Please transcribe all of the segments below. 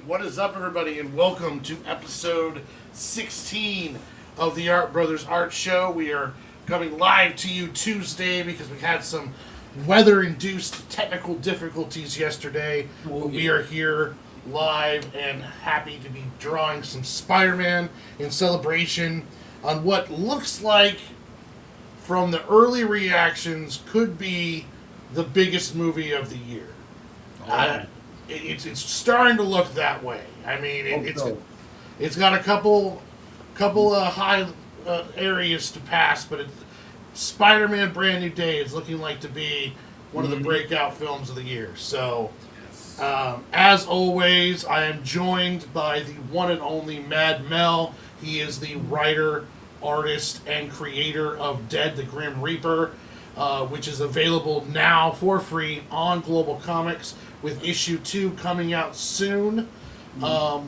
What is up, everybody, and welcome to episode 16 of the Art Brothers Art Show. We are coming live to you Tuesday because we had some weather-induced technical difficulties yesterday. But we are here live and happy to be drawing some Spider-Man in celebration on what looks like, from the early reactions, could be the biggest movie of the year. It's starting to look that way. I mean, it's got a couple high areas to pass, but Spider-Man Brand New Day is looking like to be one of the breakout films of the year. So, as always, I am joined by the one and only Mad Mel. He is the writer, artist, and creator of Dead the Grim Reaper, which is available now for free on Global Comix, with issue 2 coming out soon. Also,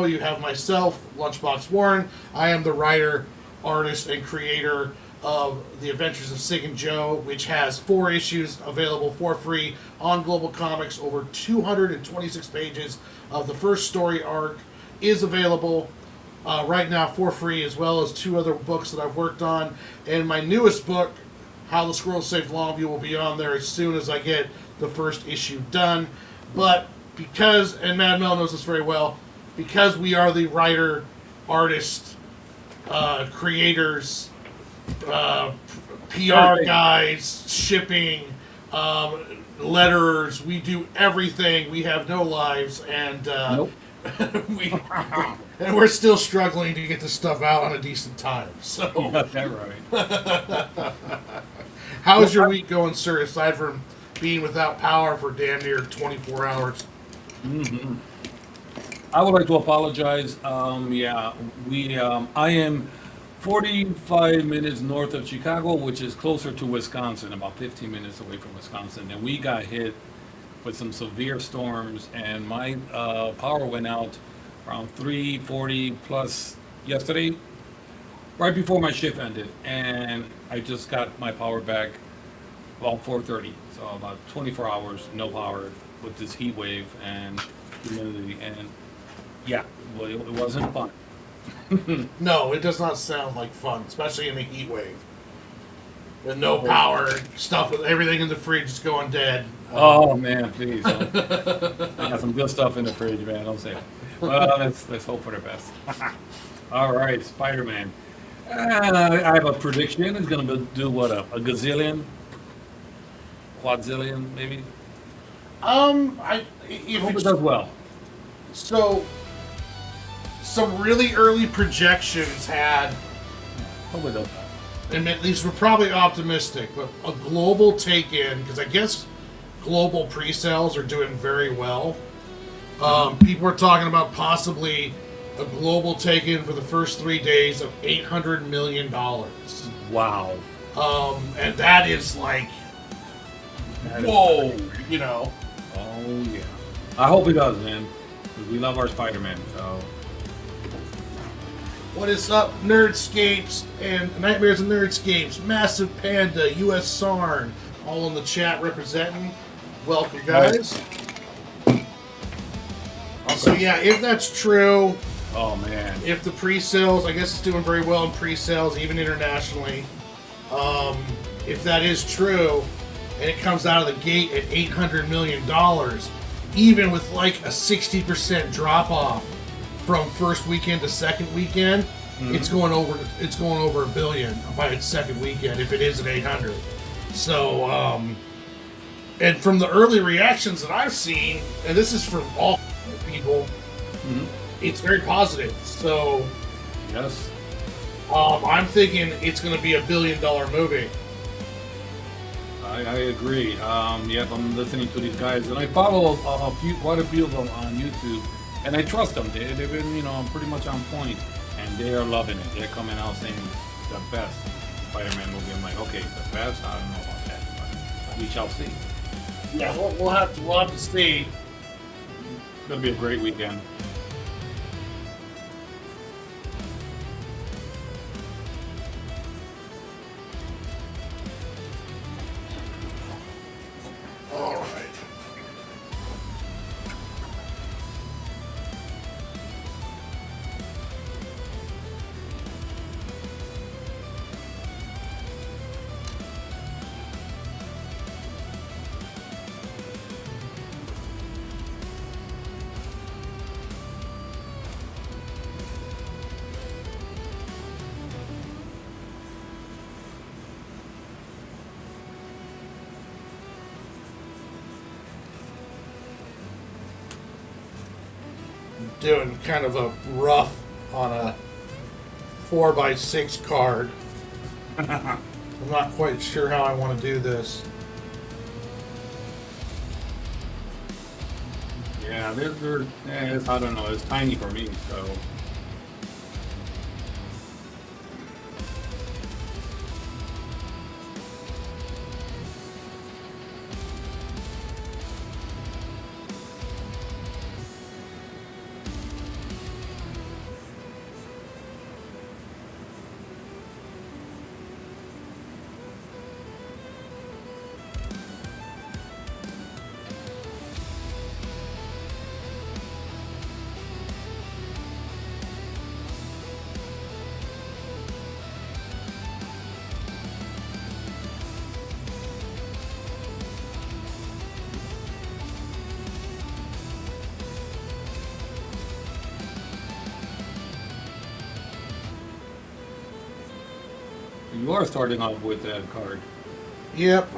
you have myself, LunchBox Warren. I am the writer, artist, and creator of The Adventures of Sig and Joe, which has 4 issues available for free on Global Comix. Over 226 pages of the first story arc is available right now for free, as well as 2 other books that I've worked on. And my newest book, How the Squirrel Saved Longview, will be on there as soon as I get the first issue done. But because, and Mad Mel knows this very well, because we are the writer, artist, creators, PR guys, shipping, letters, we do everything. We have no lives, and Nope. and we're still struggling to get this stuff out on a decent time. So, You got that right. how's your week going, sir, aside from being without power for damn near 24 hours? I would like to apologize. I am 45 minutes north of Chicago, which is closer to Wisconsin, about 15 minutes away from Wisconsin, and we got hit with some severe storms, and my power went out around 3:40 plus yesterday, right before my shift ended, and I just got my power back about 4:30. So about 24 hours, no power with this heat wave and humidity, and well, it wasn't fun. No, it does not sound like fun, especially in a heat wave. With no power, stuff with everything in the fridge is going dead. Oh man, please! I got some good stuff in the fridge, man. Don't say it. Well, let's hope for the best. All right, Spider-Man. I have a prediction. It's gonna do what, a gazillion, quadzillion, maybe. I Hope it does well. So, some really early projections had, Hope it does well. and at least we're probably optimistic, but a global take-in, because I guess global pre-sales are doing very well. People are talking about possibly a global take-in for the first 3 days of $800 million. Wow. And that is like, That is whoa, crazy. you know. Oh yeah. I hope it does, man. 'Cause we love our Spider-Man. So. What is up, Nerdscapes and Nightmares and Nerdscapes, Massive Panda, US Sarn, all in the chat representing. Welcome, guys. So yeah, if that's true, Oh man. if the pre-sales, I guess it's doing very well in pre-sales, even internationally. If that is true, and it comes out of the gate at $800 million, even with like a 60% drop-off from first weekend to second weekend, it's going over $1 billion by its second weekend if it is at 800. So, and from the early reactions that I've seen, and this is from all people, it's very positive. So, Yes. I'm thinking it's going to be $1 billion movie. I agree. Yep, I'm listening to these guys, and I follow quite a few of them on YouTube, and I trust them. They've been, pretty much on point, and they are loving it. They're coming out saying the best Spider-Man movie. I'm like, okay, the best. I don't know about that, but we shall see. Yeah, we'll have to see. It's gonna be a great weekend. All right. doing kind of a rough on a 4x6 card. I'm not quite sure how I want to do this. Yeah, I don't know. It's tiny for me, so. You are starting off with that card. Yep.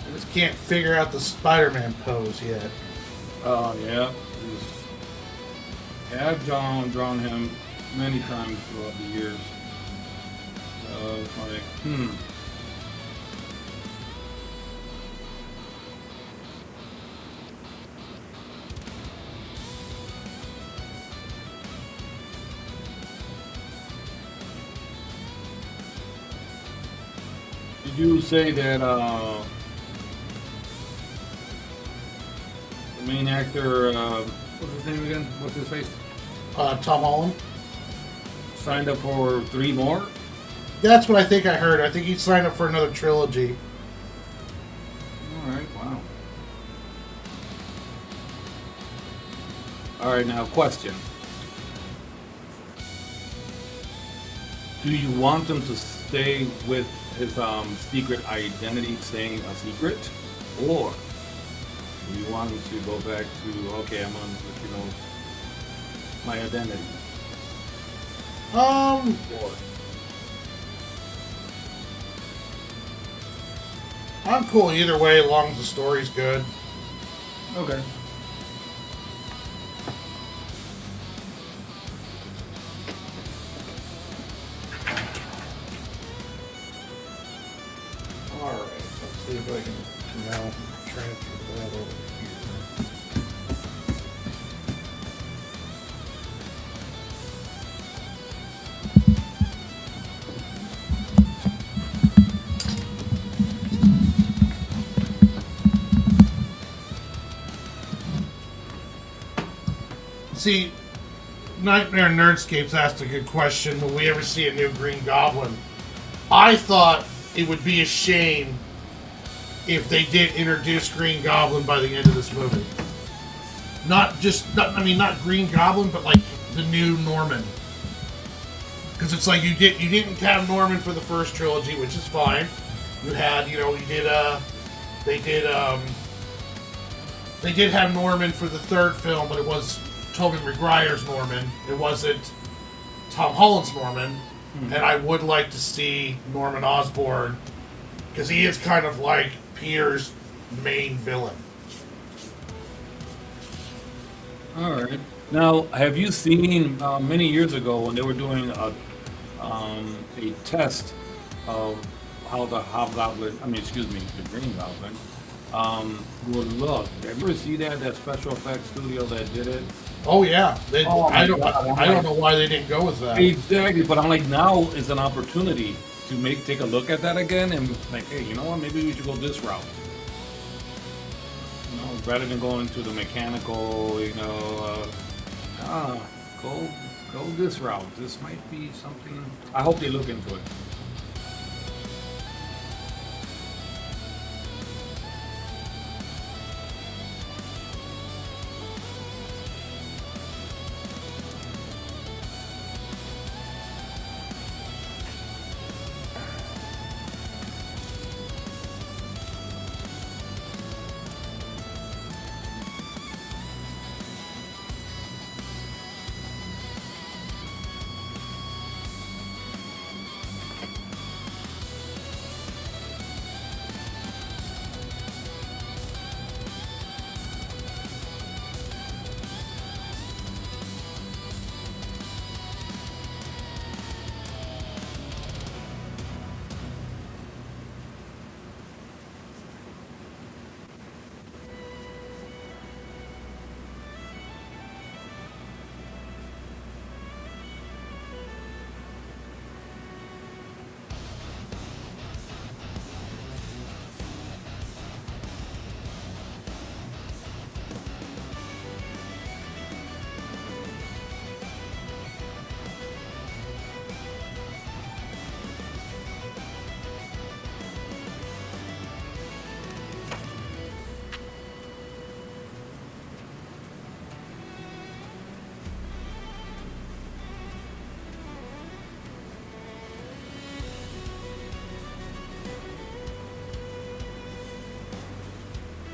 I just can't figure out the Spider-Man pose yet. Oh, yeah. Yeah, I've drawn him many times throughout the years. It's like, Did you say that the main actor, what's his name again? What's his face? Tom Holland. Signed up for 3 more? That's what I think I heard. I think he signed up for another trilogy. Alright, wow. Alright, now question. Do you want them to stay with his secret identity, staying a secret? Or do you want him to go back to, okay, I'm on, my identity? Or, I'm cool either way, as long as the story's good. okay. All right, let's see if I can now transfer that over here. See, Nightmare Nerdscapes asked a good question. Will we ever see a new Green Goblin? I thought it would be a shame if they did introduce Green Goblin by the end of this movie. Not Green Goblin, but like the new Norman. Because it's like you didn't have Norman for the first trilogy, which is fine. You had, they did have Norman for the third film, but it was Tobey Maguire's Norman. It wasn't Tom Holland's Norman. And I would like to see Norman Osborn, because he is kind of like Peter's main villain. All right. Now, have you seen many years ago when they were doing a test of how the Hobgoblin, the Green Goblin, would look? Have you ever see that special effects studio that did it? Oh yeah, I don't God. know why they didn't go with that. Exactly, but I'm like, now is an opportunity to take a look at that again and like, hey, you know what? Maybe we should go this route. Rather than going to the mechanical, go this route. This might be something. I hope they look into it.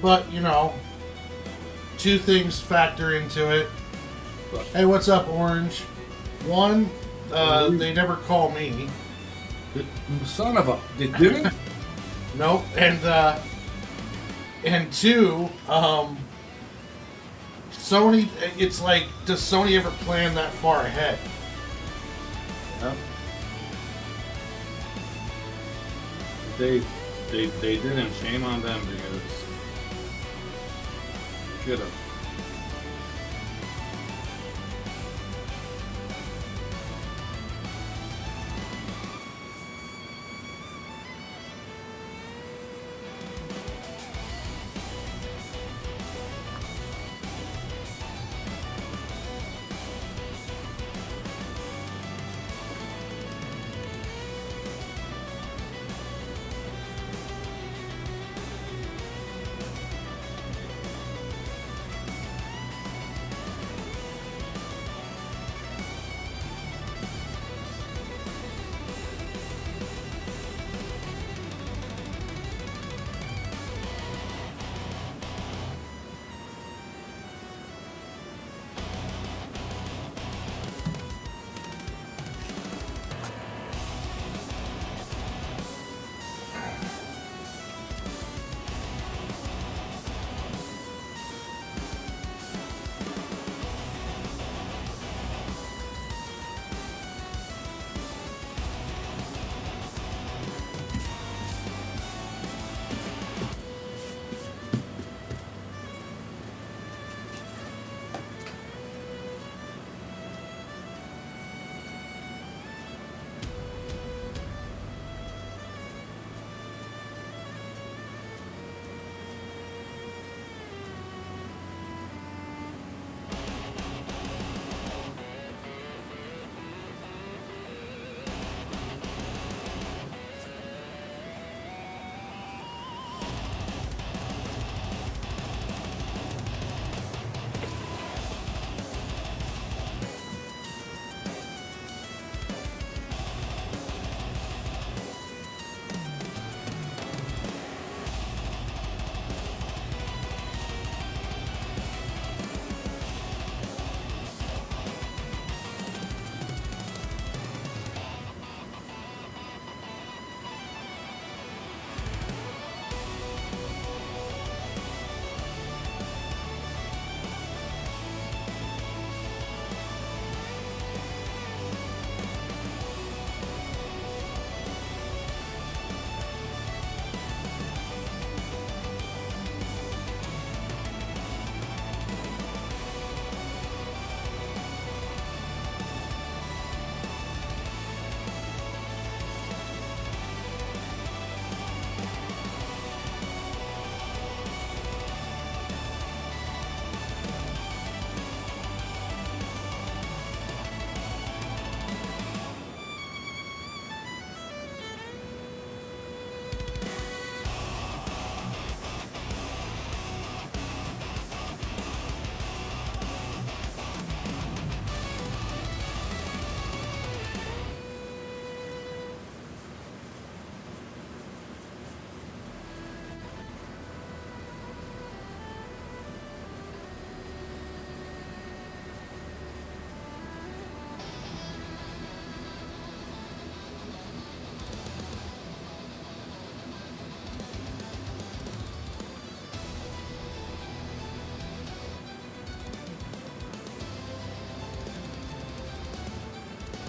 but two things factor into it. Hey, what's up, Orange? One, they never call me. Son of a... They didn't? Nope. And two, Sony, it's like, does Sony ever plan that far ahead? No. They didn't. Shame on them because should have.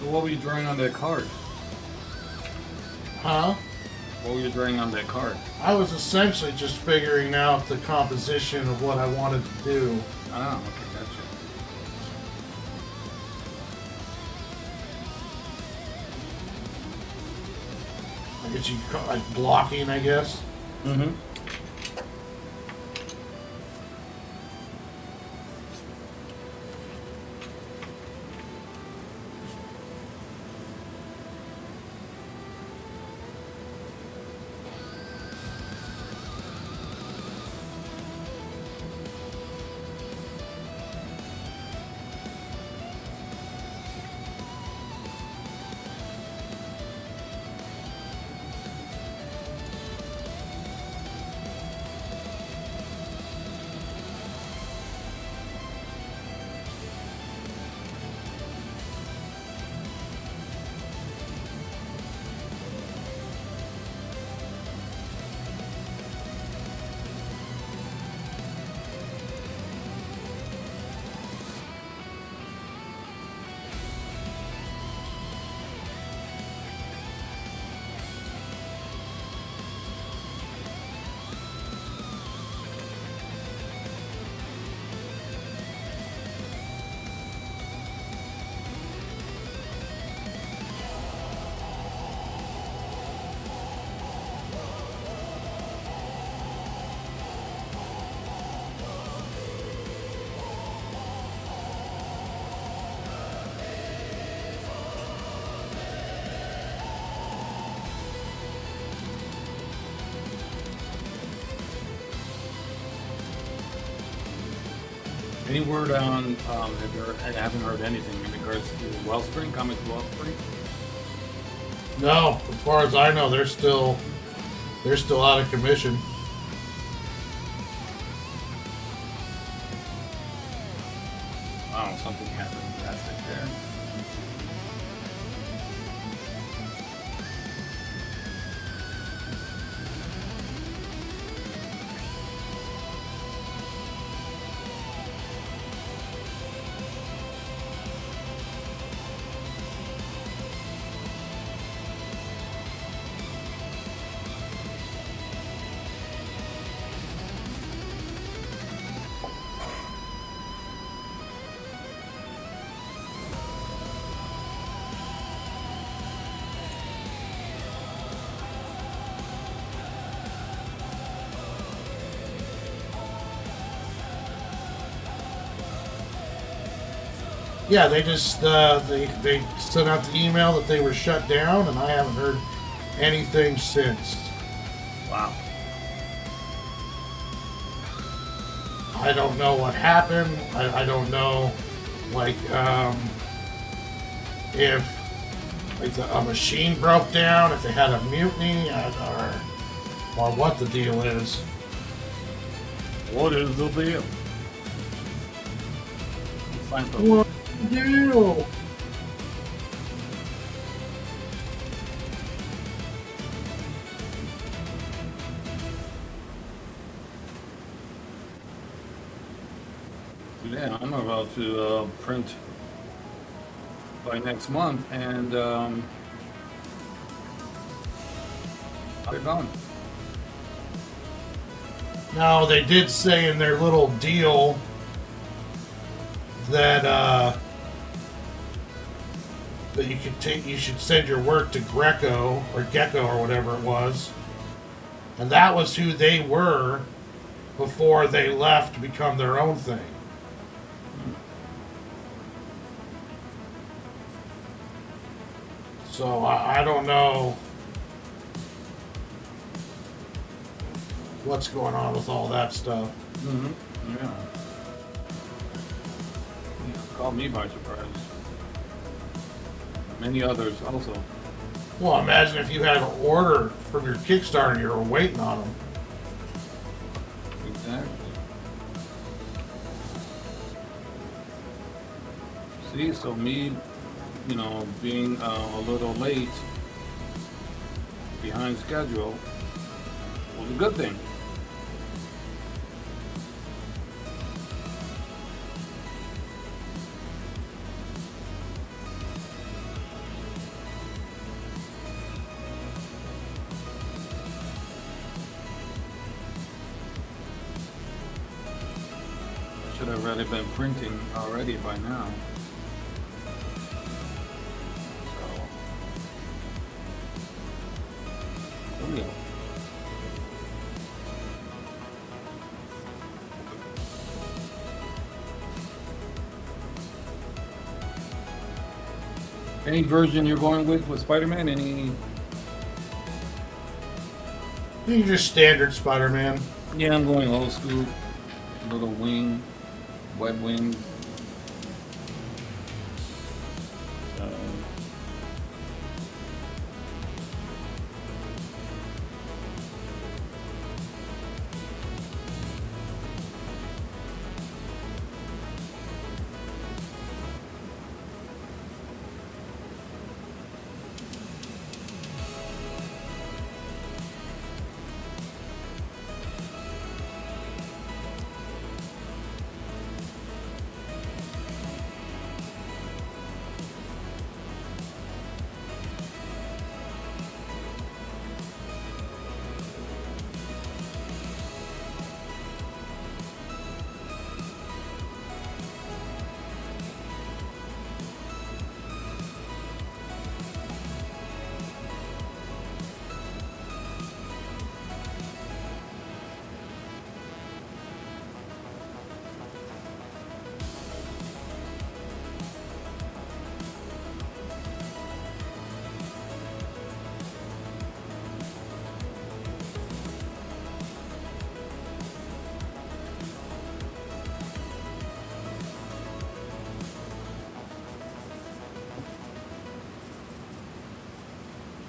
What were you drawing on that card? Huh? What were you drawing on that card? I was essentially just figuring out the composition of what I wanted to do. Ah, okay, gotcha. I guess you call like blocking, I guess. Mm-hmm. Any word on, I haven't heard anything in regards to Wellspring, Comics Wellspring? No, as far as I know, they're still out of commission. Wow, something happened drastic there. Yeah, they just they sent out the email that they were shut down, and I haven't heard anything since. Wow. I don't know what happened. I don't know, like, if like a machine broke down, if they had a mutiny, or what the deal is. What is the deal? It's time for What the deal? Yeah, I'm about to print by next month, and they're gone. Now they did say in their little deal that that you should send your work to Greco or Gecko or whatever it was, and that was who they were before they left to become their own thing. So I don't know what's going on with all that stuff. Mm-hmm. Yeah. Caught me by surprise. Many others also. Well, imagine if you had an order from your Kickstarter and you were waiting on them. Exactly. See, so me, being a little late, behind schedule, was a good thing. I should have really been printing already by now. So, any version you're going with Spider-Man? Any? You just standard Spider-Man. Yeah, I'm going old school. Little wing, web wing.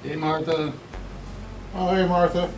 Hey, Martha. Oh, hey, Martha.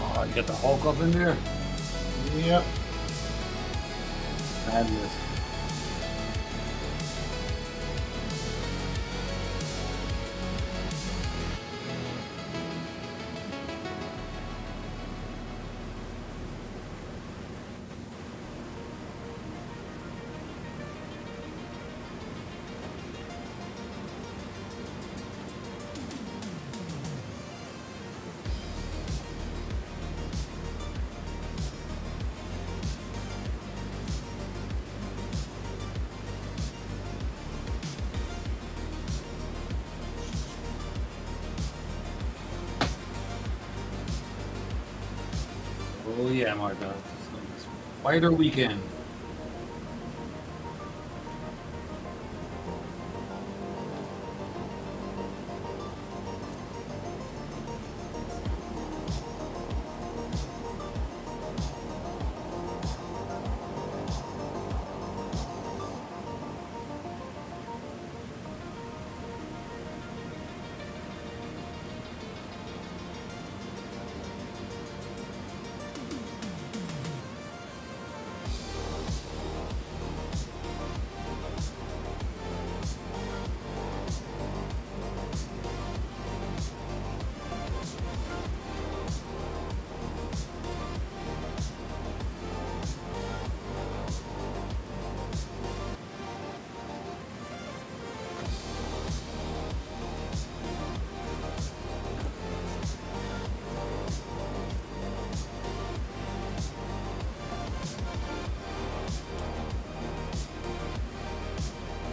Oh, you got the Hulk up in there? Yep. Fabulous. Oh yeah, Martha. Spider weekend.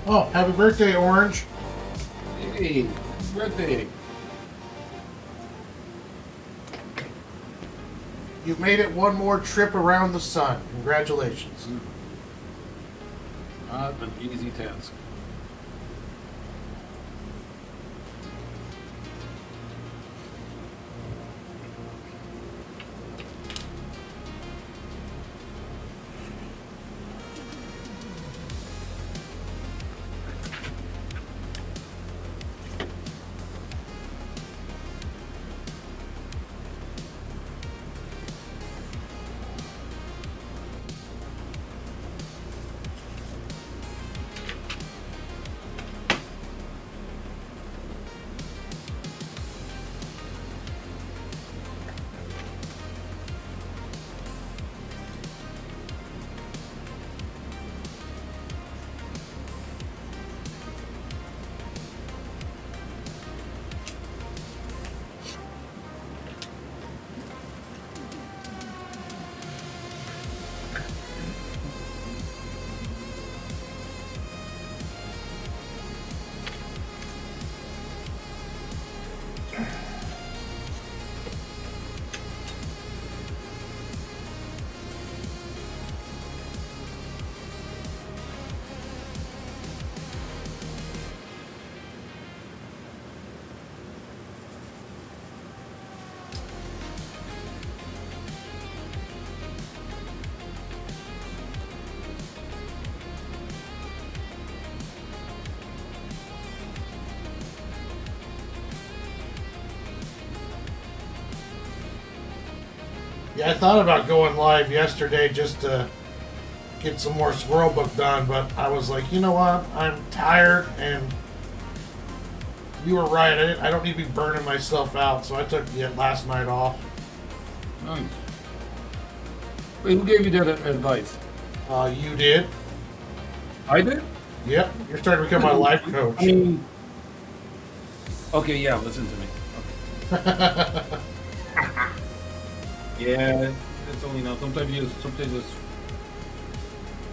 Oh, happy birthday, Orange. Hey, happy birthday. You've made it one more trip around the sun. Congratulations. Not an easy task. Yeah, I thought about going live yesterday just to get some more Squirrel Book done, but I was like, you know what? I'm tired, and you were right. I don't need to be burning myself out, so I took the last night off. Nice. Wait, who gave you that advice? You did? I did? Yep. You're starting to become my life coach. I mean, okay, yeah, listen to me. Okay. Yeah, it's only now. Sometimes just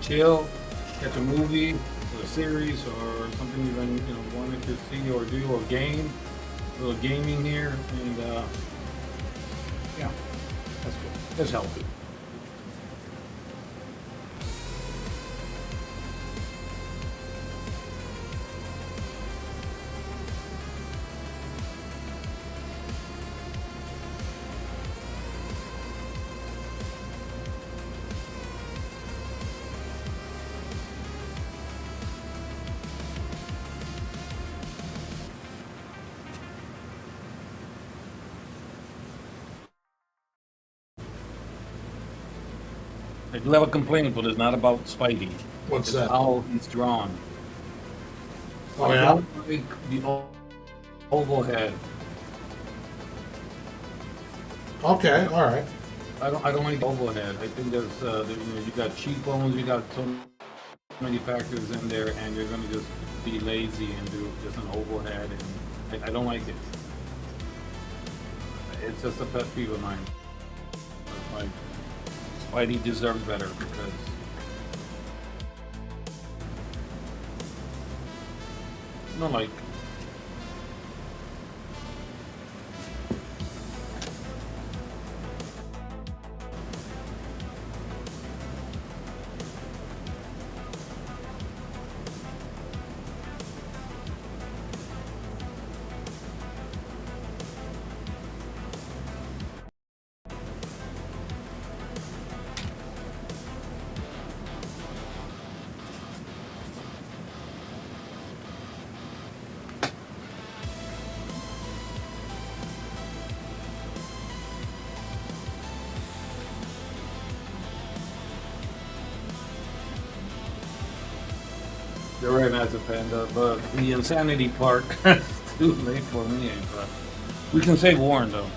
chill, catch a movie or a series or something you've been wanting to see or do or game. A little gaming here, and yeah, that's good. That's healthy. I do have a complaint, but it's not about Spidey. What's It's that? how he's drawn. Oh, I yeah? don't like the oval head. Okay, all right. I don't like the oval head. I think there's you got cheekbones, you got so many factors in there, and you're gonna just be lazy and do just an oval head, and I don't like it. It's just a pet peeve of mine. Like Spidey deserves better because like. You're right, Master Panda, but the insanity part is too late for me. But we can save Warren, though.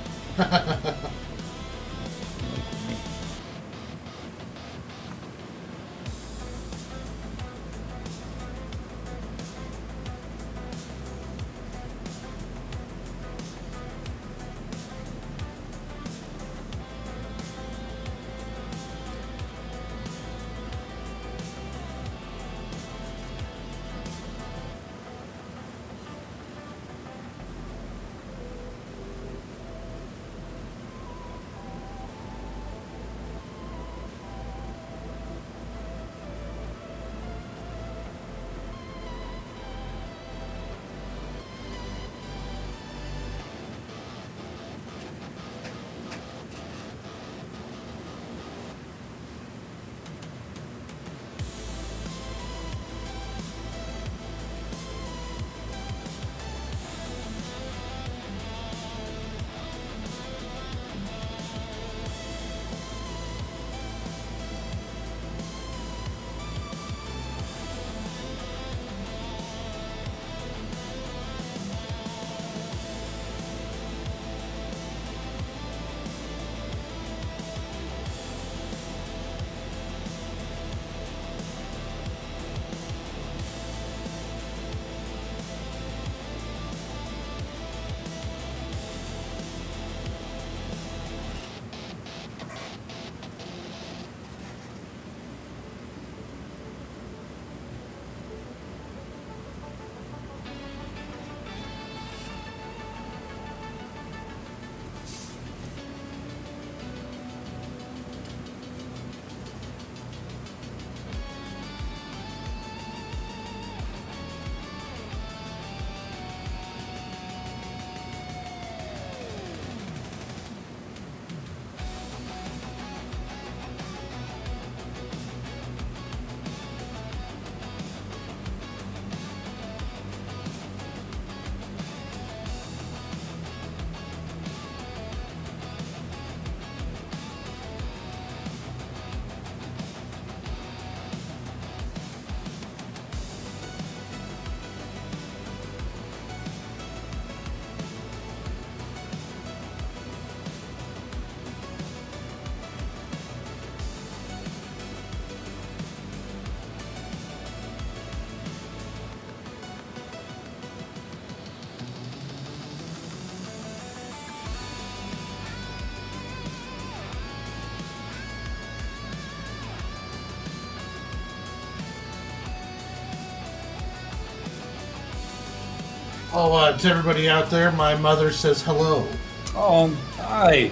Oh, to everybody out there, my mother says hello. Oh, hi.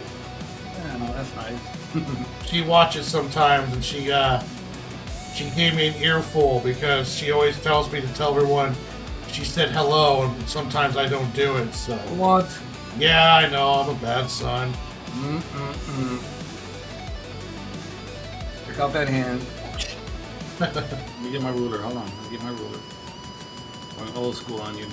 Yeah, no, that's nice. She watches sometimes, and she gave me an earful because she always tells me to tell everyone she said hello, and sometimes I don't do it. So What? yeah, I know I'm a bad son. Mm-mm-mm. Check out that hand. Let me get my ruler. Hold on. Let me get my ruler. Going old school on you.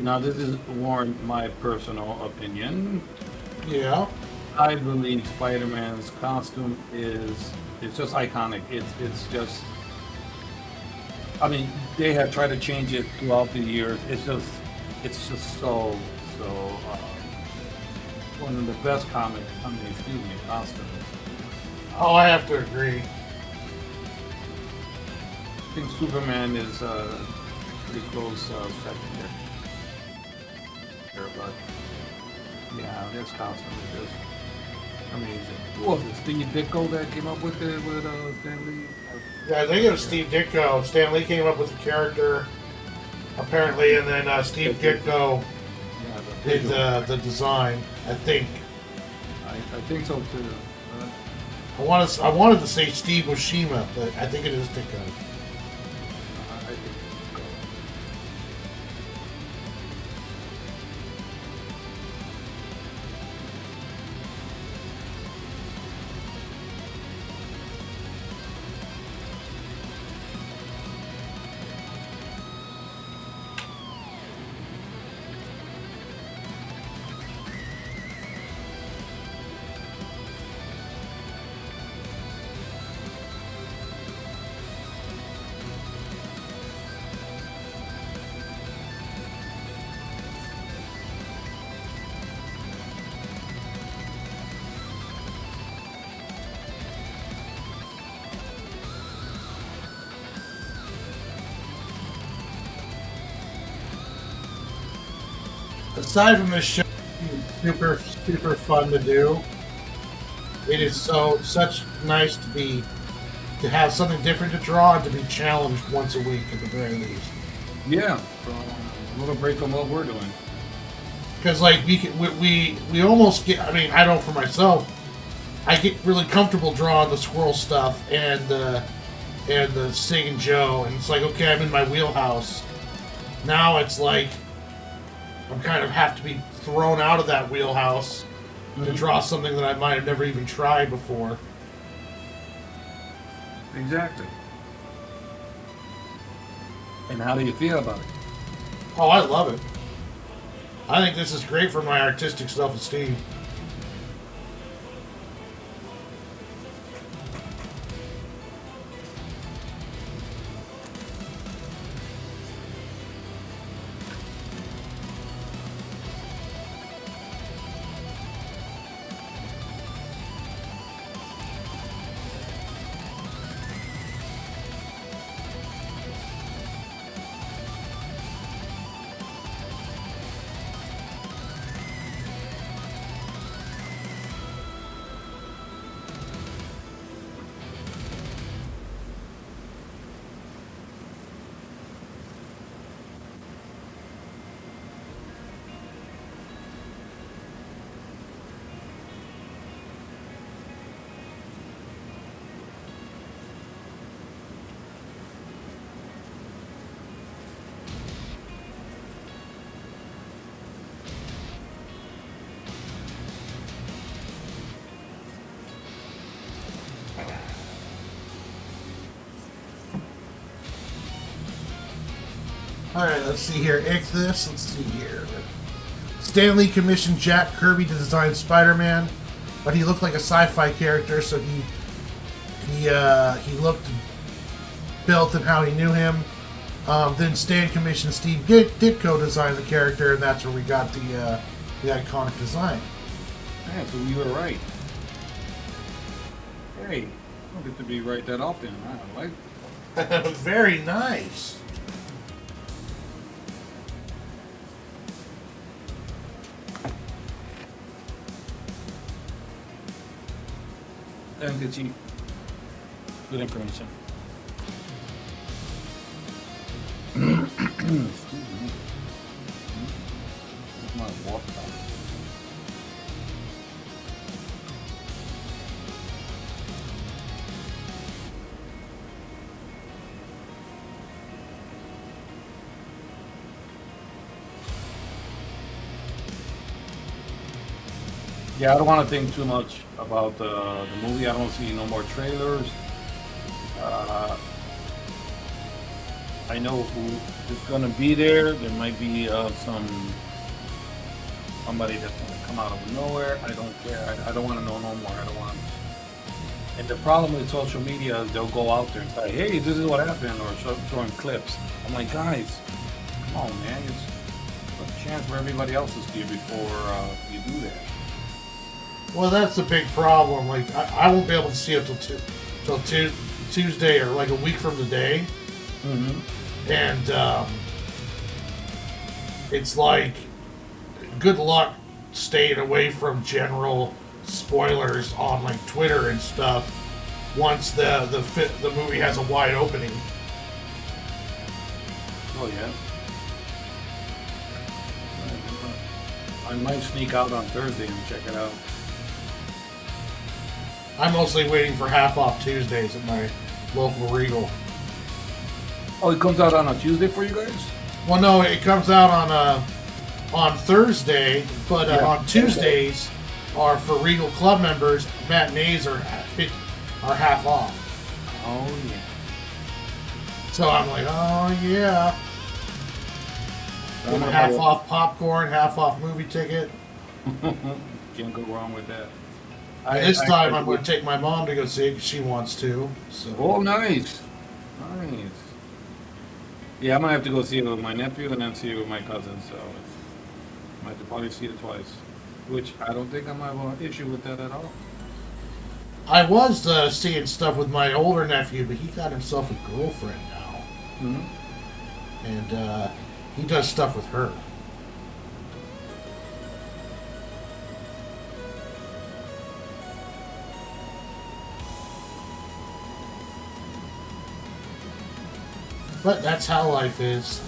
Now this is Warren, my personal opinion. Yeah. I believe Spider-Man's costume it's just iconic. It's just, I mean, they have tried to change it throughout the years. It's just so one of the best costumes. Oh, I have to agree. I think Superman is pretty close second there, but yeah, this costume is just amazing. What was it, Steve Ditko that came up with it with Stan Lee? Yeah, I think it was Steve Ditko. Stan Lee came up with the character, apparently, and then Steve Ditko Yeah, did the design. I think. I think so too. I wanted to say Steve Oshima, but I think it is Ditko. I think so. Aside from this show being super fun to do, it is such nice to have something different to draw and to be challenged once a week at the very least. Yeah, so a little break on what we're doing. Because like we almost get. I mean, I know for myself, I get really comfortable drawing the squirrel stuff and the Sig and Joe, and it's like, okay, I'm in my wheelhouse. Now it's like I'm kind of have to be thrown out of that wheelhouse to draw something that I might have never even tried before. Exactly. And how do you feel about it? Oh, I love it. I think this is great for my artistic self-esteem. Alright, let's see here. Ichthus, let's see here. Stan Lee commissioned Jack Kirby to design Spider-Man, but he looked like a sci-fi character, so he looked built and how he knew him. Then Stan commissioned Steve Ditko design the character, and that's where we got the iconic design. Yeah, so you were right. Hey, I don't get to be right that often. I like. Very nice. And get you good information. Excuse me. Where's my water bottle? Yeah, I don't want to think too much about the movie. I don't see no more trailers. I know who is going to be there. There might be somebody that's going to come out of nowhere. I don't care. I don't want to know no more. I don't want. And the problem with social media is they'll go out there and say, "Hey, this is what happened," or showing clips. I'm like, guys, come on, man. It's a chance for everybody else to see it before you do that. Well, that's a big problem. Like, I won't be able to see it till Tuesday, or like a week from today. Mm-hmm. And it's like, good luck staying away from general spoilers on like Twitter and stuff once the movie has a wide opening. Oh yeah. I might sneak out on Thursday and check it out. I'm mostly waiting for half off Tuesdays at my local Regal. Oh, it comes out on a Tuesday for you guys? Well, no, it comes out on Thursday, but on Tuesdays are for Regal Club members. Matinees are half off. Oh yeah. So I'm like, oh yeah. And half off popcorn, half off movie ticket. Can't go wrong with that. This time I'm going to take my mom to go see it because she wants to. So. Oh, nice. Nice. Yeah, I'm going to have to go see it with my nephew and then see it with my cousin. So I might have to probably see it twice. Which I don't think I might have an issue with that at all. I was seeing stuff with my older nephew, but he got himself a girlfriend now. Mm-hmm. And he does stuff with her. But that's how life is.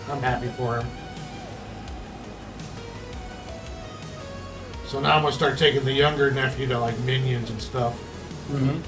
I'm happy for him. So now I'm going to start taking the younger nephew to like Minions and stuff. Mm-hmm.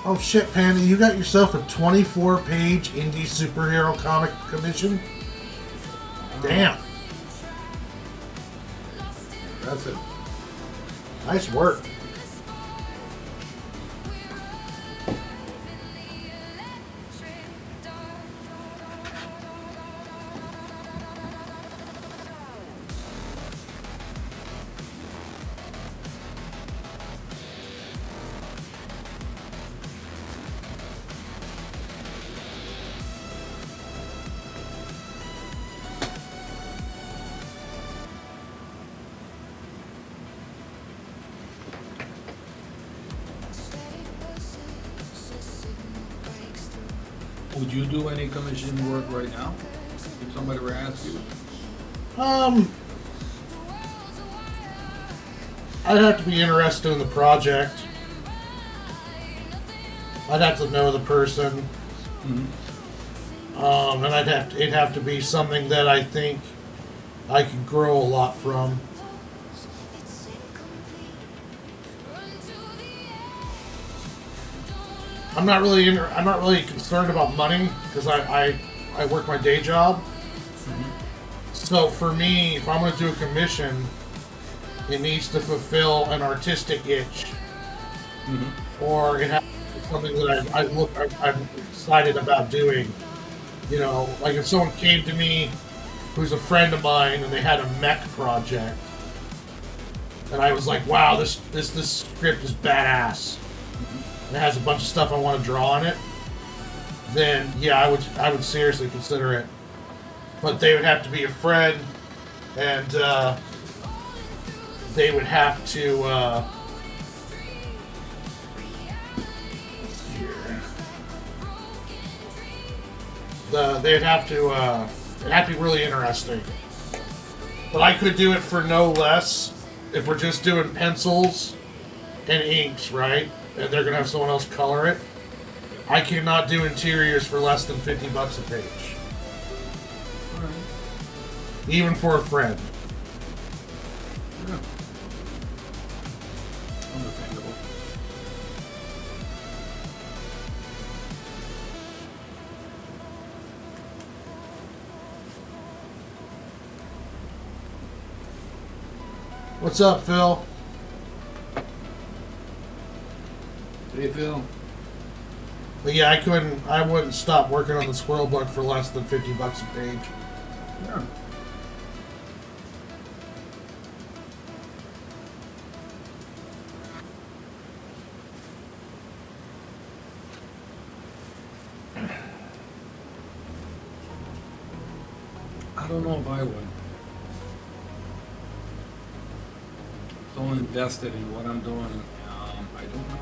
Oh shit, Panda, you got yourself a 24-page indie superhero comic commission? Damn. That's it. Nice work. Would you do any commission work right now? If somebody were to ask you? I'd have to be interested in the project. I'd have to know the person. And it'd have to be something that I think I could grow a lot from. I'm not really concerned about money because I work my day job. So for me, if I'm going to do a commission, it needs to fulfill an artistic itch, or it has to be something that I'm excited about doing. You know, like if someone came to me who's a friend of mine and they had a mech project, and I was like, wow, this script is badass. And it has a bunch of stuff I want to draw on it. Then yeah, I would seriously consider it. But they would have to be a friend, and they would have to. They'd have to. It'd have to be really interesting. But I could do it for no less if we're just doing pencils and inks, right? And they're gonna have someone else color it. I cannot do interiors for less than $50 a page. Alright. Even for a friend. Yeah. Understandable. What's up, Phil? Hey, Phil. But yeah, I wouldn't stop working on the squirrel book for less than $50 a page. Yeah. I don't know if I would. So invested in what I'm doing, I don't know.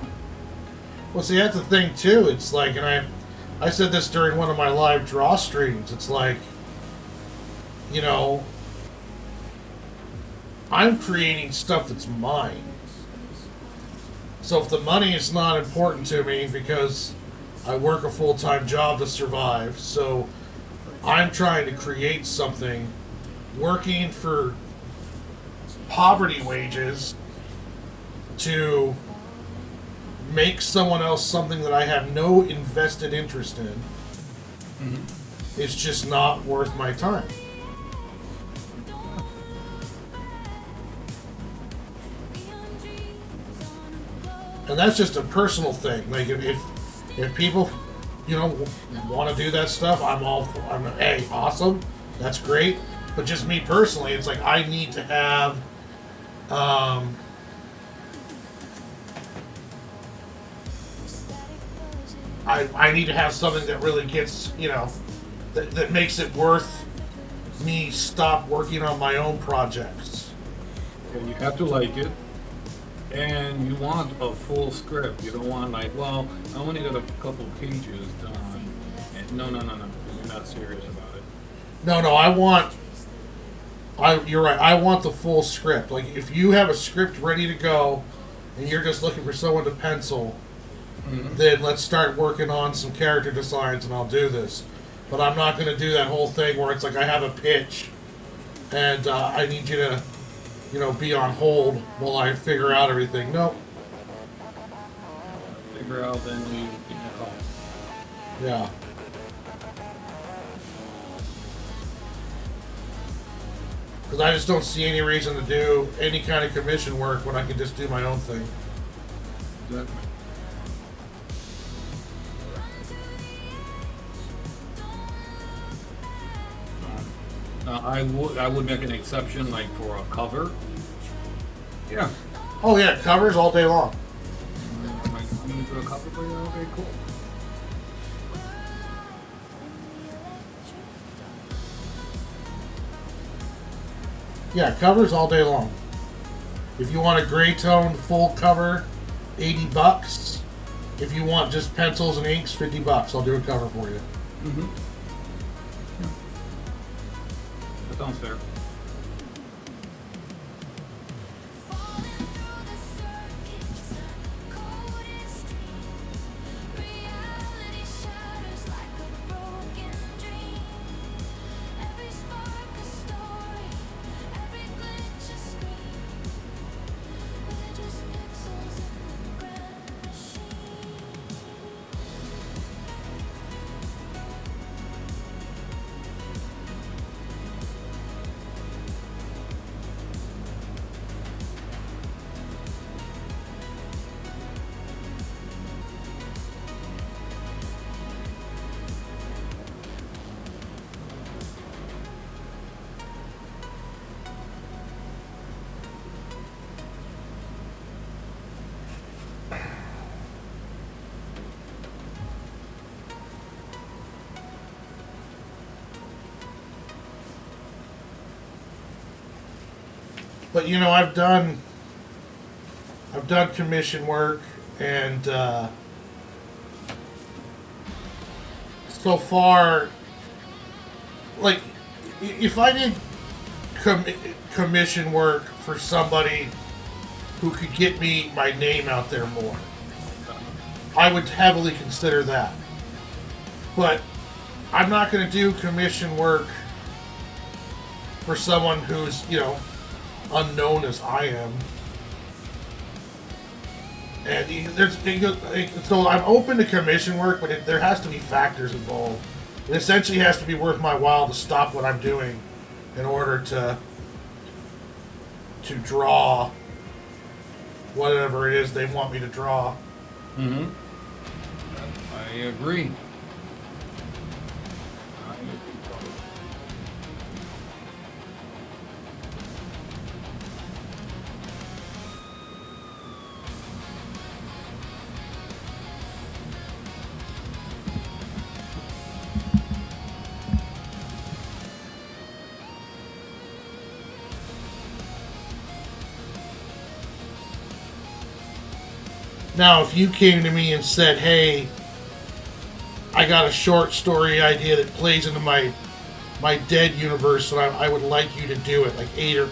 Well, see, that's the thing too. It's like, and I said this during one of my live draw streams. It's like, you know, I'm creating stuff that's mine. So if the money is not important to me because I work a full-time job to survive, so I'm trying to create something, working for poverty wages to make someone else something that I have no invested interest in. It's just not worth my time. And that's just a personal thing. Like if people, you know, want to do that stuff, I'm hey, awesome, that's great. But just me personally, it's like I need to have I need to have something that really gets, you know, that makes it worth me stop working on my own projects. And you have to like it, and you want a full script. You don't want like, well, I only got a couple pages done. And no, you're not serious about it. No, you're right. I want the full script. Like if you have a script ready to go, and you're just looking for someone to pencil, then let's start working on some character designs, and I'll do this. But I'm not going to do that whole thing where it's like I have a pitch, and I need you to, you know, be on hold while I figure out everything. Nope. Figure out, then you give me a call. Yeah. Because I just don't see any reason to do any kind of commission work when I can just do my own thing. Exactly. I would make an exception, like for a cover. Yeah. Oh yeah, covers all day long. I'm like, I'm gonna do a cover for you. Okay, cool. Yeah, covers all day long. If you want a gray tone full cover, $80. If you want just pencils and inks, $50. I'll do a cover for you. Mm-hmm. Yeah. That sounds fair. But I've done commission work, and so far, like, if I did commission work for somebody who could get me my name out there more, I would heavily consider that. But I'm not going to do commission work for someone who's, unknown as I am. And so I'm open to commission work, but there has to be factors involved. It essentially has to be worth my while to stop what I'm doing in order to draw whatever it is they want me to draw. Mm-hmm. I agree. Now, if you came to me and said, "Hey, I got a short story idea that plays into my dead universe, and I would like you to do it, like 8 or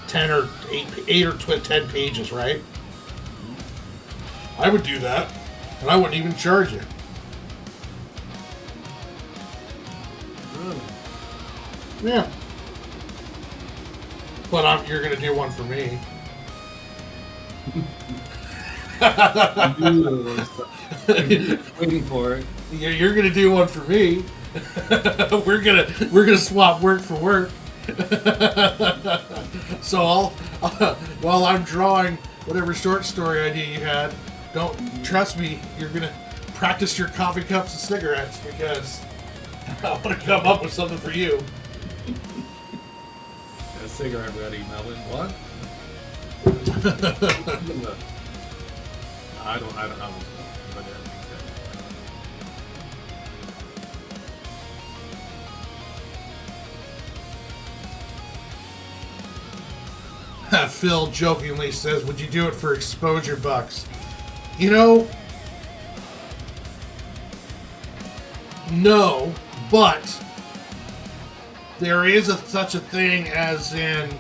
10 or 10 pages," right? I would do that, and I wouldn't even charge you. Really? Yeah. But you're gonna do one for me. Waiting for it. You're gonna do one for me. we're gonna swap work for work. So while I'm drawing whatever short story idea you had, don't trust me. You're gonna practice your coffee cups and cigarettes, because I want to come up with something for you. Got a cigarette ready, Melvin. What? I don't know. But Phil jokingly says, "Would you do it for exposure bucks?" No, but there is such a thing as in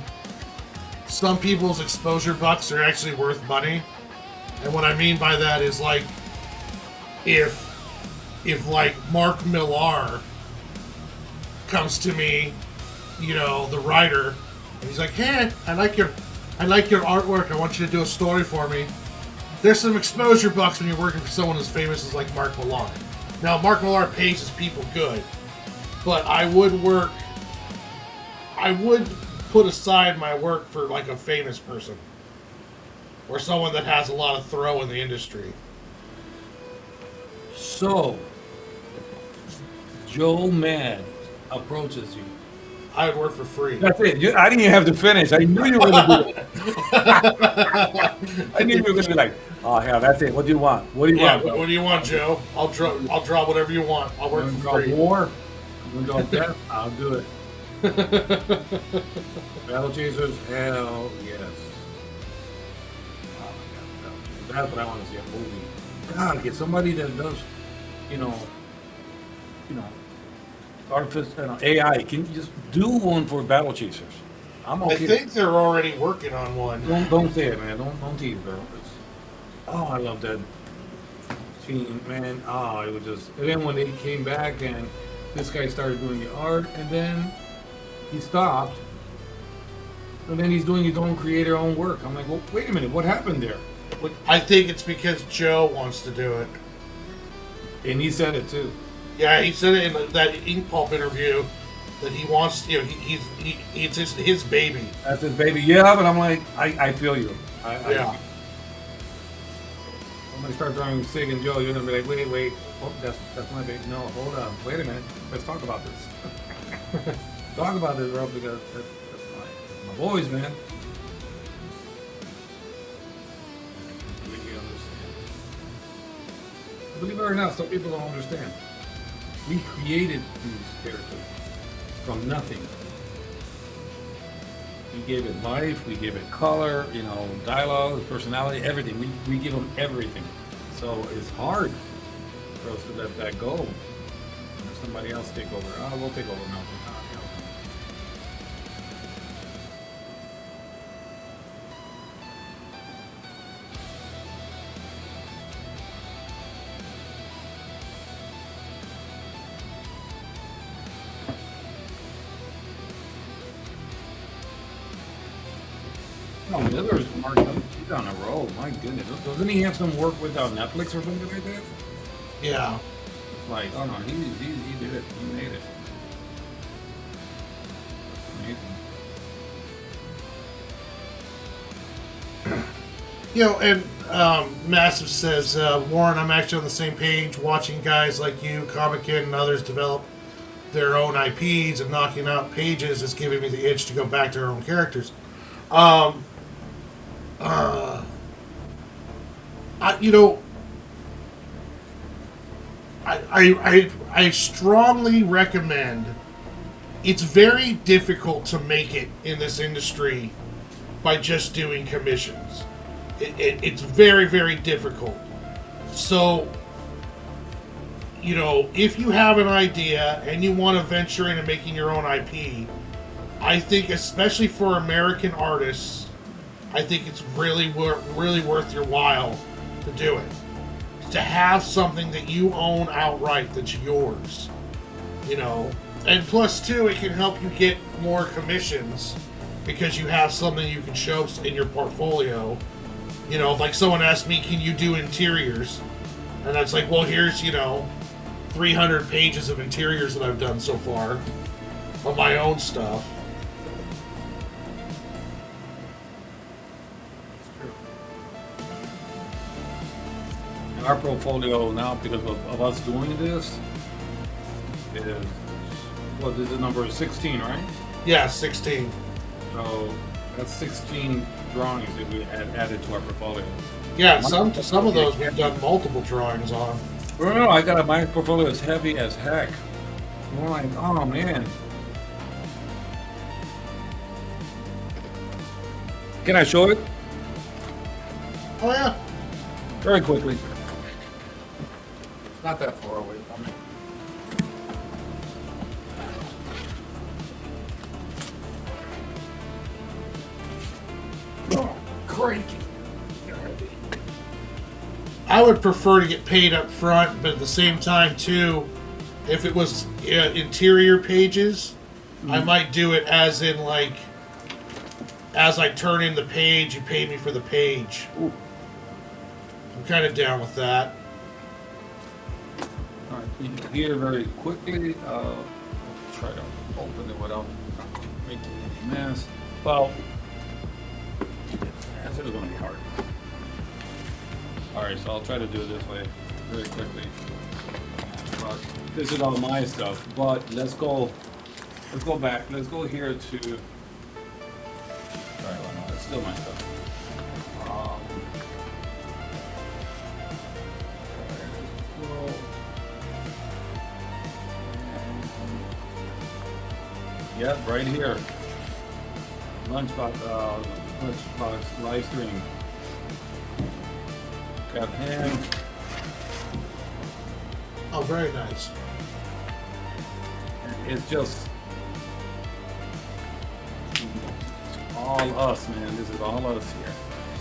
some people's exposure bucks are actually worth money. And what I mean by that is, like, if like Mark Millar comes to me, the writer, and he's like, "Hey, I like your artwork. I want you to do a story for me." There's some exposure bucks when you're working for someone as famous as like Mark Millar. Now, Mark Millar pays his people good, but I would put aside my work for like a famous person or someone that has a lot of throw in the industry. So, Joe Mad approaches you. I would work for free. That's it. I didn't even have to finish. I knew you were going to do it. I knew you were going to be like, "Oh, hell, that's it. What do you want? What do you want?" What do you want, Joe? I'll draw whatever you want. I'll work for free. War? I'm going to draw death? I'll do it. Battle Chasers? Hell yes. Oh my God. That's what I want to see, a movie. God, get somebody that does, you know, artificial AI. Can you just do one for Battle Chasers? I'm I okay. think they're already working on one. Don't say it, man. Don't tease, bro. Oh, I love that team, man. Oh, it was just. And then when they came back and this guy started doing the art, and then he stopped, and then he's doing his own creator own work. I'm like, well, wait a minute, what happened there? I think it's because Joe wants to do it. And he said it too. Yeah, he said it in that Ink Pulp interview that he wants. You know, it's his baby. That's his baby. Yeah, but I'm like, I feel you. Yeah. I'm gonna start drawing Sig and Joe. You're gonna be like, wait. Oh, that's my baby. No, hold on. Wait a minute. Let's talk about this. Talk about this, bro, because that's my boys, man. Believe it or not, some people don't understand. We created these characters from nothing. We gave it life, we gave it color, you know, dialogue, personality, everything. We give them everything. So it's hard for us to let that go. And somebody else take over. Oh, we'll take over Melvin. No, Miller's marked up. He's on a roll. My goodness. Doesn't he have some work with Netflix or something like that? Yeah. It's like, oh no, he did it. He made it. Amazing. You know, and Massive says, Warren, I'm actually on the same page. Watching guys like you, Comic Kid, and others develop their own IPs and knocking out pages is giving me the itch to go back to their own characters. I strongly recommend. It's very difficult to make it in this industry by just doing commissions. It's very, very difficult. So, you know, if you have an idea and you want to venture into making your own IP, I think, especially for American artists, I think it's really worth your while to do it. To have something that you own outright that's yours, you know. And plus, too, it can help you get more commissions because you have something you can show in your portfolio. You know, like someone asked me, can you do interiors? And that's like, well, here's, 300 pages of interiors that I've done so far of my own stuff. Our portfolio now, because of us doing this, is, well, this is number 16, right? Yeah, 16. So that's 16 drawings that we had added to our portfolio. Yeah, some of those we've done multiple drawings on. No, my portfolio is heavy as heck. I'm like, oh man. Can I show it? Oh yeah. Very quickly. Not that far away from me. Oh, cranky. I would prefer to get paid up front, but at the same time too, if it was interior pages, I might do it as in like, as I turn in the page, you pay me for the page. Ooh. I'm kind of down with that. All right, here very quickly. Try to open it without making any mess. Well, this is going to be hard. All right, so I'll try to do it this way very quickly. But this is all my stuff. But let's go back. Let's go here to. Sorry, well, no, it's still my stuff. Yep, right here. LunchBox live stream. Got him. Oh, very nice. it's just all us, man. This is all us here.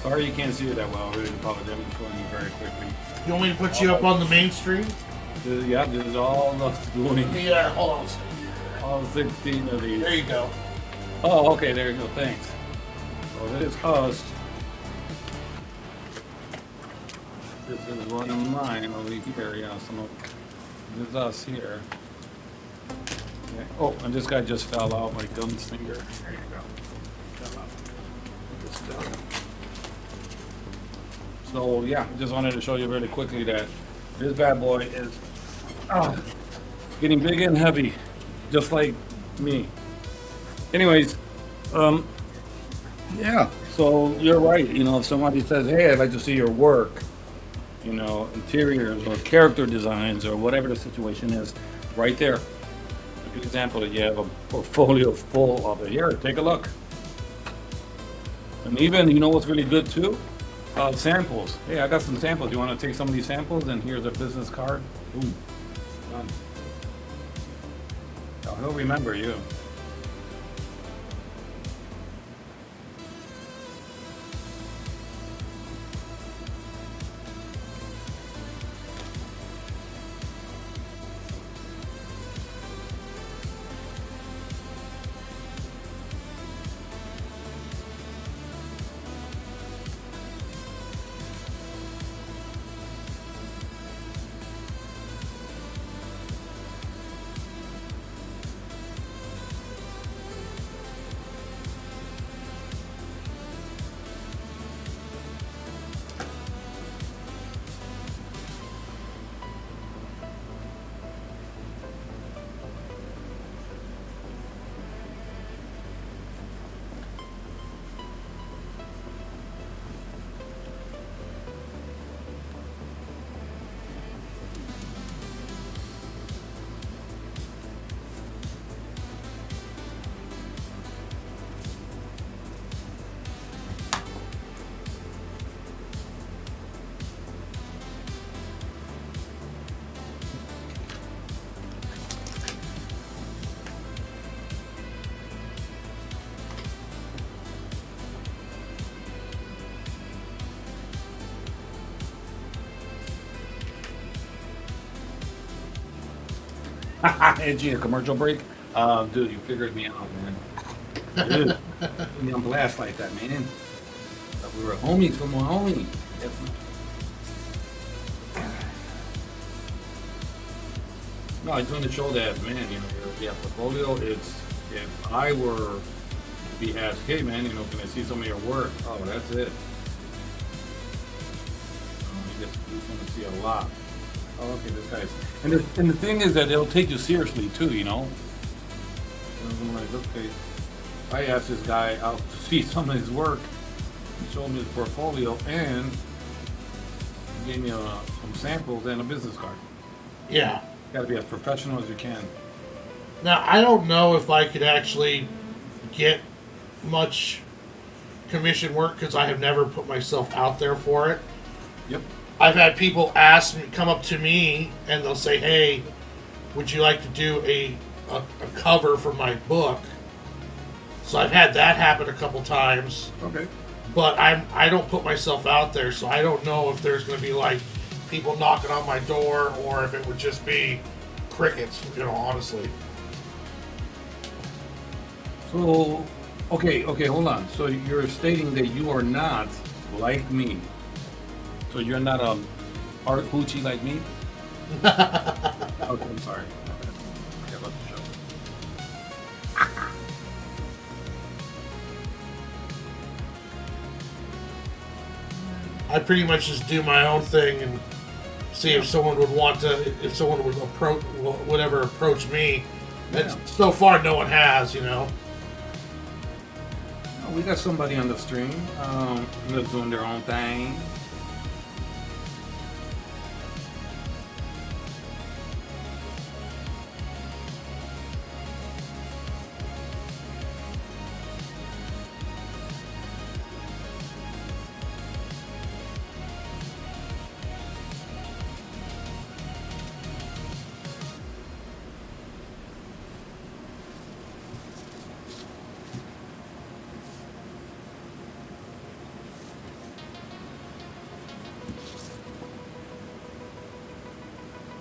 Sorry you can't see it that well. I really apologize. I'm just going very quickly. You want me to put you up on the main screen? Yeah, this is all us doing. Yeah, hold on. All 16 of these. There you go. Oh, okay, there you go. Thanks. So this is us. This is one of mine over here. Yeah, this is us here. Okay. Oh, and this guy just fell out, my gunslinger. There you go. Fell out. Just fell out. So yeah, just wanted to show you really quickly that this bad boy is getting big and heavy, just like me. Anyways, yeah, so you're right. You know, if somebody says, hey, I'd like to see your work, you know, interiors or character designs or whatever the situation is, right there. A good example that you have a portfolio full of it. Here, take a look. And even, you know what's really good too? Samples. Hey, I got some samples. You want to take some of these samples? And here's a business card. Boom. Done. Oh, he'll remember you. Edgy, a commercial break? Dude, you figured me out, man. Dude, put me on blast like that, man. Thought we were homies from Wyoming. No, I just want to show that, man, you know, your portfolio, it's, if I were to be asked, hey, man, you know, can I see some of your work? Oh, that's it. You just, you're going to see a lot. Oh, okay, this guy's, and the thing is that it'll take you seriously too, you know. I'm like, okay, if I asked this guy out to see some of his work, he showed me his portfolio, and he gave me some samples and a business card. Yeah. Got to be as professional as you can. Now, I don't know if I could actually get much commission work because I have never put myself out there for it. Yep. I've had people ask me, come up to me, and they'll say, hey, would you like to do a cover for my book? So I've had that happen a couple times. Okay. But I don't put myself out there, so I don't know if there's going to be like people knocking on my door or if it would just be crickets, you know, honestly. So, okay, hold on. So you're stating that you are not like me. So you're not art hoochie like me? Okay, I'm sorry. Okay, about the show. I pretty much just do my own thing and see if someone would want to, if someone would approach me. And so far, no one has, you know. We got somebody on the stream that's doing their own thing.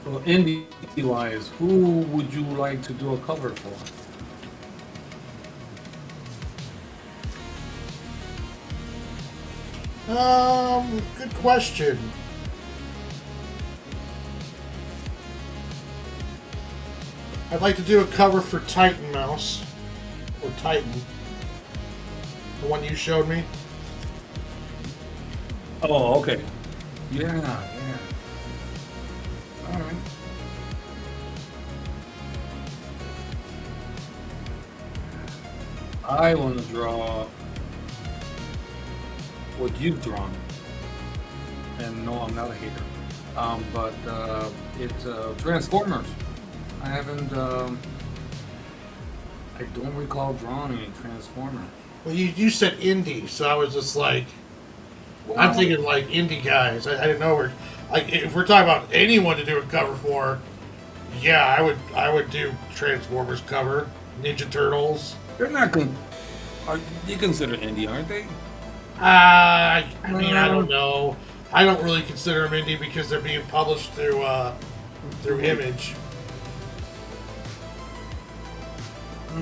Well, indie wise, who would you like to do a cover for? Good question. I'd like to do a cover for Titan Mouse. Or Titan. The one you showed me. Oh, okay. Yeah. All right. I want to draw what you've drawn. And no, I'm not a hater. But it's Transformers. I haven't. I don't recall drawing a Transformer. Well, you said indie, so I was just like, I'm thinking like indie guys. I didn't know like if we're talking about anyone to do a cover for. Yeah, I would do Transformers cover, Ninja Turtles. They're not good. You consider indie, aren't they? I mean, I don't know. I don't really consider them indie because they're being published through Image.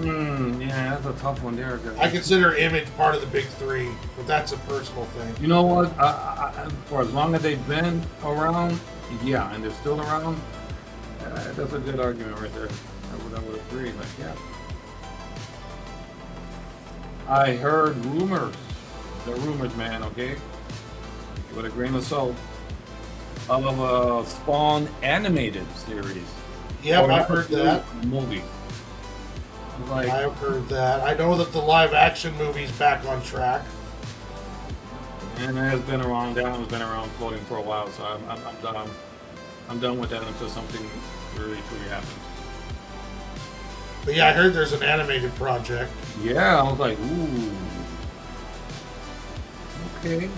Yeah, that's a tough one there. I consider Image part of the big three, but that's a personal thing. You know what? For as long as they've been around, yeah, and they're still around, that's a good argument right there. I would agree. Like, yeah. I heard rumors. The rumors, man. Okay, with a grain of salt, of a Spawn animated series. Yep, I've heard that. Movie. Like, I've heard that. I know that the live action movie's back on track. And it has been around. That one's been around floating for a while. So I'm done. I'm done with that until something really truly happens. But yeah, I heard there's an animated project. Yeah, I was like, ooh. Okay.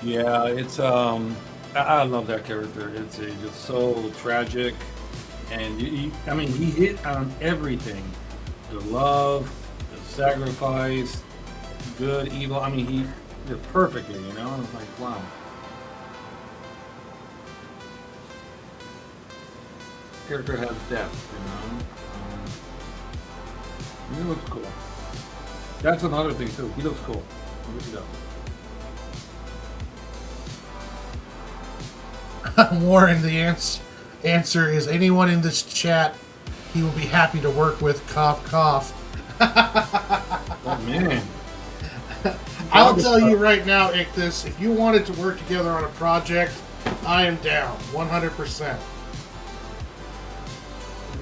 Yeah, it's I love that character. It's just so tragic, and I mean, he hit on everything: the love, the sacrifice, good, evil. I mean, he did perfectly. You know, it's like, wow. Character has depth. You know, he looks cool. That's another thing too. He looks cool. He really does. Warren, the answer is anyone in this chat he will be happy to work with. Cough, cough. Oh, man. I'll tell you right now, Ichthus, if you wanted to work together on a project, I am down. 100%.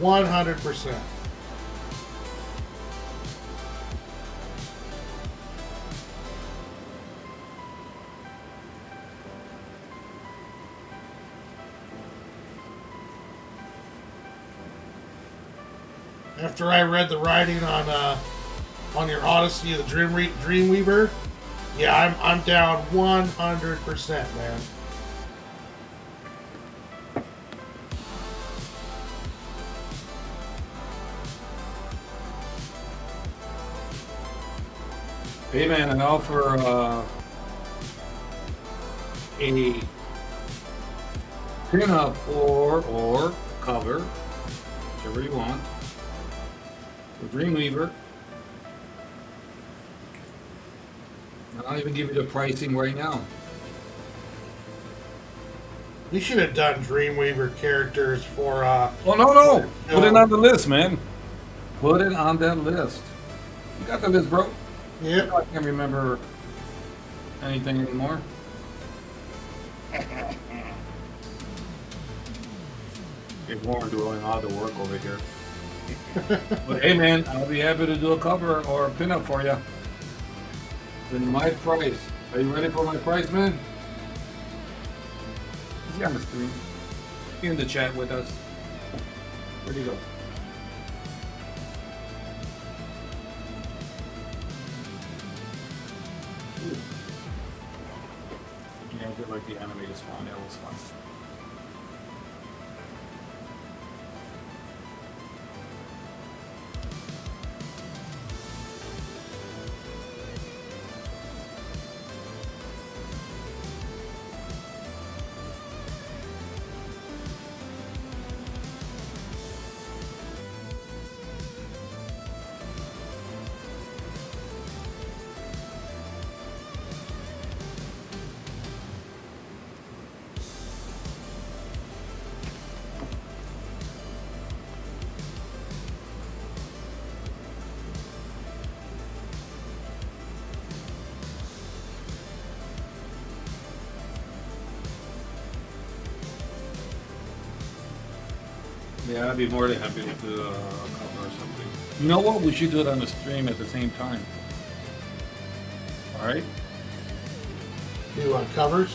100%. After I read the writing on your Odyssey of the Dreamweaver, yeah, I'm down 100%, man. Hey man, I offer a pin-up or cover, whichever you want. The Dreamweaver. And I'll even give you the pricing right now. We should have done Dreamweaver characters for. Oh no! Put it on the list, man. Put it on that list. You got the list, bro? Yep. I can't remember anything anymore. Hey, Warren doing all the work over here. But hey man, I'll be happy to do a cover or a pinup for you. Then my price. Are you ready for my price, man? Is he on the screen? He in the chat with us. Where'd he go? Yeah, like the animated spawn. That was fun. Yeah, I'd be more than happy to do a cover or something. You know what? We should do it on the stream at the same time. All right? Do covers?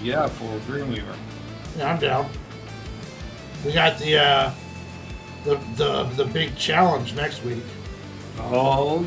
Yeah, for Dreamweaver. Yeah, I'm down. We got the big challenge next week. Oh,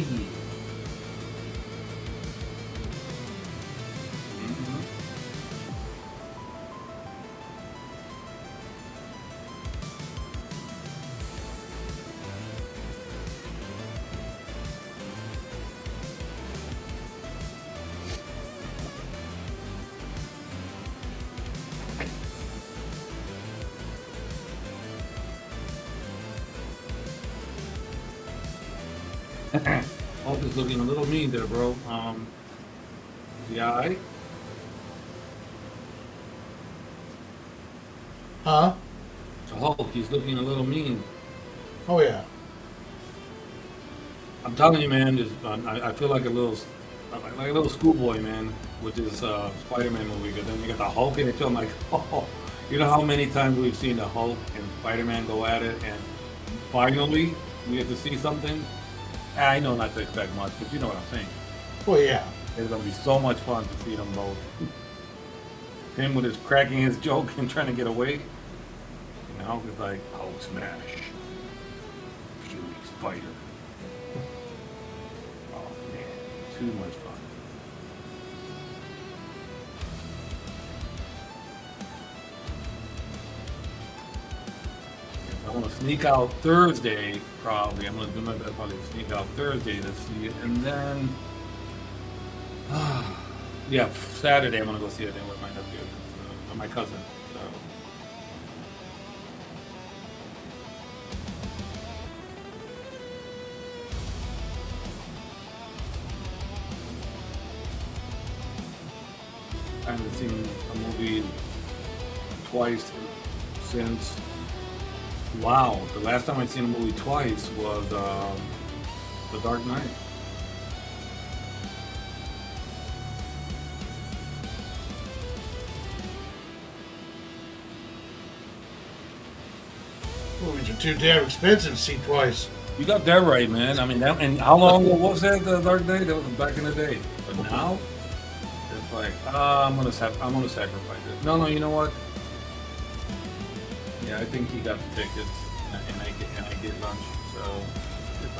yeah. Hulk is looking a little mean there, bro. Yeah, Huh? the Hulk, he's looking a little mean. Oh yeah. I'm telling you, man. I feel like a little schoolboy, man, with this Spider-Man movie. Because then you got the Hulk in it too. I'm like, oh, you know how many times we've seen the Hulk and Spider-Man go at it, and finally we get to see something. I know not to expect much, but you know what I'm saying. Well, yeah. It's gonna be so much fun to see them both. Him with his cracking his joke and trying to get away. You know, it's like Hulk smash, Fury spider. Oh man, too much fun. I want to sneak out Thursday, probably. I'm going to do my best probably to sneak out Thursday to see it. And then, yeah, Saturday I'm going to go see it then with my nephew, my cousin. So. I haven't seen a movie twice since. Wow, the last time I'd seen a movie twice was The Dark Knight. Movies are too damn expensive to see twice. You got that right, man. I mean, that, and how long ago was that, The Dark Knight? That was back in the day. But now, it's like, I'm gonna sacrifice it. No, you know what? Yeah, I think he got the tickets, and I get lunch, so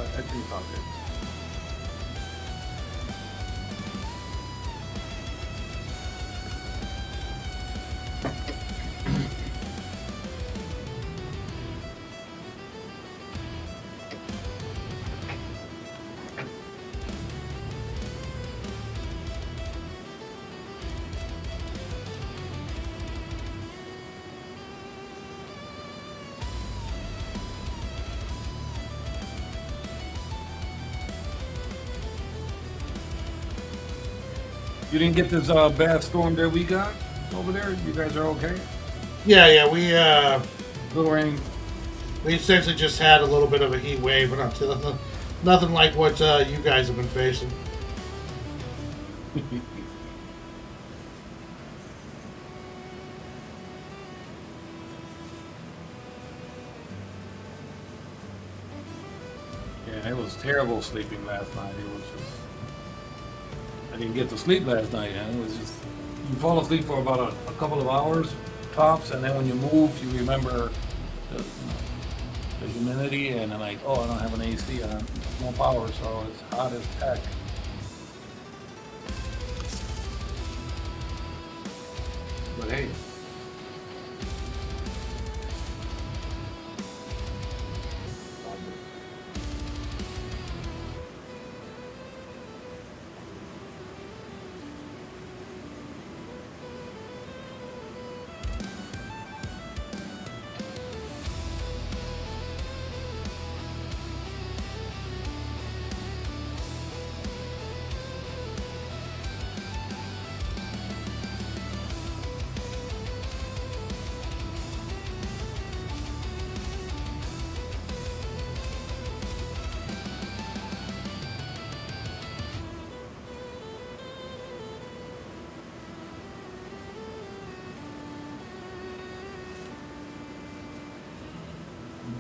I think it's all good. You didn't get this bad storm that we got over there? You guys are okay? Yeah, Little rain. we essentially just had a little bit of a heat wave, but nothing like what you guys have been facing. Yeah, it was terrible sleeping last night. It was just, I didn't get to sleep last night, and it was just, you fall asleep for about a couple of hours tops, and then when you move, you remember the humidity, and then like, oh, I don't have an AC on, no power, so it's hot as heck. But hey.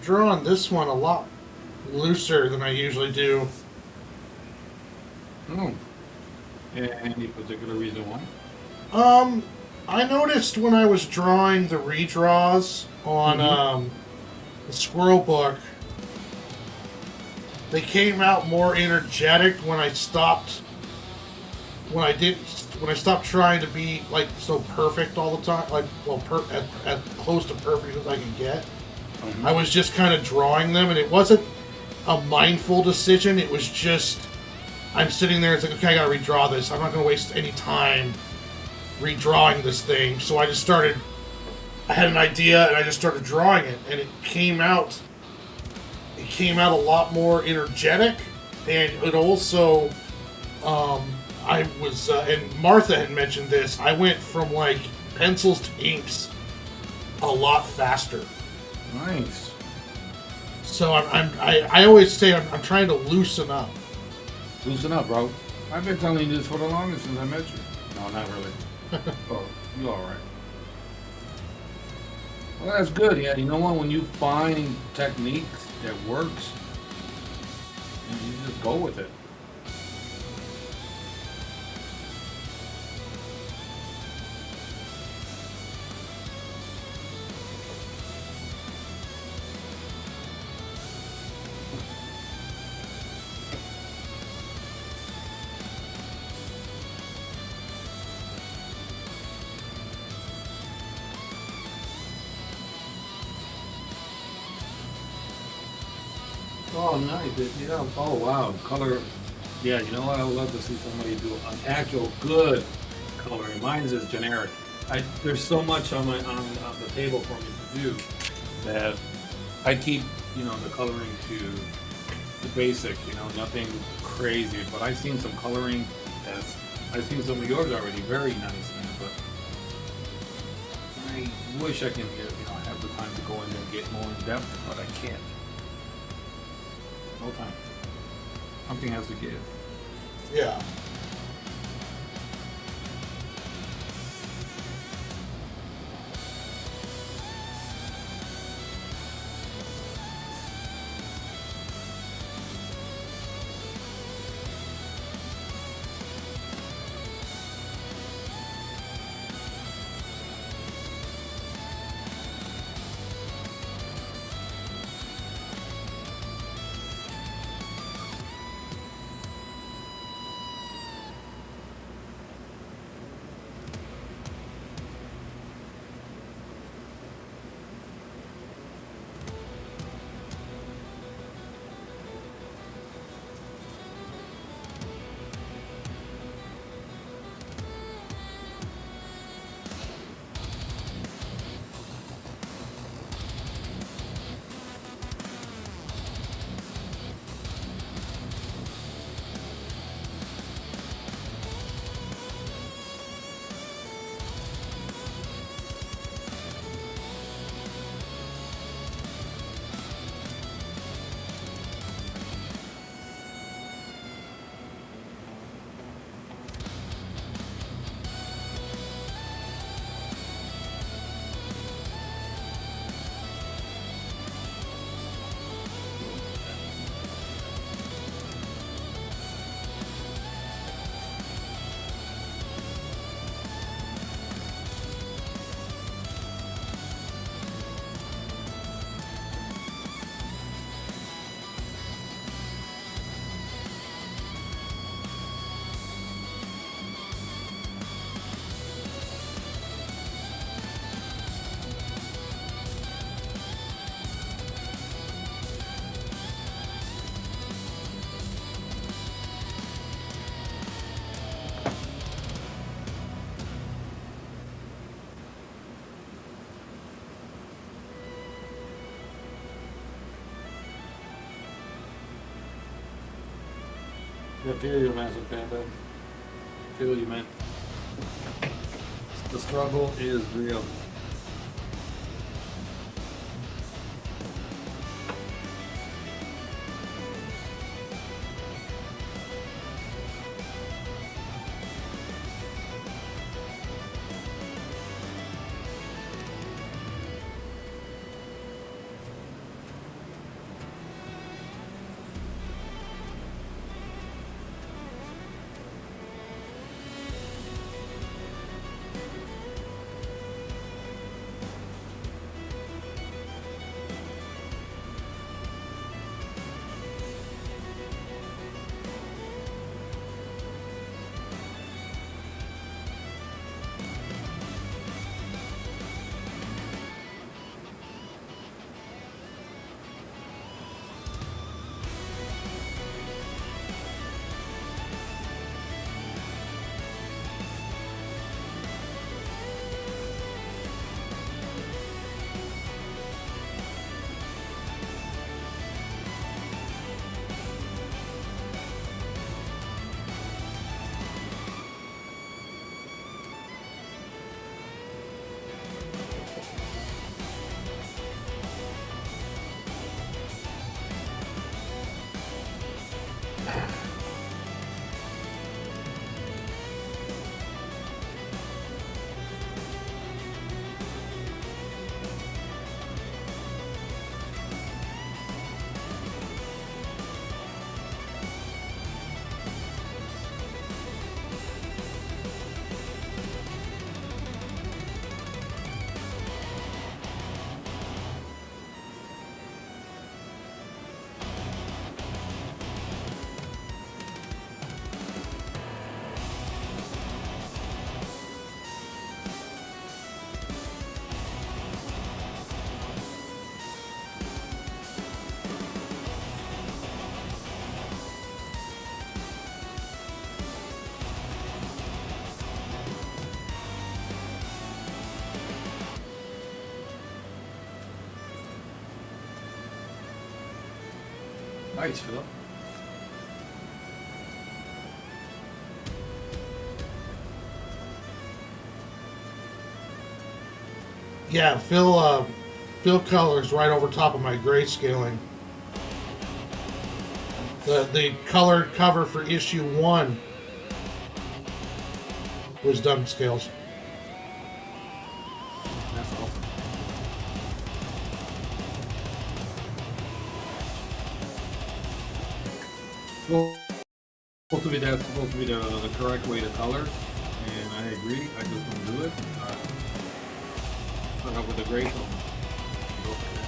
Drawing this one a lot looser than I usually do. Oh. Any particular reason why? I noticed when I was drawing the redraws on the Squirrel book, they came out more energetic when I stopped. When I stopped trying to be like so perfect all the time, like as close to perfect as I can get. I was just kind of drawing them, and it wasn't a mindful decision. It was just, I'm sitting there, it's like, okay, I gotta redraw this. I'm not gonna waste any time redrawing this thing. So I just started, I had an idea, and I just started drawing it, and it came out a lot more energetic, and it also, I was, and Martha had mentioned this, I went from like pencils to inks a lot faster. Nice. So I always say I'm trying to loosen up. Loosen up, bro. I've been telling you this for the longest since I met you. No, not really. Oh, you all right? Well, that's good. Yeah, you know what? When you find techniques that works, you just go with it. Oh, nice. Yeah. Oh, wow. Color. Yeah, you know what? I would love to see somebody do an actual good coloring. Mine's is generic. There's so much on the table for me to do that I keep, the coloring to the basic, nothing crazy. But I've seen some coloring I've seen some of yours already. Very nice, man. But I wish I can have the time to go in and get more in depth, but I can't. No time. Something has to give. Yeah. I feel you, Master Panda. Feel you, man. The struggle is real. Nice, Phil. Yeah, fill colors right over top of my grayscaling. The colored cover for issue 1 was done scales. That's awesome. Well, that's supposed to be the correct way to color, and I agree. I just don't do it. Start out with the gray tone. Go for that.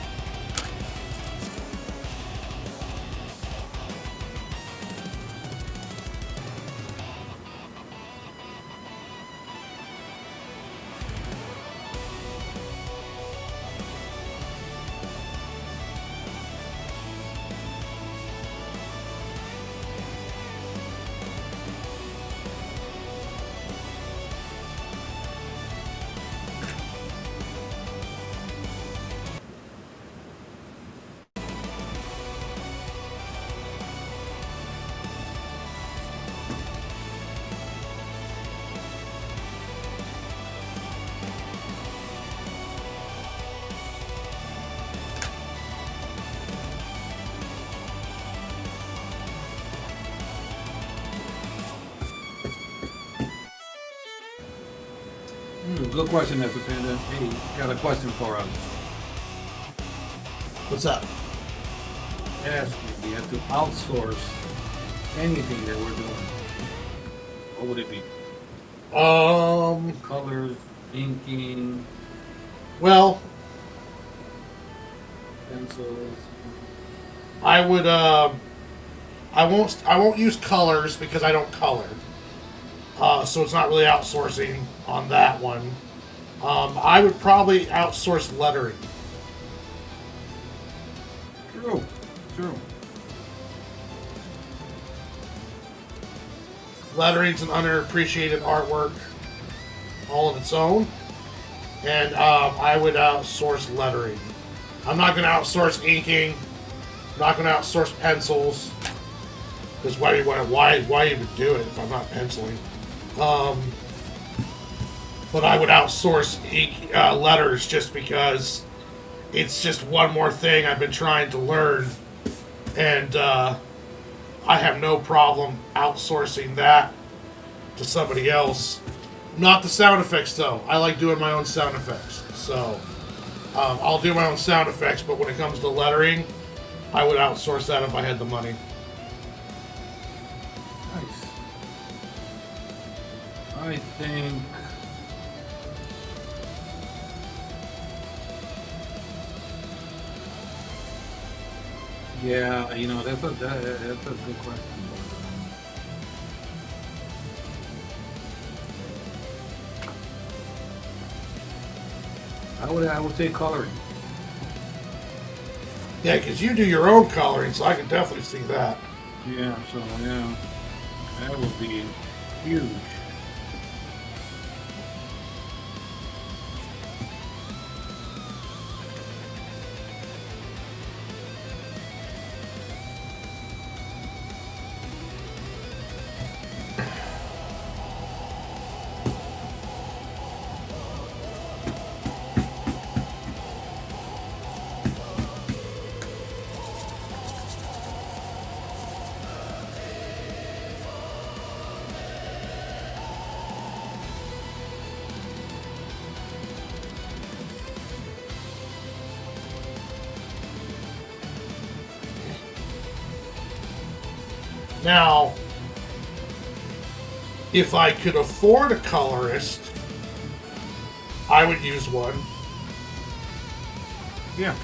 Good question, Mr. Panda. Hey, got a question for us. What's up? Ask if we have to outsource anything that we're doing. What would it be? Colors, inking, Well, pencils. I would I won't use colors because I don't color. So it's not really outsourcing on that one. I would probably outsource lettering. True. Lettering's an underappreciated artwork all of its own. And I would outsource lettering. I'm not going to outsource inking. I'm not going to outsource pencils. Because why even do it if I'm not penciling? Um, but I would outsource letters just because it's just one more thing I've been trying to learn, and I have no problem outsourcing that to somebody else. Not the sound effects though. I like doing my own sound effects, so I'll do my own sound effects. But when it comes to lettering, I would outsource that if I had the money. Nice. I think. Yeah, that's a good question. I would say coloring. Yeah, because you do your own coloring, so I can definitely see that. Yeah, so yeah, that would be huge. Now, if I could afford a colorist, I would use one. Yeah.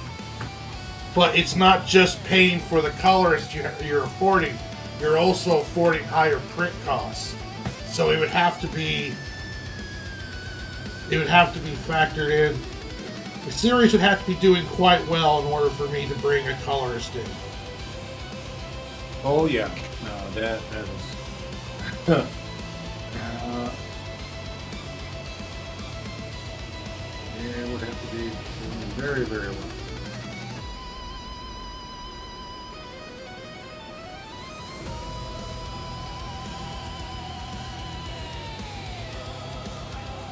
But it's not just paying for the colorist you're affording. You're also affording higher print costs. So it would have to be factored in. The series would have to be doing quite well in order for me to bring a colorist in. Oh yeah. No, that is. Yeah, it would have to be doing very, very well.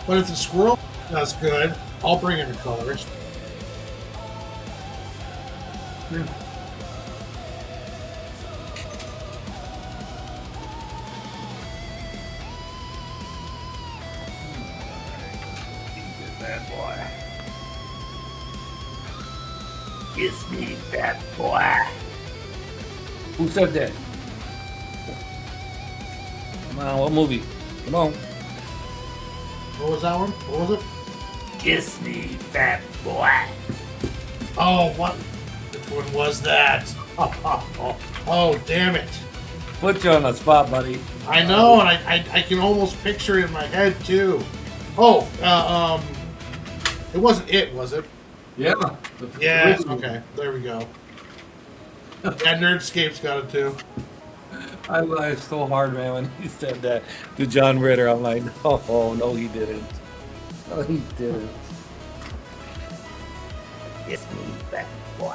But if the squirrel does good, I'll bring in a colorist. Yeah. That boy. Kiss me, that boy. Who said that? Come on, what movie? Come on. What was that one? What was it? Kiss me, fat boy. Oh, what? Which one was that? Oh, damn it. Put you on the spot, buddy. I know, and I can almost picture it in my head, too. Oh, it wasn't it, was it? Yeah. Yeah, okay, there we go. Yeah, Nerdscape's got it, too. I laughed so hard, man, when he said that to John Ritter. I'm like, oh, no, he didn't. No, he didn't. Kiss me, fat boy.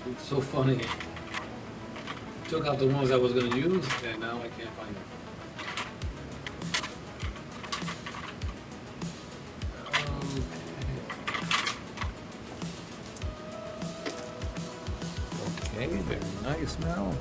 It's so funny. Took out the ones I was going to use, and now I can't find them. Okay, very nice now.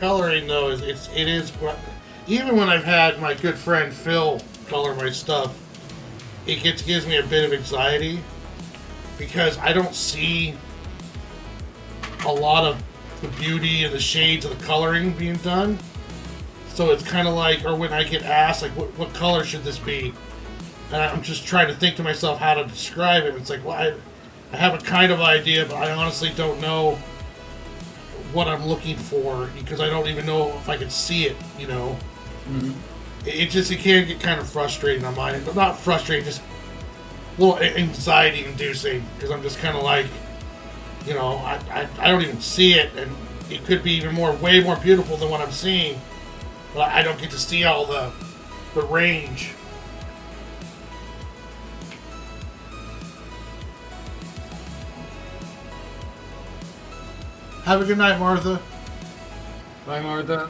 coloring though is it is even when I've had my good friend Phil color my stuff, gives me a bit of anxiety because I don't see a lot of the beauty and the shades of the coloring being done. So it's kind of like, or when I get asked like, what color should this be? And I'm just trying to think to myself how to describe it. It's like, well, I have a kind of idea, but I honestly don't know what I'm looking for because I don't even know if I can see it, you know. Mm-hmm. It can get kind of frustrating on mine, but not frustrating, just a little anxiety inducing because I'm just kind of like, you know, I don't even see it, and it could be even way more beautiful than what I'm seeing, but I don't get to see all the range. Have a good night, Martha. Bye, Martha.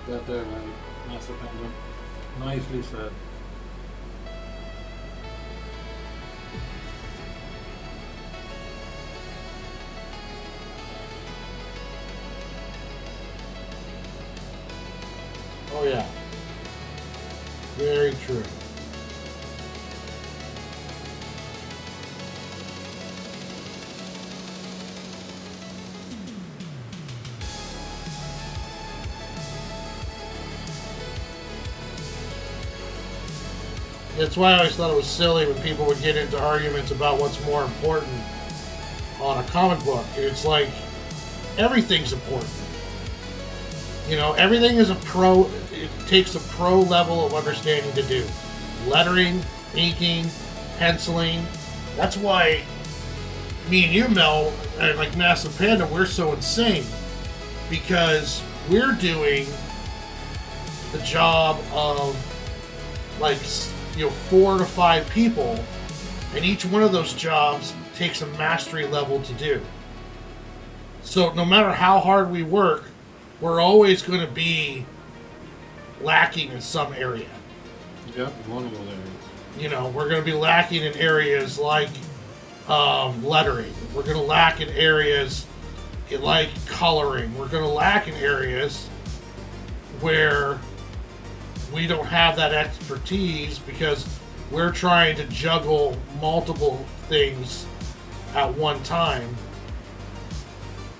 Look at that, man. Master Panda. Nicely said. Oh yeah. Very true. That's why I always thought it was silly when people would get into arguments about what's more important on a comic book. It's like everything's important. You know, everything is it takes a pro level of understanding to do. Lettering, inking, penciling. That's why me and you, Mel, and like Massive Panda, we're so insane. Because we're doing the job of like, 4 to 5 people, and each one of those jobs takes a mastery level to do. So no matter how hard we work, we're always going to be lacking in some area. Yeah, one of those areas. You know, we're going to be lacking in areas like lettering. We're going to lack in areas like coloring. We're going to lack in areas where we don't have that expertise because we're trying to juggle multiple things at one time,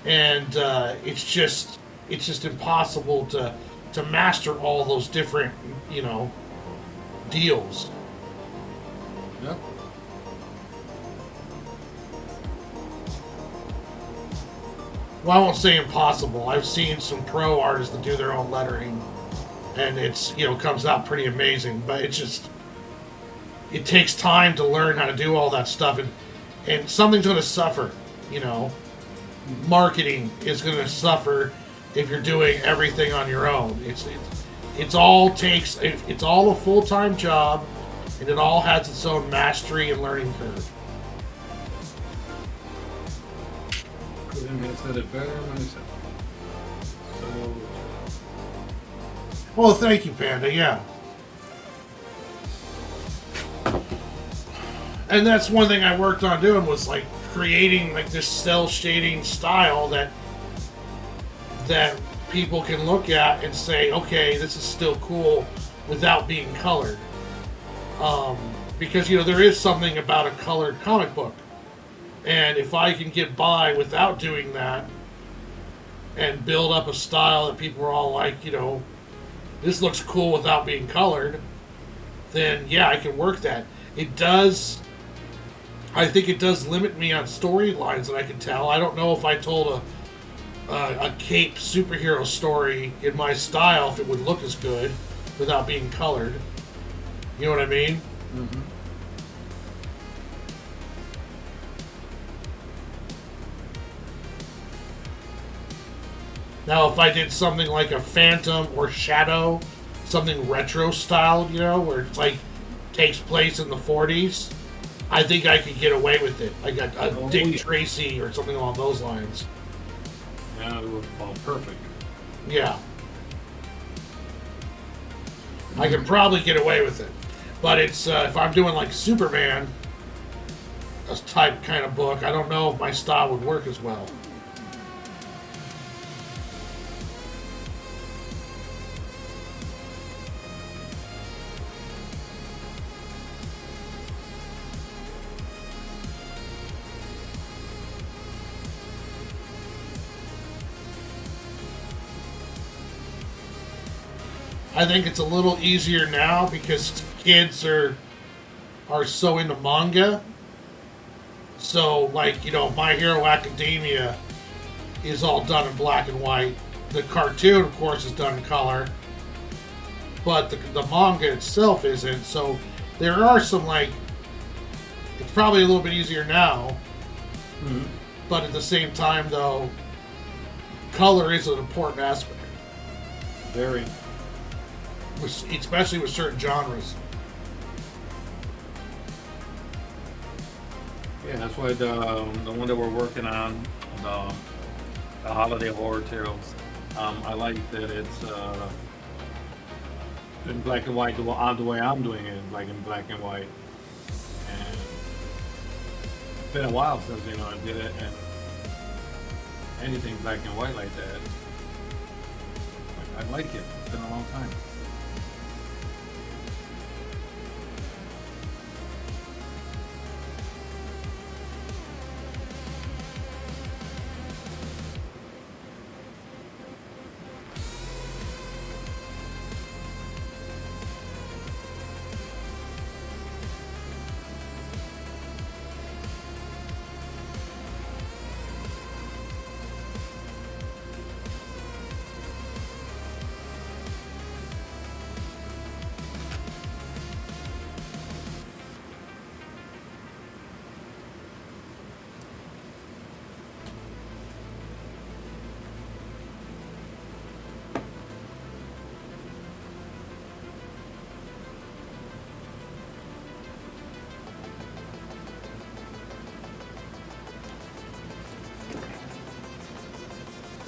and it's just impossible to master all those different deals. Yep. Well, I won't say impossible. I've seen some pro artists that do their own lettering, and it's comes out pretty amazing. But it takes time to learn how to do all that stuff, and something's going to suffer. Marketing is going to suffer if you're doing everything on your own. It's all a full-time job, and it all has its own mastery and learning curve. Couldn't have said it better myself. So, Well, thank you, Panda. Yeah. And that's one thing I worked on doing was like creating like this cell shading style that people can look at and say, okay, this is still cool without being colored. Because there is something about a colored comic book, and if I can get by without doing that and build up a style that people are all like, this looks cool without being colored, then yeah, I can work that. I think it does limit me on storylines that I can tell. I don't know if I told a cape superhero story in my style if it would look as good without being colored. You know what I mean? mm-hmm. Now, if I did something like a Phantom or Shadow, something retro styled, where it's like takes place in the 40s, I think I could get away with it. Like a Dick Tracy or something along those lines. Yeah, it would fall perfect. Yeah. I can probably get away with it. But it's if I'm doing like Superman, a type kind of book, I don't know if my style would work as well. I think it's a little easier now because kids are so into manga. So, like, My Hero Academia is all done in black and white. The cartoon, of course, is done in color. But the manga itself isn't. So, there are some, like, it's probably a little bit easier now. Mm-hmm. But at the same time, though, color is an important aspect. Very. Especially with certain genres. Yeah, that's why the one that we're working on, the holiday horror tales, I like that it's in black and white the way I'm doing it, like in black and white. And it's been a while since I did it, and anything black and white like that, I like it. It's been a long time.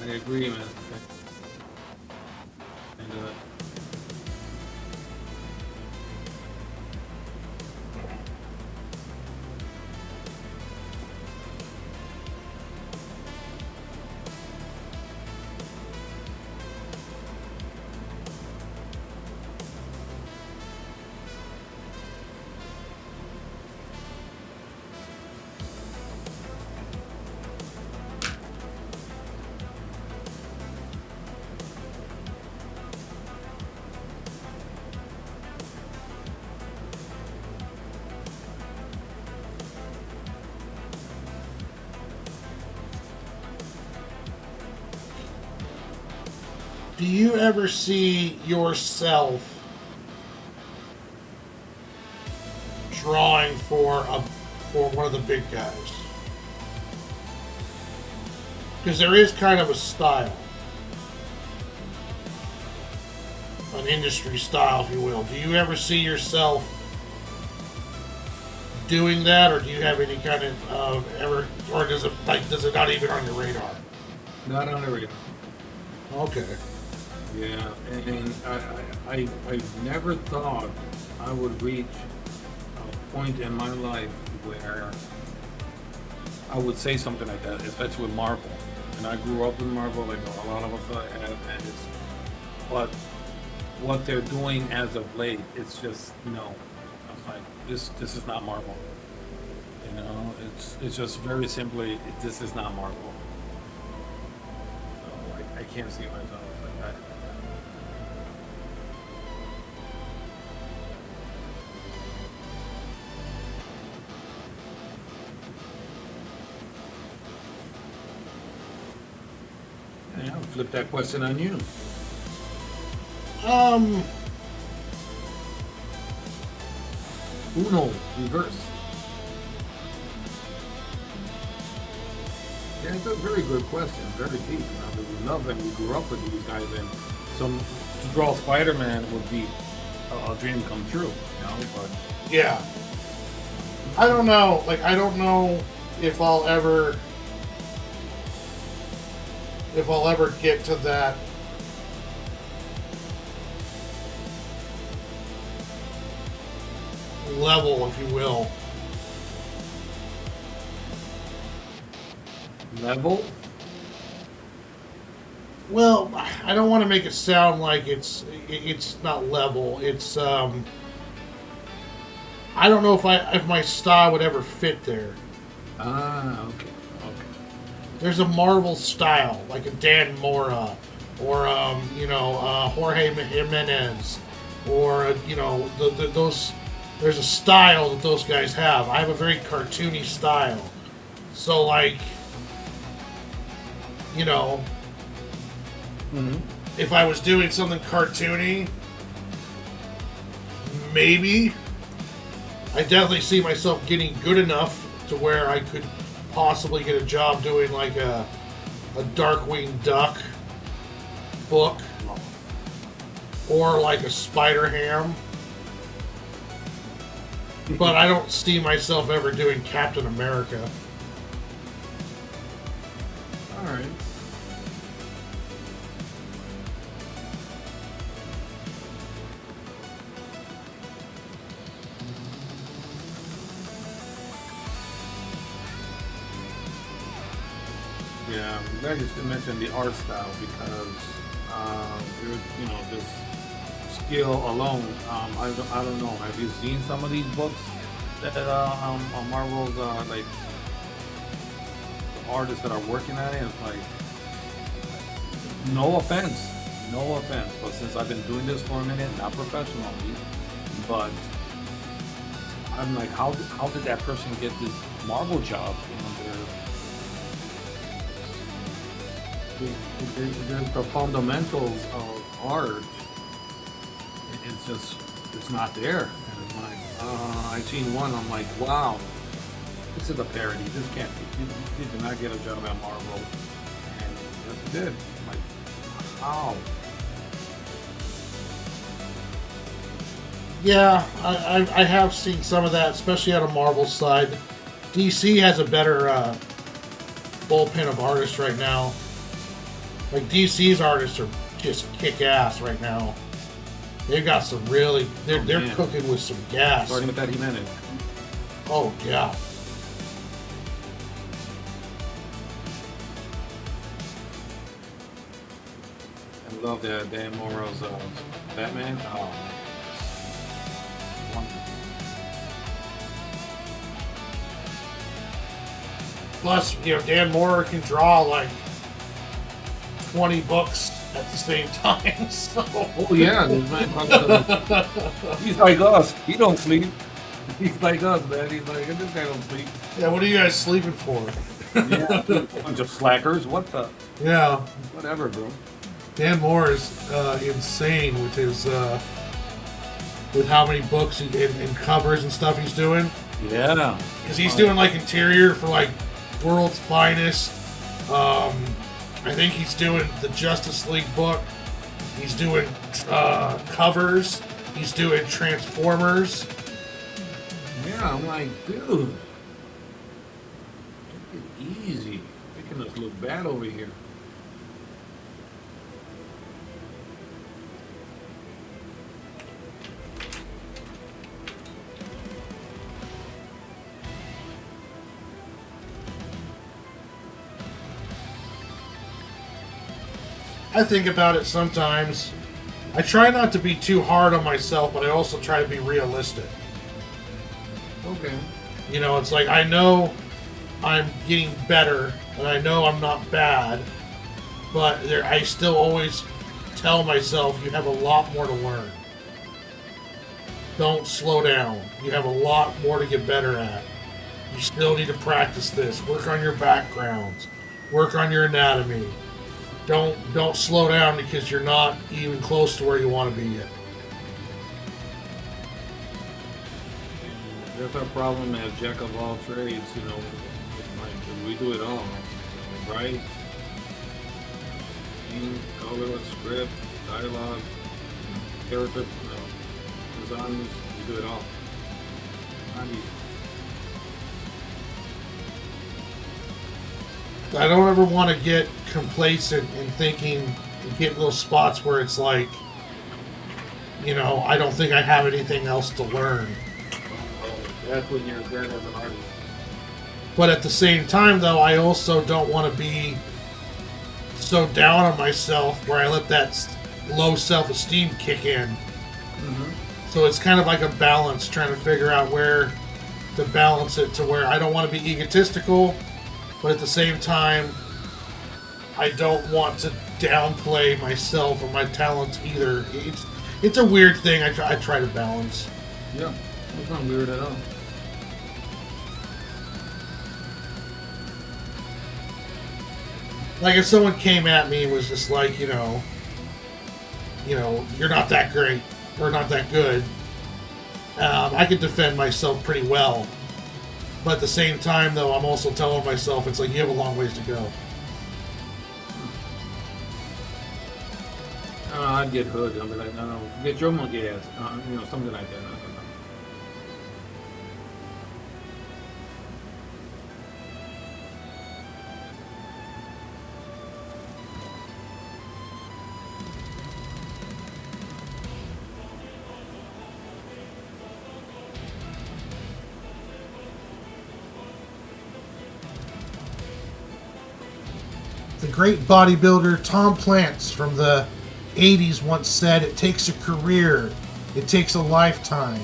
I agree, man. And, Do you ever see yourself drawing for one of the big guys? Because there is kind of a style, an industry style, if you will. Do you ever see yourself doing that, or do you have any kind of ever, or does it not even on your radar? Not on the radar. Okay. Yeah, and I've never thought I would reach a point in my life where I would say something like that, especially with Marvel. And I grew up with Marvel, like a lot of us have, and it's, but what they're doing as of late, it's just no. I'm like, this is not Marvel. You know, it's just very simply, this is not Marvel. So I can't see myself like that. Yeah, I'll flip that question on you. Uno, reverse. Yeah, it's a very good question, very deep. You know, we love them, we grew up with these guys, and some to draw Spider-Man would be a dream come true, you know. But Yeah. I don't know. Like, I don't know if I'll ever get to that level, if you will. level, Well, I don't want to make it sound like it's not level. It's I don't know if my style would ever fit there. okay. There's a Marvel style, like a Dan Mora, or Jorge Jimenez, or those. There's a style that those guys have. I have a very cartoony style, so like, if I was doing something cartoony, maybe I definitely see myself getting good enough to where I could possibly get a job doing like a Darkwing Duck book, or like a Spider Ham. But I don't see myself ever doing Captain America. All right. Yeah, I'm glad you mentioned the art style because this skill alone. I don't know. Have you seen some of these books that on Marvel's like the artists that are working at it? It's like, no offense, but since I've been doing this for a minute, not professionally, but I'm like, how did that person get this Marvel job? There's the fundamentals of art. It's not there. And it's like, I seen one, I'm like, wow, this is a parody. This can't be. You did not get a job at Marvel. And yes, it did. I'm like, how? Yeah, I have seen some of that, especially on a Marvel side. DC has a better bullpen of artists right now. Like, DC's artists are just kick ass right now. They've got some really, they're cooking with some gas. Starting with that Jimenez. Oh, yeah. I love that Dan Mora's Batman. Oh, wonderful. Plus, Dan Mora can draw like 20 books at the same time. So. Oh yeah, he's like us. He don't sleep. He's like us, man. He's like, this guy don't sleep. Yeah, what are you guys sleeping for? Yeah, a bunch of slackers. What the? Yeah. Whatever, bro. Dan Moore is insane with his with how many books and covers and stuff he's doing. Yeah. Because he's doing like interior for like World's Finest. I think he's doing the Justice League book. He's doing covers. He's doing Transformers. Yeah, I'm like, dude, take it easy. Making us look bad over here. I think about it sometimes. I try not to be too hard on myself, but I also try to be realistic. Okay. You know, it's like I know I'm getting better, and I know I'm not bad, but I still always tell myself you have a lot more to learn. Don't slow down. You have a lot more to get better at. You still need to practice this. Work on your backgrounds. Work on your anatomy. Don't slow down because you're not even close to where you want to be yet. That's our problem as jack of all trades, you know. Like, we do it all, right? Scene, color, script, dialogue, character, designs, we do it all. Not easy. I don't ever want to get complacent in thinking and get little spots where it's like, you know, I don't think I have anything else to learn. That's when you're good as an artist. But at the same time, though, I also don't want to be so down on myself where I let that low self-esteem kick in. Mm-hmm. So it's kind of like a balance, trying to figure out where to balance it to where I don't want to be egotistical, but at the same time, I don't want to downplay myself or my talents either. It's a weird thing I try to balance. Yeah, it's not weird at all. Like if someone came at me and was just like, you know, you're not that great or not that good, I could defend myself pretty well. But at the same time, though, I'm also telling myself it's like you have a long ways to go. I'd get hooked. I'd be like, no, get your monkey ass. Something like that. I don't know. The great bodybuilder Tom Plants from the 80s once said, "It takes a career, it takes a lifetime."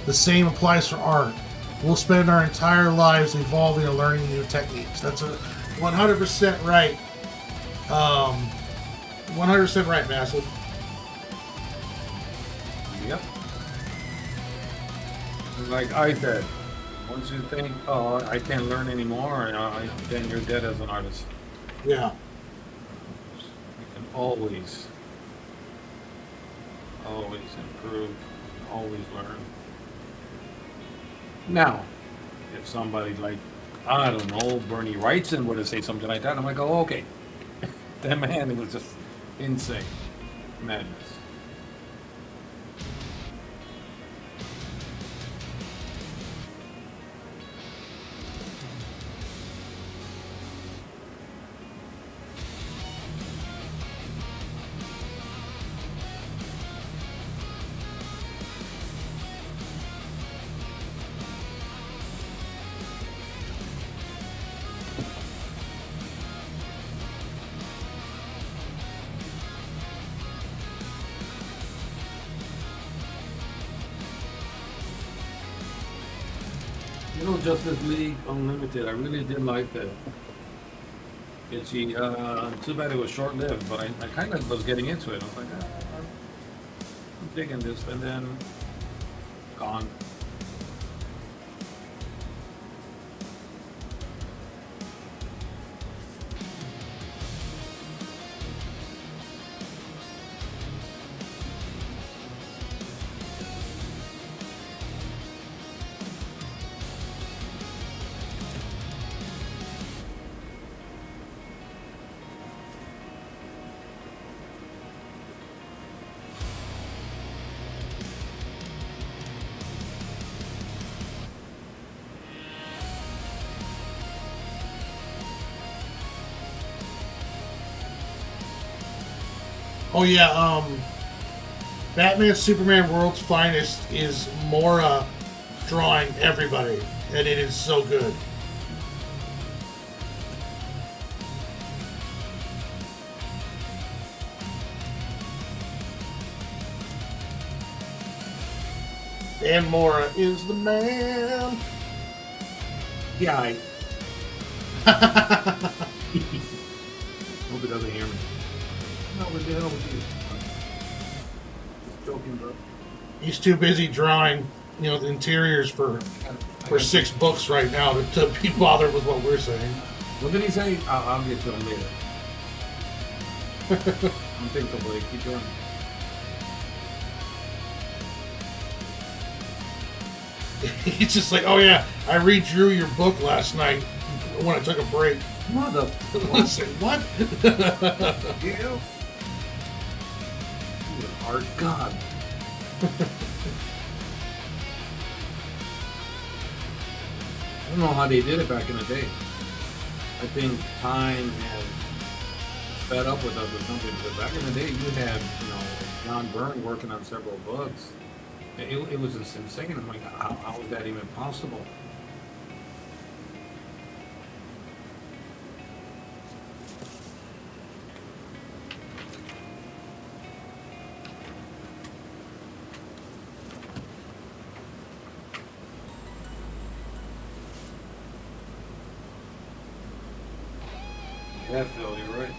The same applies for art. We'll spend our entire lives evolving and learning new techniques. That's a 100% right. 100% right, Massive. Yep. Like I said, once you think, oh, I can't learn anymore, then you're dead as an artist. Yeah. You can always improve, always learn. Now, if somebody like, I don't know, Bernie Wrightson were to say something like that, I'm like, oh, okay. That man, it was just insane. Madness. Justice League Unlimited, I really did like that. Too bad it was short-lived, but I kind of was getting into it. I was like, I'm digging this, and then gone. Oh yeah, Batman Superman World's Finest is Mora drawing everybody, and it is so good. And Mora is the man. Yeah, I hope it doesn't hear me. No, what the hell with you? Just joking, bro. He's too busy drawing, the interiors for 6 books right now to be bothered with what we're saying. What did he say? I'll get to him later. I'm thankful, buddy. Keep going. He's just like, oh yeah, I redrew your book last night when I took a break. Mother. Listen, what? Yeah. Art God. I don't know how they did it back in the day. I think time has sped up with us or something. But back in the day, you had, John Byrne working on several books. It was just insane. I'm like, how is that even possible? Yeah, Phil, you're right.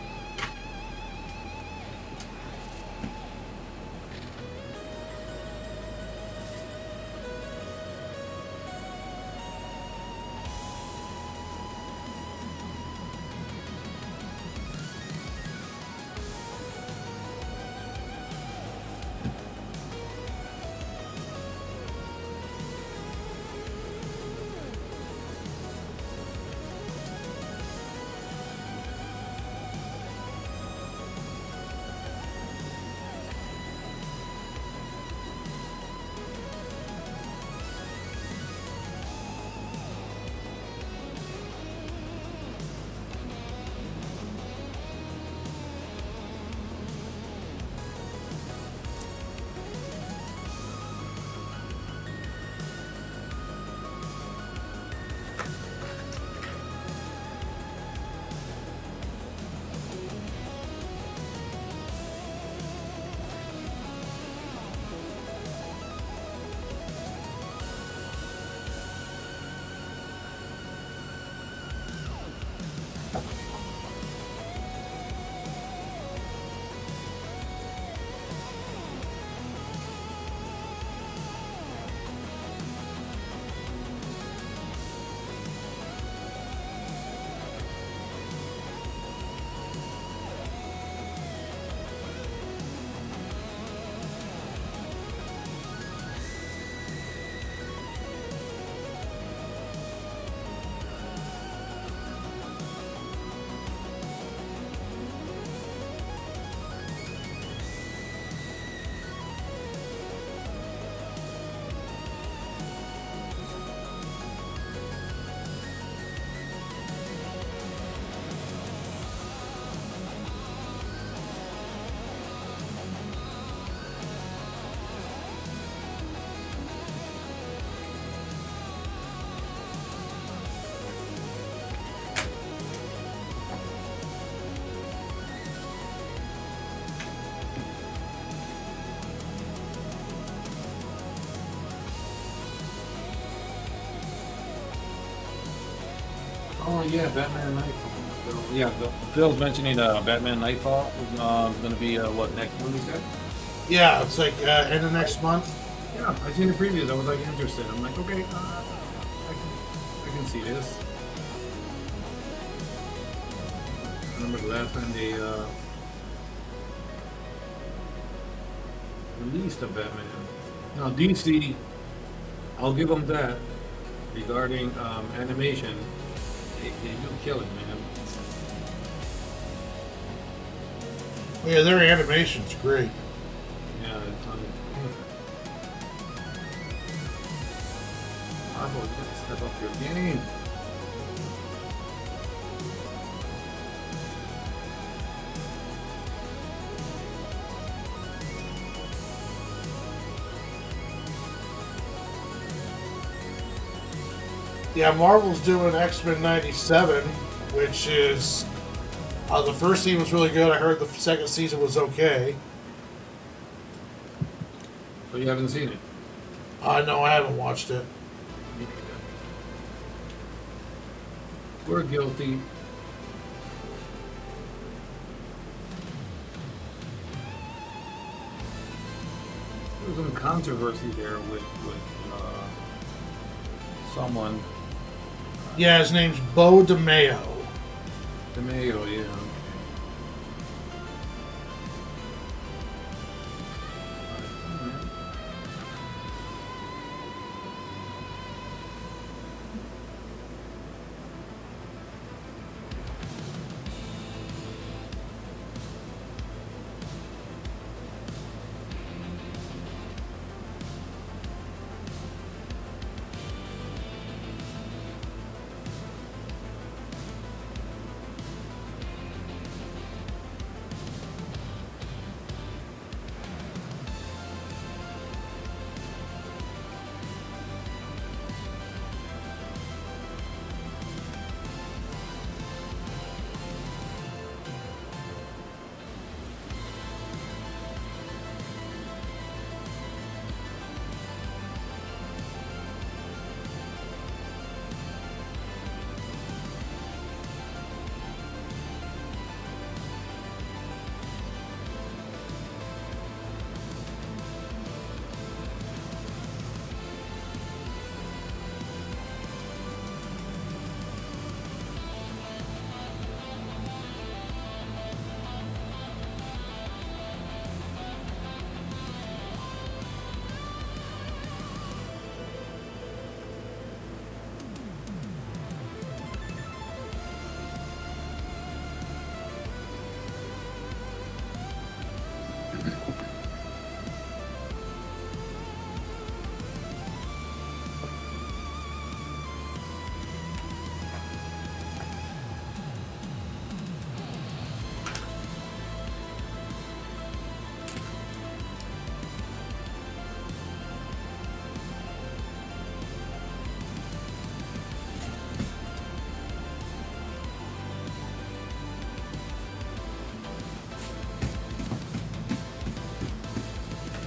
Oh yeah, Batman Nightfall. Yeah, Phil's mentioning Batman Nightfall is going to be what next one he said? Yeah, it's like end of next month. Yeah, I seen the previews. I was like interested. I'm like, okay, I can see this. I remember the last time they released a Batman. Now DC, I'll give them that regarding animation. They do kill it, man. Yeah, their animation's great. Yeah, it's on. Marvel, you have to step up your game. Yeah, Marvel's doing X-Men 97, which is the first season was really good. I heard the second season was okay. So you haven't seen it? No, I haven't watched it. We're guilty. There was some controversy there with someone. Yeah, his name's Bo DeMayo. DeMayo, yeah.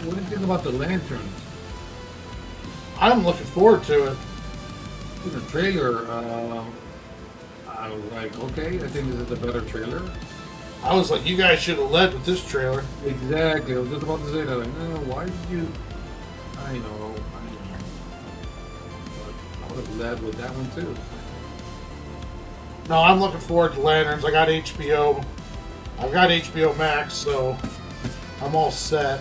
What do you think about the lanterns? I'm looking forward to it. In the trailer, I was like, okay, I think this is a better trailer. I was like, you guys should have led with this trailer. Exactly. I was just about to say that. Like, no, why did you? I know. But I would have led with that one too. No, I'm looking forward to Lanterns. I got HBO. I've got HBO Max, so I'm all set.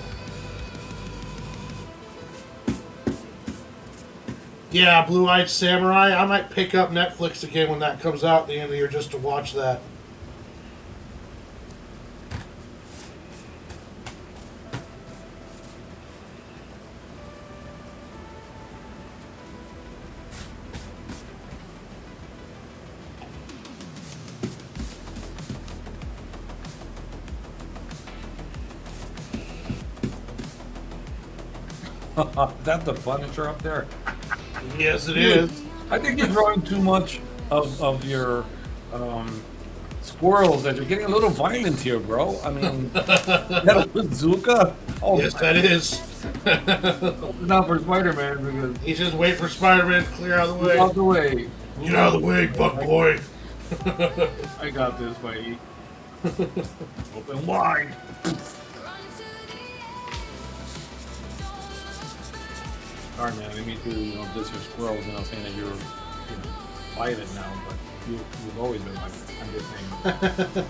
Yeah, Blue Eyed Samurai. I might pick up Netflix again when that comes out at the end of the year just to watch that. That the Punisher up there? Yes, it is. I think you're drawing too much of your squirrels. That you're getting a little violent here, bro. I mean, that a bazooka? Oh, Yes, that is. Not for Spider-Man because He's just waiting for Spider-Man to clear out of the he's way. out the way. Get out of the way, Buck Boy. I got this, Spidey. open wide. Sorry, man. I didn't mean to, diss your squirrels. Saying that you're, violent now, but you've always been violent. I'm just saying.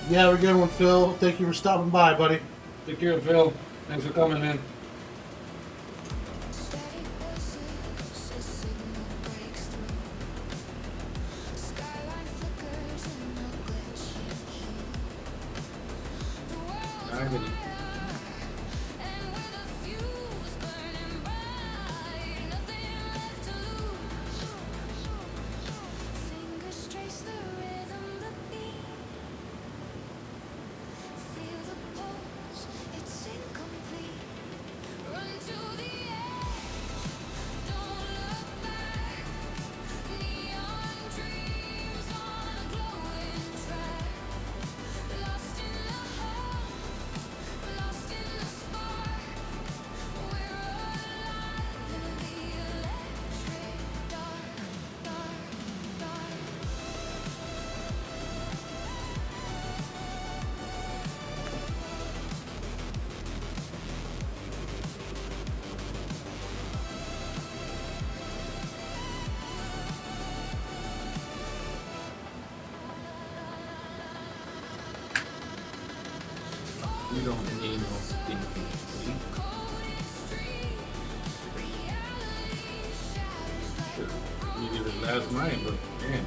You have a good one, Phil. Thank you for stopping by, buddy. Take care, Phil. Thanks for coming in. last night, but man,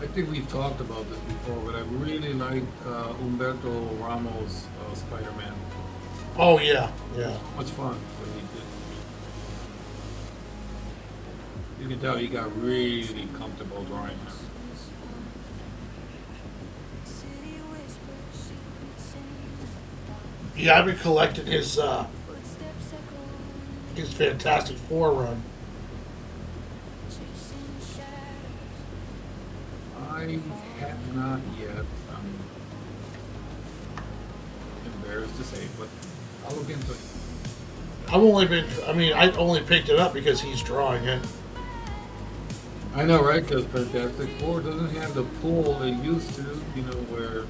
I think we've talked about this before, but I really like Humberto Ramos' Spider-Man. Oh yeah, yeah. Much fun when he did. You can tell he got really comfortable drawing that. Yeah, I've been collecting his Fantastic Four run. I have not yet. I'm embarrassed to say, but I'll look into it. I only picked it up because he's drawing it. I know, right? Because Fantastic Four doesn't have the pull it used to, you know, where.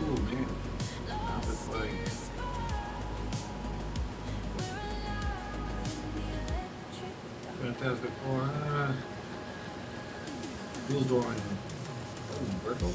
Oh man, now it's like. Fantastic Four. Who's drawing? Oh, Humberto?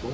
Cool.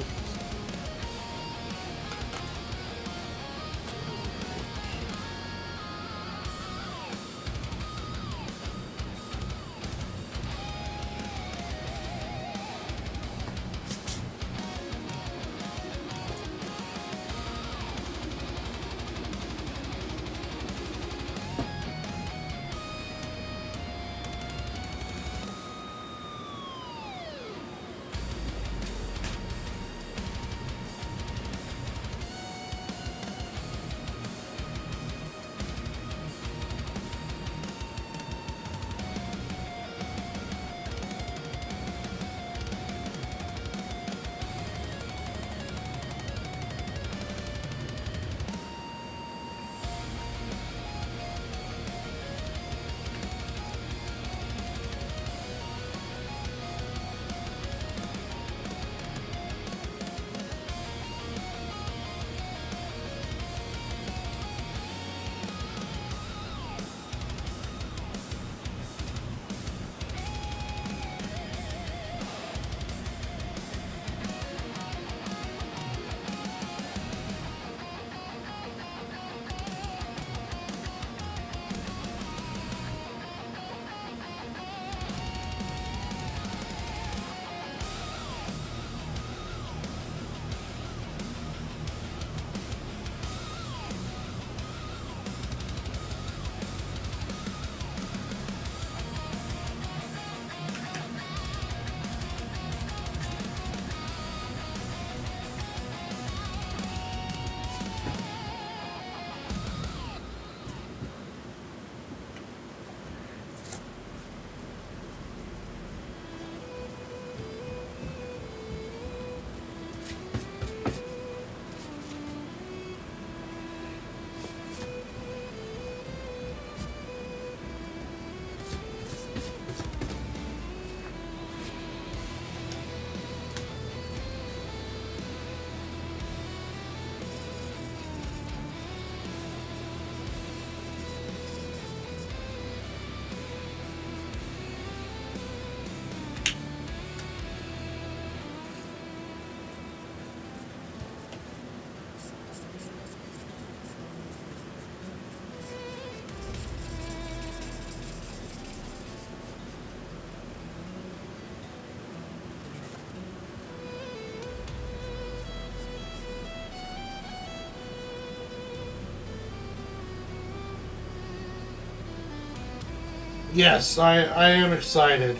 Yes, I am excited.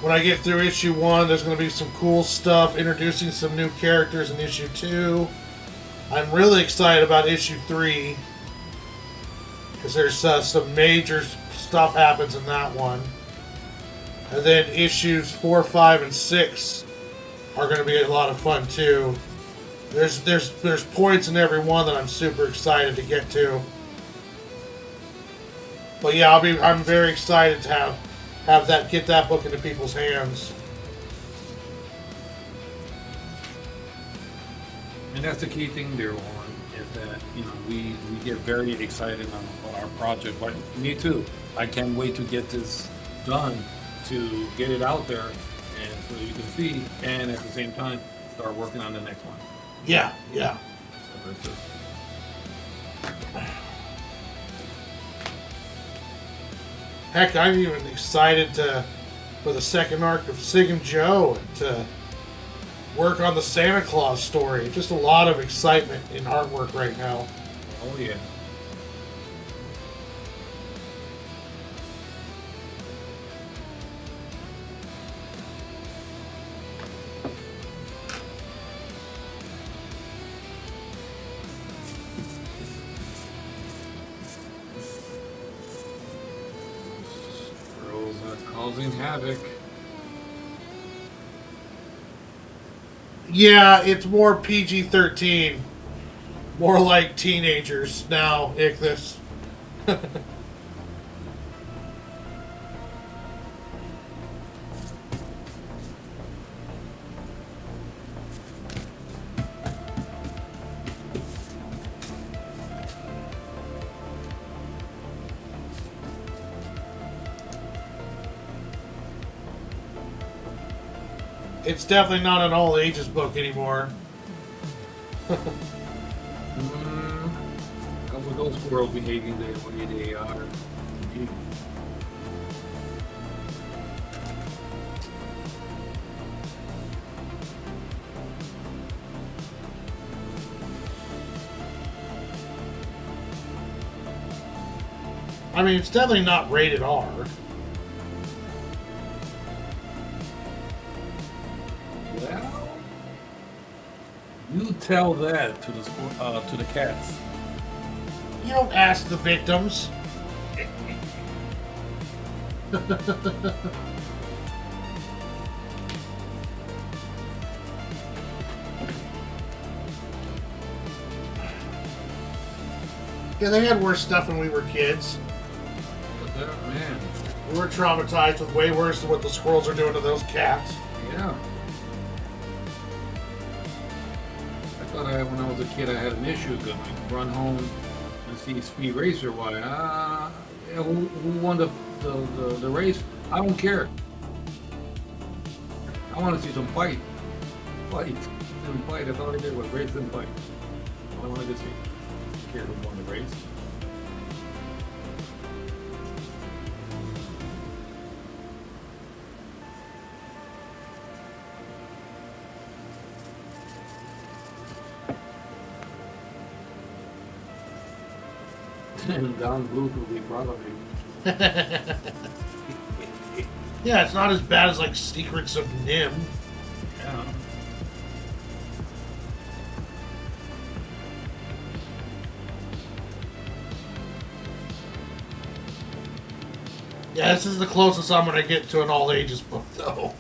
When I get through issue 1, there's going to be some cool stuff, introducing some new characters in issue 2. I'm really excited about issue 3, because there's some major stuff happens in that one. And then issues 4, 5, and 6 are going to be a lot of fun too. There's points in every one that I'm super excited to get to. But yeah, I'm very excited to get that book into people's hands. And that's the key thing there, Warren, is that, we get very excited on our project. But me too. I can't wait to get this done, to get it out there, and so you can see, and at the same time, start working on the next one. Yeah. Heck, I'm even excited for the second arc of Sig and Joe and to work on the Santa Claus story. Just a lot of excitement in artwork right now. Oh yeah. Causing havoc. Yeah, it's more PG-13. More like teenagers now, Ichthus. It's definitely not an all ages book anymore. How would those squirrels behaving the way they are? Gee. I mean, it's definitely not rated R. Well, you tell that to the cats. You don't ask the victims. Yeah, they had worse stuff when we were kids. But man, We were traumatized with way worse than what the squirrels are doing to those cats. yeah. I thought when I was a kid I had an issue because I'd run home and see Speed Racer. Why? Yeah, who won the race? I don't care. I want to see some fight. Fight. And fight. That's all I did was race and fight. All I wanted to see. I don't care who won the race. And Don Bluth will be proud of you. Yeah, it's not as bad as like Secrets of Nim. Yeah. Yeah, this is the closest I'm gonna get to an all ages book, though.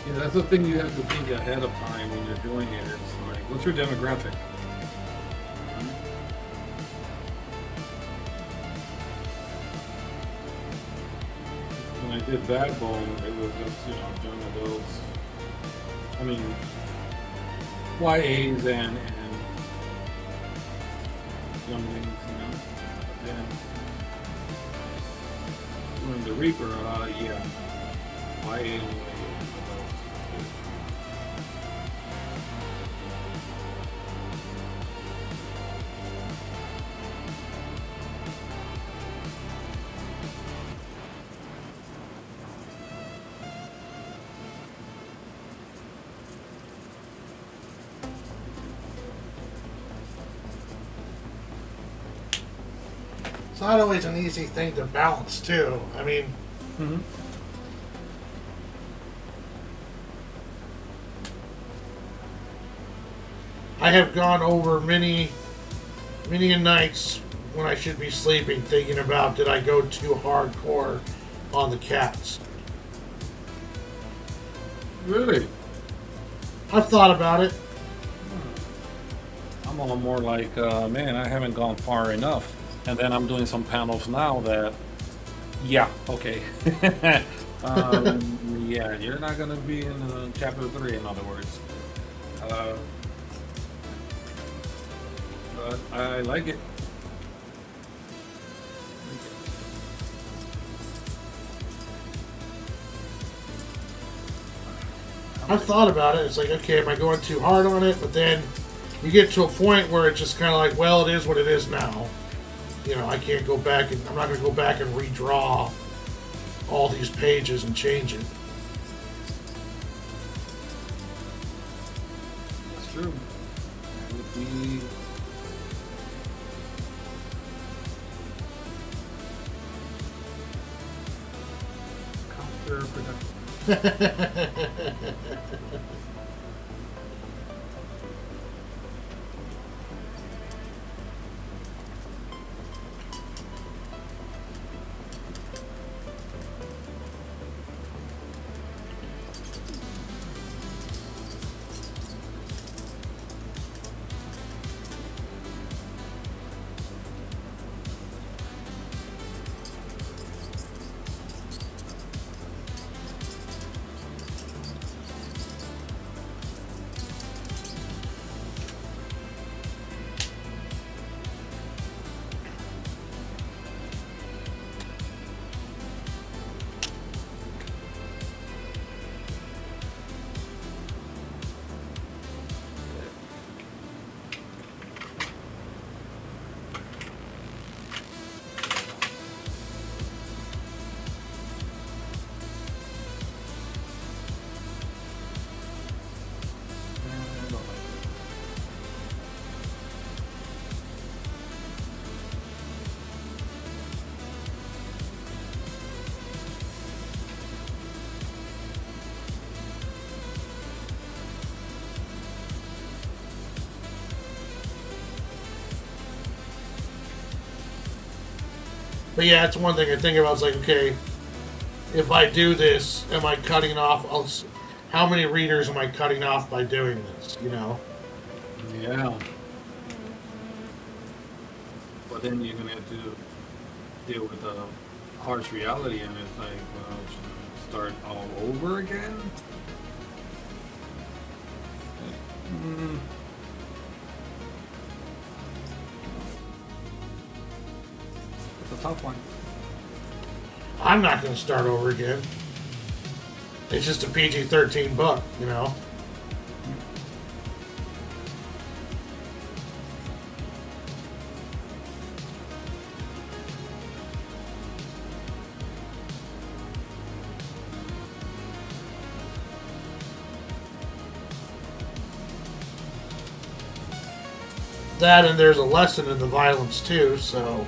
Yeah, that's the thing you have to think ahead of time when you're doing it. It's like, what's your demographic? When I did Backbone, it was just, young adults. I mean, YAs and younglings, But then, doing the Reaper, yeah. YA and adults. It's not always an easy thing to balance, too. I mean, Mm-hmm. I have gone over many nights when I should be sleeping thinking about, did I go too hardcore on the cats? Really? I've thought about it. I'm all more like, man, I haven't gone far enough. And then I'm doing some panels now that, yeah, okay. Yeah, you're not going to be in chapter 3, in other words. But I like it. I've thought about it. It's like, okay, am I going too hard on it? But then you get to a point where it's just kind of like, well, it is what it is now. I can't go back and I'm not going to go back and redraw all these pages and change it. That's true. It would be counterproductive. But yeah, it's one thing I think about. It's like, okay, if I do this, am I cutting off? How many readers am I cutting off by doing this? You know? Yeah. But then you're gonna have to deal with the harsh reality, and it's like, well, should we start all over again? Mm. It's a tough one. I'm not going to start over again. It's just a PG-13 book, you know? That, and there's a lesson in the violence too, so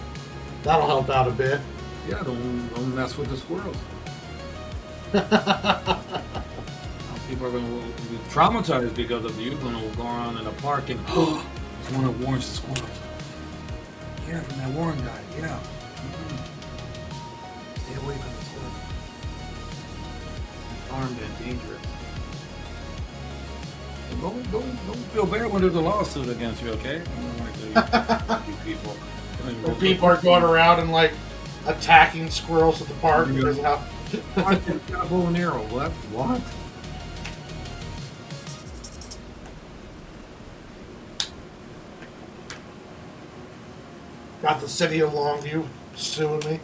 that'll help out a bit. Yeah, don't mess with the squirrels. People are going to be traumatized because of you. Going to go around in the park and there's one that warns the squirrels. Yeah, from that Warren guy. Yeah. Stay away from the squirrels. It's armed and dangerous. Don't feel bad when there's a lawsuit against you, okay? I don't like you people. Or people are going around and like attacking squirrels at the park because of how. I got a bow and arrow. What? Got the city of Longview suing me.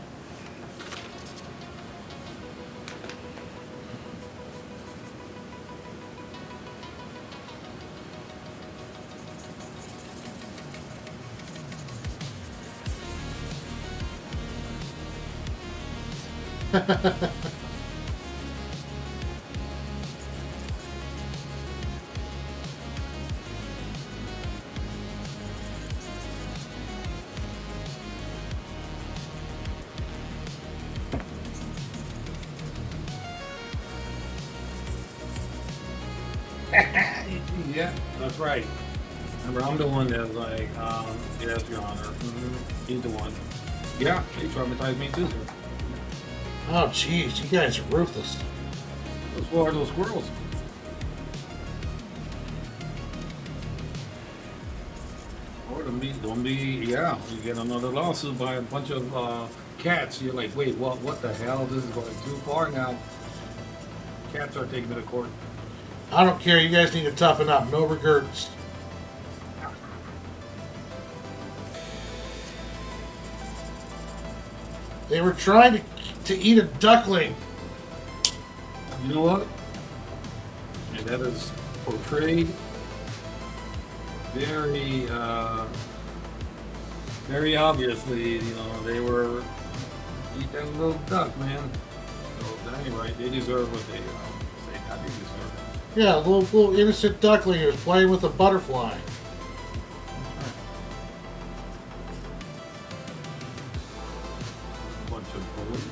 Yeah, that's right. Remember, I'm the one that's like, yes, Your Honor. He's the one. Yeah, they traumatized me too, sir. Oh, jeez, you guys are ruthless. Those are those squirrels. Or don't be, yeah, you get another lawsuit by a bunch of cats. You're like, wait, what the hell? This is going too far now. Cats are taking me to court. I don't care. You guys need to toughen up. No regrets. They were trying to eat a duckling. You know what? And that is portrayed very obviously. You know, they were eat that little duck, man. So anyway, they deserve what they got. They deserve. Yeah, a little innocent duckling who was playing with a butterfly. Bunch of bullies.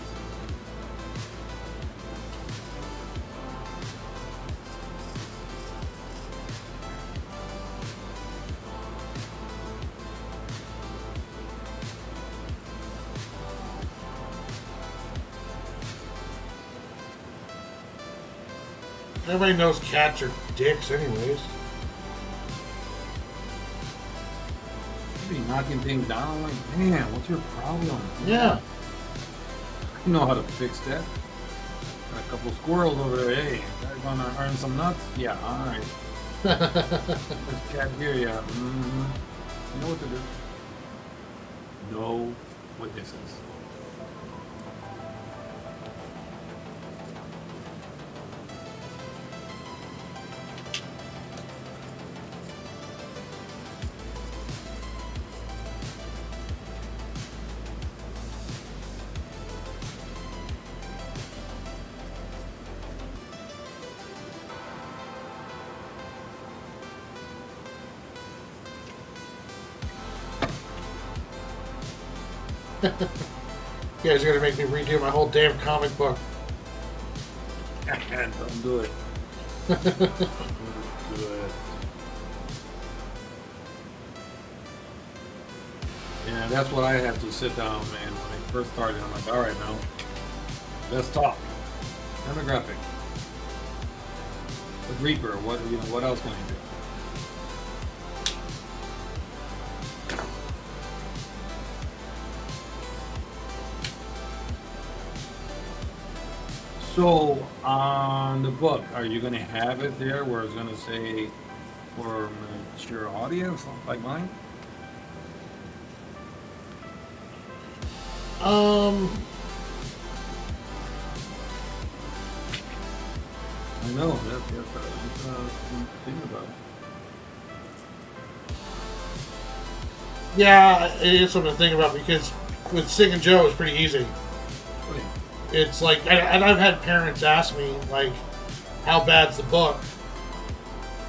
Everybody knows cats are dicks anyways. You be knocking things down like, man, what's your problem? Yeah. You know how to fix that. Got a couple squirrels over there. Hey, guys gonna earn some nuts? Yeah, alright. This cat here, yeah. You know what to do. No witnesses. You guys are gonna make me redo my whole damn comic book. Don't do it. Don't do it. Yeah, that's what I have to sit down, man. Like, first started. I'm like, all right, now let's talk. Demographic. The Reaper. What else can he do? So on the book, are you going to have it there where it's going to say for mature audience like mine? I know that's thing about it. Yeah, it is something to think about because with Singing Joe, it's pretty easy. Oh, yeah. It's like, and I've had parents ask me like, "How bad's the book?"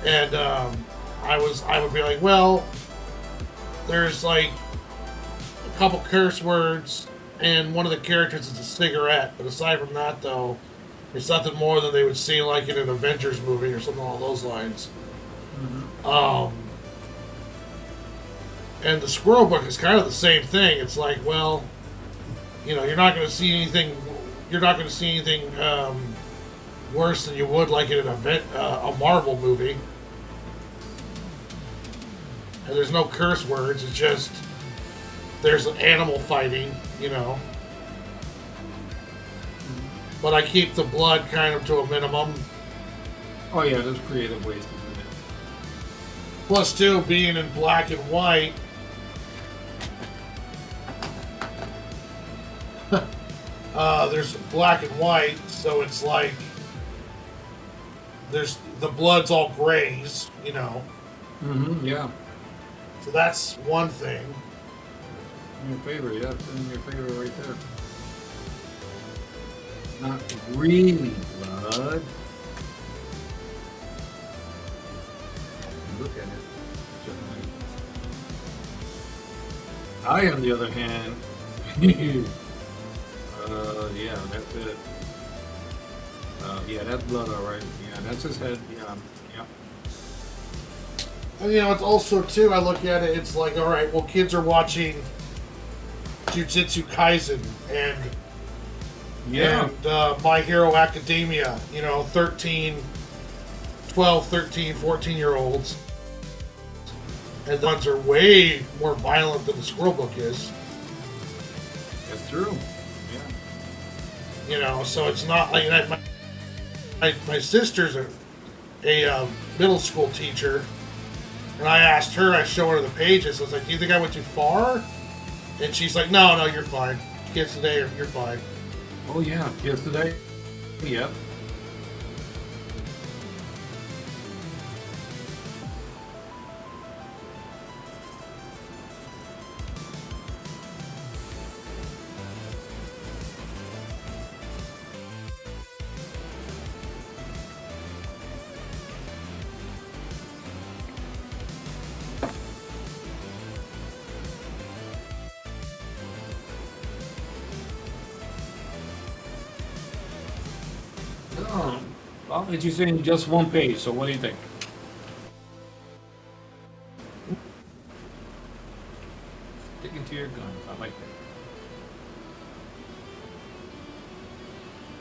And I would be like, "Well, there's like a couple curse words, and one of the characters is a cigarette. But aside from that, though, it's nothing more than they would see like in an Avengers movie or something along those lines." Mm-hmm. And the Squirrel book is kind of the same thing. It's like, well, you're not going to see anything. You're not going to see anything worse than you would like in a Marvel movie. And there's no curse words. It's just there's animal fighting, But I keep the blood kind of to a minimum. Oh yeah, there's creative ways to do Plus, too, being in black and white. There's black and white, so it's like there's the blood's all grays, Mm-hmm. Yeah. So that's one thing. In your favor, yeah, it's in your favor right there. Not really blood. Look at it. I, on the other hand, yeah, that's it. Yeah, that's blood, all right. Yeah, that's his head. Yeah, yeah. And it's also too. I look at it. It's like, all right, well, kids are watching Jujutsu Kaisen and My Hero Academia. 12, 13, 14-year-olds. And the ones are way more violent than the Squirrel book is. That's true. So it's not like my sister's a middle school teacher, and I asked her, I showed her the pages. I was like, "Do you think I went too far?" And she's like, "No, you're fine. Kids today, you're fine." Oh yeah, kids today. Yep. Well, it's just in just one page, so what do you think? Sticking to your guns, I like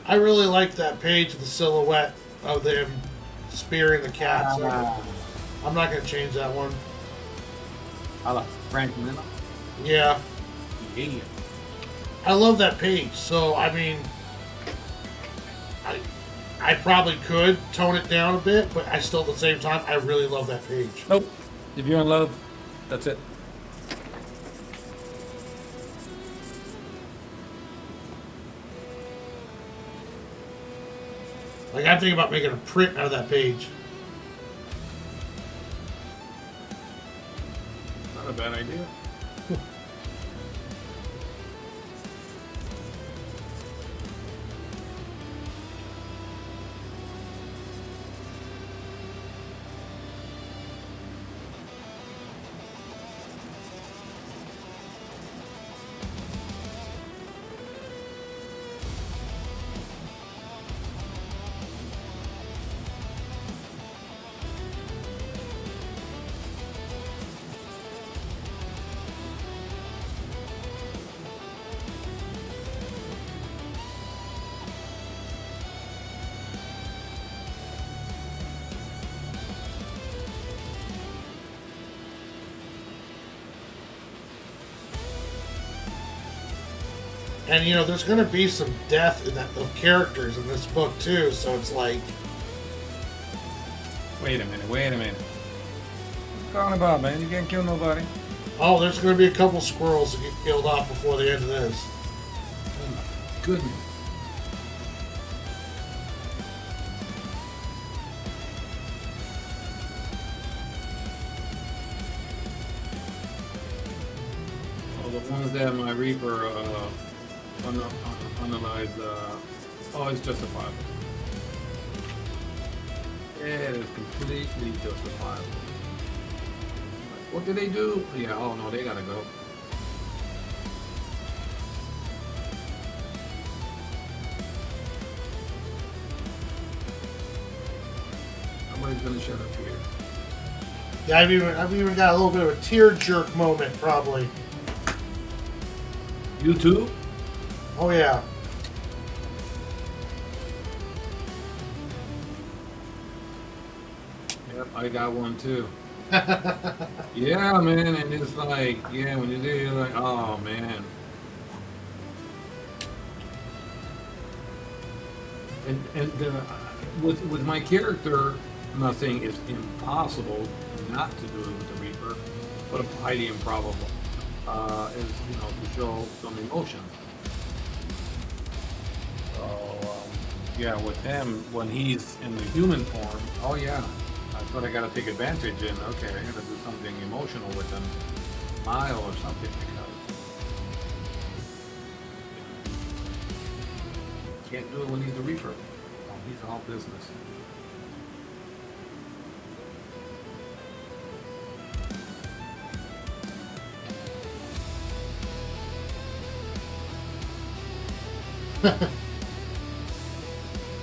that. I really like that page with the silhouette of them spearing the cats. I'm not going to change that one. I like Frank Miller. Yeah. Yeah. I love that page. So, I mean, I probably could tone it down a bit, but I still, at the same time, I really love that page. Nope. If you're in love, that's it. Like, I'm thinking about making a print out of that page. Not a bad idea. And you know, there's going to be some death in that, of characters in this book too. So it's like, Wait a minute. What's going about, man? You can't kill nobody. oh, there's going to be a couple squirrels that get killed off before the end of this. Oh my goodness. Oh, the ones that my Reaper analyzed, oh, it's justifiable. It is completely justifiable. What did they do? Yeah, oh no, they gotta go. Somebody's gonna shut up here. Yeah, I've even got a little bit of a tear jerk moment probably. You too? Oh yeah. Yep, I got one too. Yeah, man, and it's like, yeah, when you do, you're like, oh man. And with my character, I'm not saying it's impossible not to do it with the Reaper, but highly improbable. Is to show some emotion. So, yeah, with him, when he's in the human form, Oh yeah. that's what I gotta take advantage in. Okay, I gotta do something emotional with him. Smile or something because Can't do it when he's the Reaper. Oh, he's all business.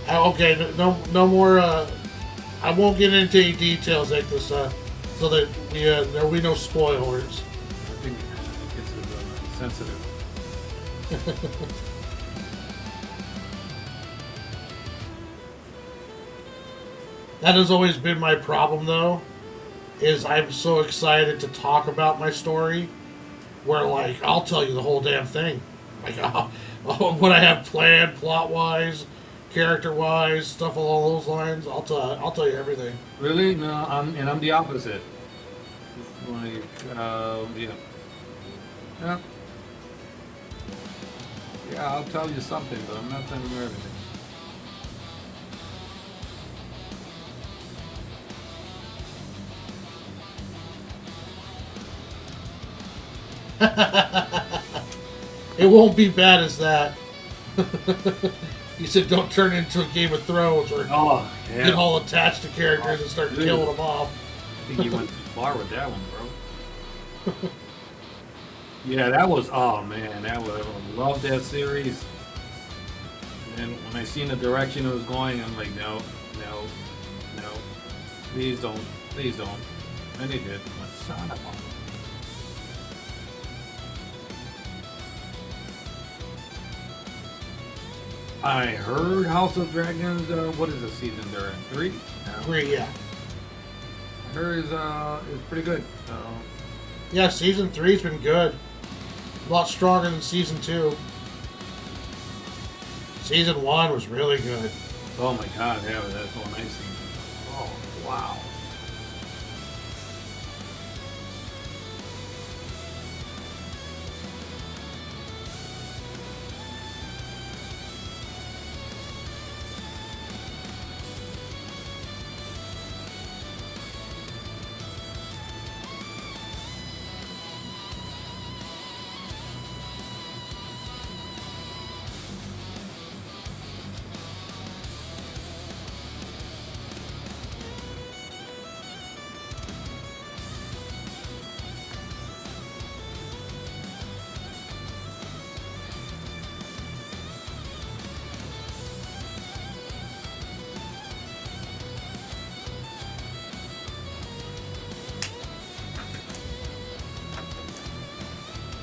Okay, no more. I won't get into any details like this, so that there will be no spoilers. I think it's sensitive. That has always been my problem, though. Is I'm so excited to talk about my story, where like I'll tell you the whole damn thing, like what I have planned, plot wise, character wise, stuff along those lines. I'll tell you everything. Really? No, I'm the opposite. Like, yeah. Yeah. Yeah, I'll tell you something, but I'm not telling you everything. It won't be bad as that. You said don't turn it into a Game of Thrones or Oh, yeah. get all attached to characters and start Dude. killing them off. I think you went too far with that one, bro. Yeah, that was, oh man, I love that series. And when I seen the direction it was going, I'm like, no, please don't. And they did. I'm like, son of a- I heard House of Dragons, what is the season they're in? 3? No. 3, yeah. I heard is pretty good. Yeah, season 3's been good. A lot stronger than season 2. Season 1 was really good. Oh my god, yeah, that's one I've seen. Oh, wow.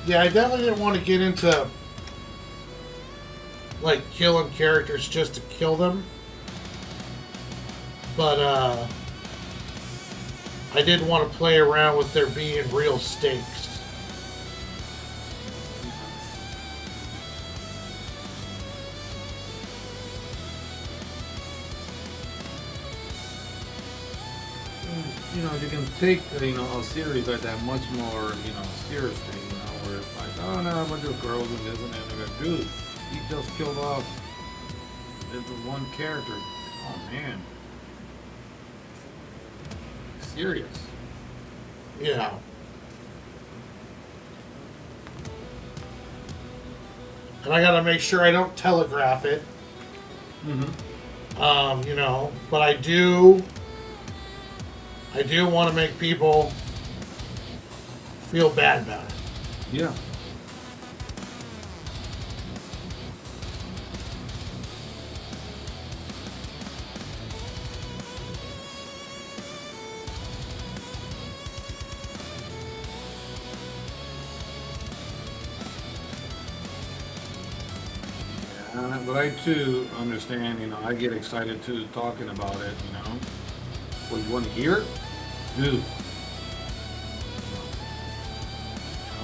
Yeah, I definitely didn't want to get into like killing characters just to kill them. But I did want to play around with there being real stakes. you can take, a series like that much more, seriously, where it's like, oh no, a bunch of girls and this and that. And they're like, dude, he just killed off this one character. Oh man. Serious. Yeah. And I gotta make sure I don't telegraph it. But I do want to make people feel bad about it. Yeah. But I too understand, I get excited too talking about it, Well, you want to hear it? Dude.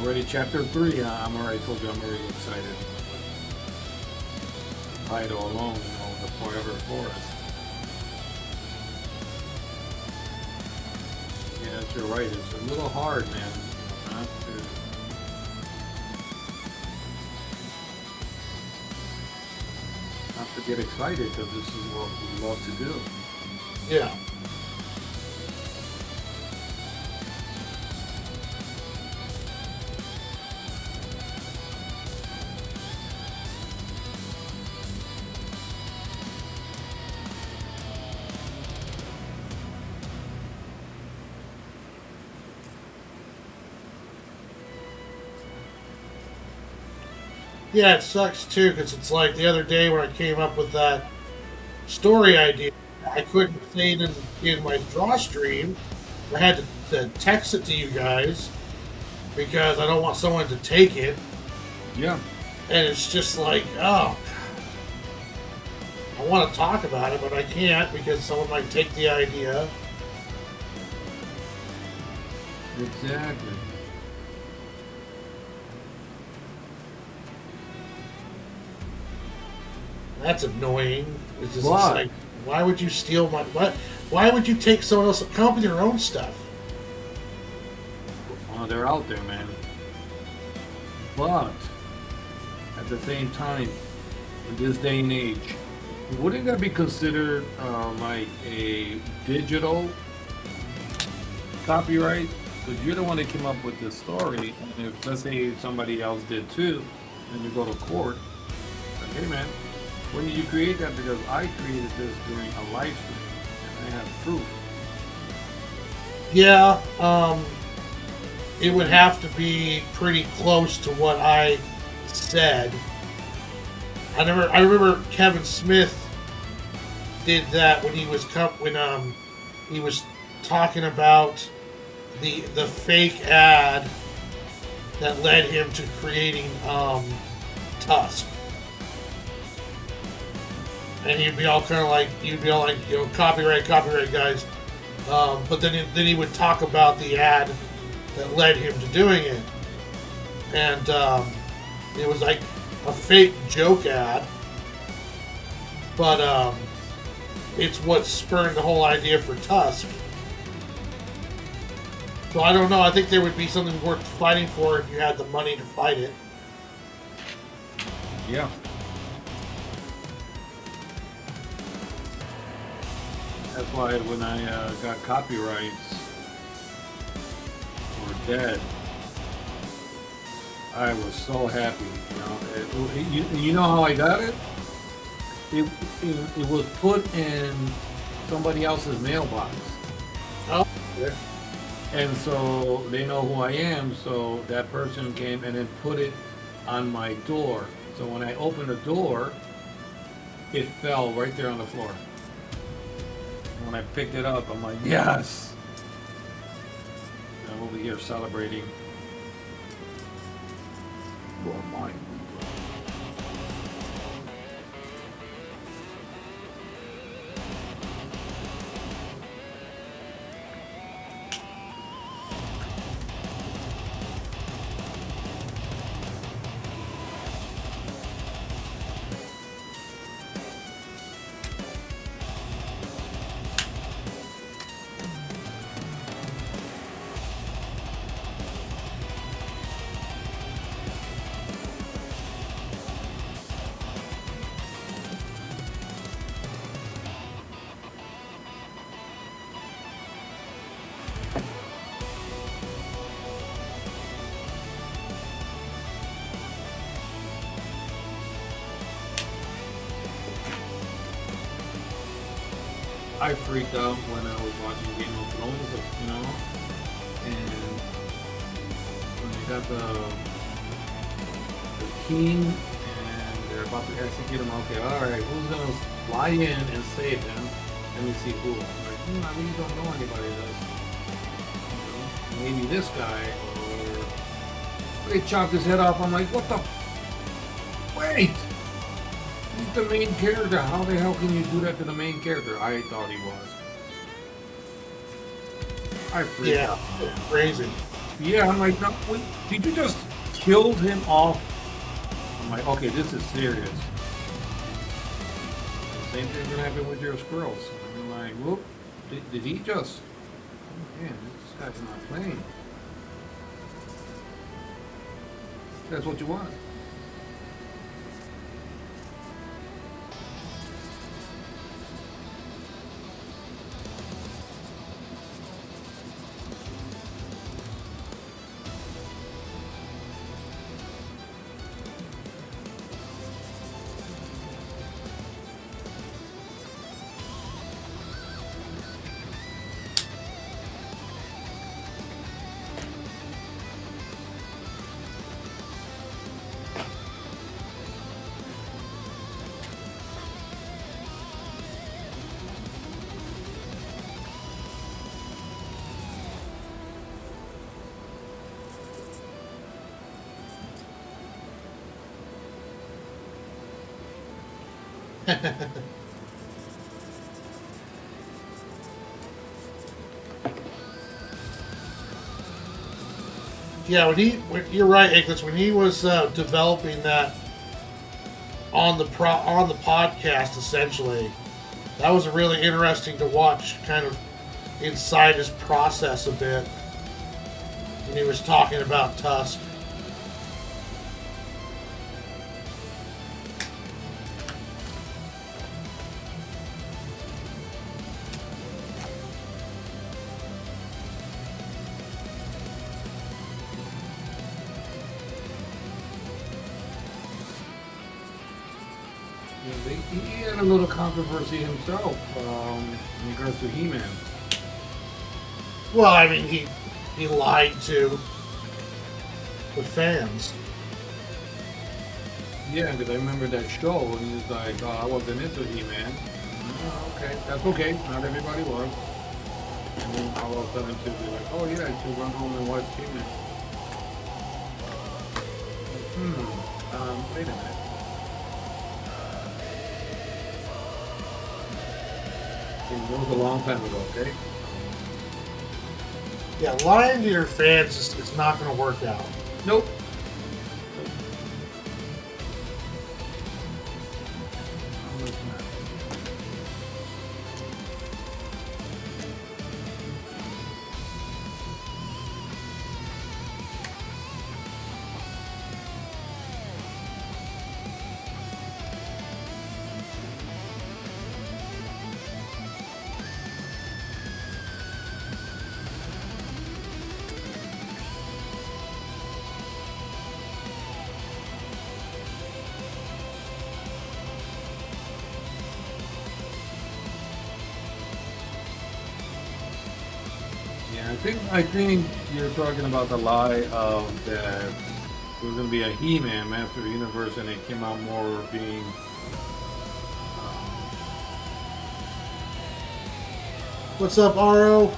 Already chapter 3, I told you I'm already excited. Title alone, the Forever Forest. Yeah, you're right. It's a little hard, man, not to get excited because this is what we love to do. Yeah. Yeah, it sucks too, because it's like the other day when I came up with that story idea, I couldn't say it in my draw stream. I had to text it to you guys because I don't want someone to take it. Yeah. And it's just like, oh, I want to talk about it, but I can't because someone might take the idea. Exactly. That's annoying. It's just Why? like, why would you steal my? What? Why would you take someone else? Come up with your own stuff. Oh, they're out there, man. But at the same time, in this day and age, wouldn't that be considered like a digital copyright? Because you're the one that came up with this story, and if let's say somebody else did too, and you go to court, like, hey man, when did you create that? Because I created this during a live stream, and I have proof. Yeah, it would have to be pretty close to what I said. I remember Kevin Smith did that when he was talking about the fake ad that led him to creating Tusk. And he'd be all kind of like, copyright, guys. But then he would talk about the ad that led him to doing it. And it was like a fake joke ad. But it's what spurred the whole idea for Tusk. So I don't know. I think there would be something worth fighting for if you had the money to fight it. Yeah. That's why when I got copyrights for Dead, I was so happy. You know how I got it? It was put in somebody else's mailbox. Oh, yeah. And so they know who I am, so that person came and then put it on my door. So when I opened the door, it fell right there on the floor. When I picked it up, I'm like, yes! I'm over here celebrating. You are mine. I freaked out when I was watching Game of Thrones, and when they got the king and they're about to execute him. Okay, all right, who's gonna fly in and save him? Let me see who. I'm like, I really don't know anybody that's, maybe this guy, or they chopped his head off. I'm like, what the? Wait! He's the main character. How the hell can you do that to the main character? I thought he was. I freaked out. Crazy. Yeah, I'm like, no, wait, did you just kill him off? I'm like, okay, this is serious. The same thing's gonna happen with your squirrels. I'm like, whoop, did he just? Oh, man, this guy's not playing. That's what you want. Yeah, you're right, Ickles, when he was developing that on the podcast, essentially, that was really interesting to watch, kind of inside his process a bit when he was talking about Tusk. He had a little controversy himself in regards to He-Man. Well, I mean, he lied to the fans. Yeah, because I remember that show, and he was like, oh, I wasn't into He-Man. Oh, okay, that's okay. Not everybody was. And then all of a sudden, to be like, oh yeah, I should run home and watch He-Man. Wait a minute. That was a long time ago, okay? Yeah, lying to your fans is not going to work out. Nope. I think you're talking about the lie of that there was going to be a He-Man Master of the Universe, and it came out more being What's up, RO?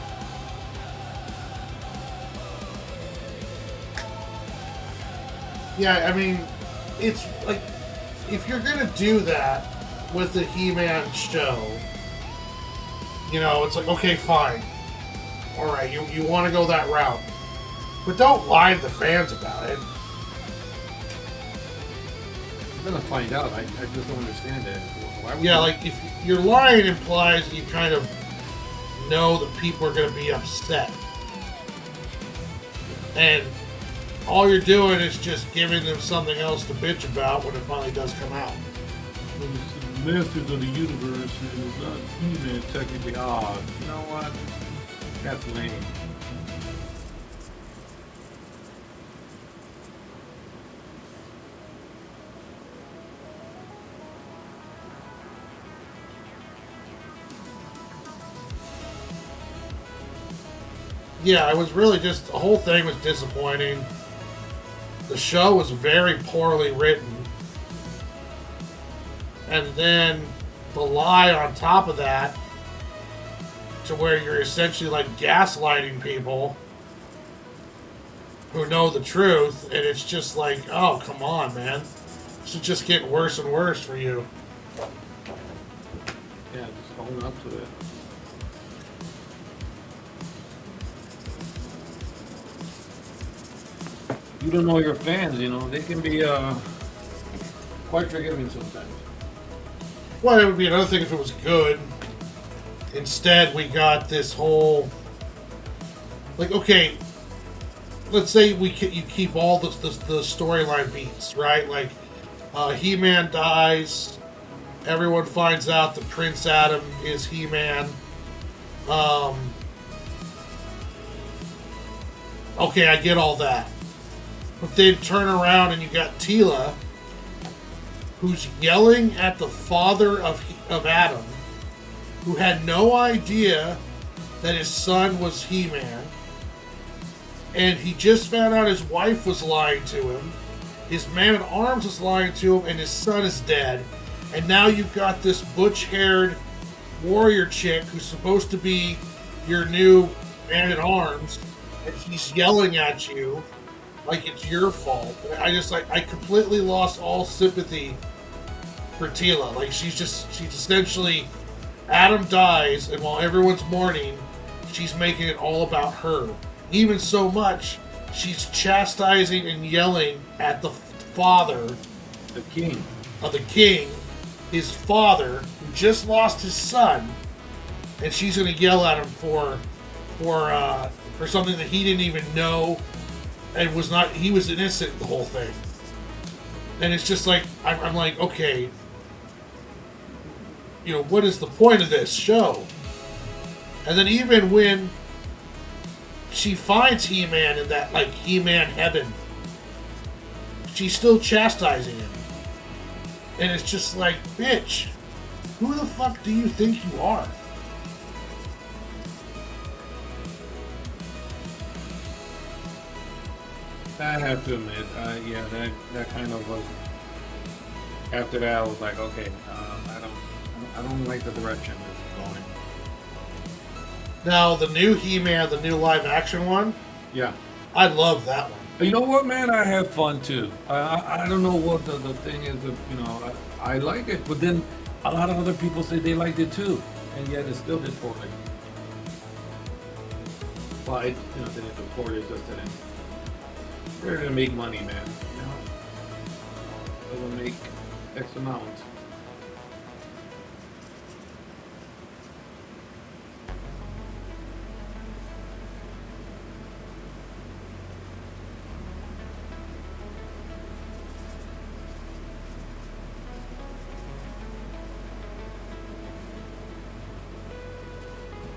Yeah, I mean, it's like, if you're gonna do that with the He-Man show, you know, it's like, okay, fine. Alright, you want to go that route. But don't lie to the fans about it. I'm going to find out. I just don't understand it. Yeah, like, if your lying implies you kind of know that people are going to be upset. And all you're doing is just giving them something else to bitch about when it finally does come out. Masters of the Universe, and it's not He-Man technically. Oh, you know what? That's lame. yeah, it was really just the whole thing was disappointing. The show was very poorly written, and then the lie on top of that, to where you're essentially like gaslighting people who know the truth, and it's just like, oh, come on, man. This is just getting worse and worse for you. Yeah, just hold up to it. You don't know your fans, you know, they can be quite forgiving sometimes. Well, it would be another thing if it was good. Instead, we got this whole, like, okay, let's say you keep all the storyline beats, right? Like, He-Man dies. Everyone finds out that Prince Adam is He-Man. Okay, I get all that. But then turn around and you got Tila, who's yelling at the father of Adam, who had no idea that his son was He-Man. And he just found out his wife was lying to him. His man-at-arms is lying to him, and his son is dead. And now you've got this butch-haired warrior chick who's supposed to be your new man-at-arms, and she's yelling at you like it's your fault. I completely lost all sympathy for Tila. Like, she's essentially, Adam dies, and while everyone's mourning, she's making it all about her. Even so much, she's chastising and yelling at the father, The king. of the king, his father, who just lost his son, and she's gonna yell at him for something that he didn't even know, and he was innocent in the whole thing. And it's just like, I'm like, okay, you know, what is the point of this show? And then even when she finds He-Man in that, like, He-Man heaven, she's still chastising him. And it's just like, bitch, who the fuck do you think you are? I have to admit, yeah, that kind of was. After that, I was like, okay, I don't like the direction this is going. Now, the new He-Man, the new live-action one, Yeah. I love that one. You know what, man? I have fun too. I don't know what the thing is. You know, I like it, but then a lot of other people say they liked it too, and yet it still did poorly. Well, it, you know, the report is just that they're gonna make money, man. You know, they will make X amount.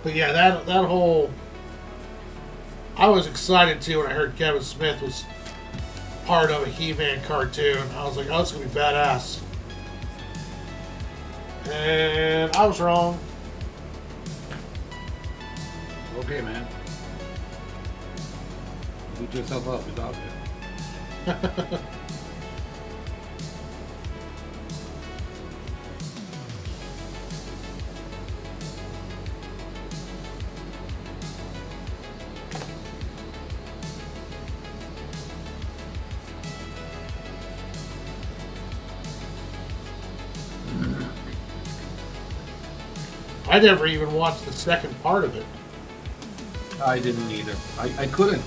But yeah, that whole, I was excited too when I heard Kevin Smith was part of a He-Man cartoon. I was like, oh, it's gonna be badass. And I was wrong. Okay, man. Beat yourself up. It's out there. I never even watched the second part of it. I didn't either. I couldn't.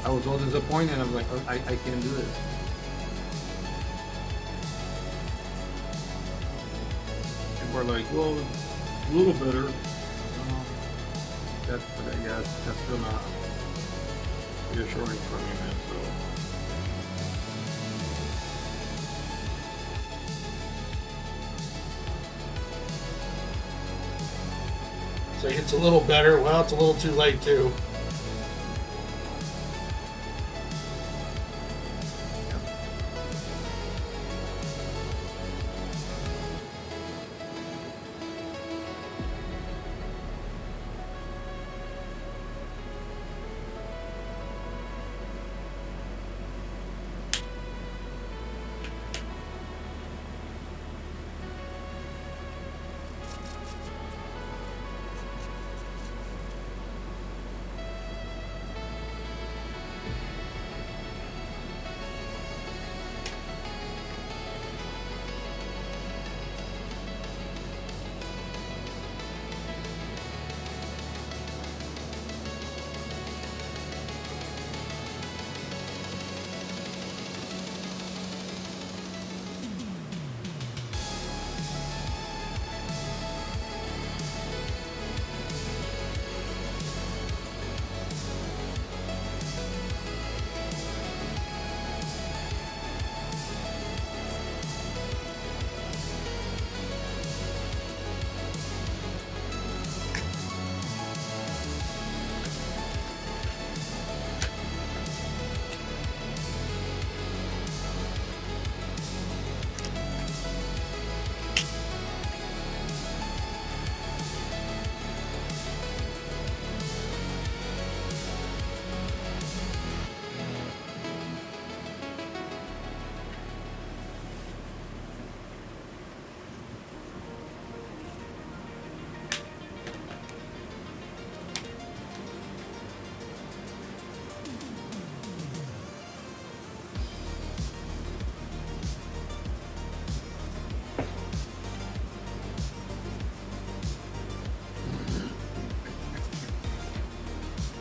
I was so disappointed. I was like, oh, I can't do this. And we're like, well, a little better. That's, yeah, that's still not reassuring for me, man. So. So it's a little better. Well, it's a little too late too.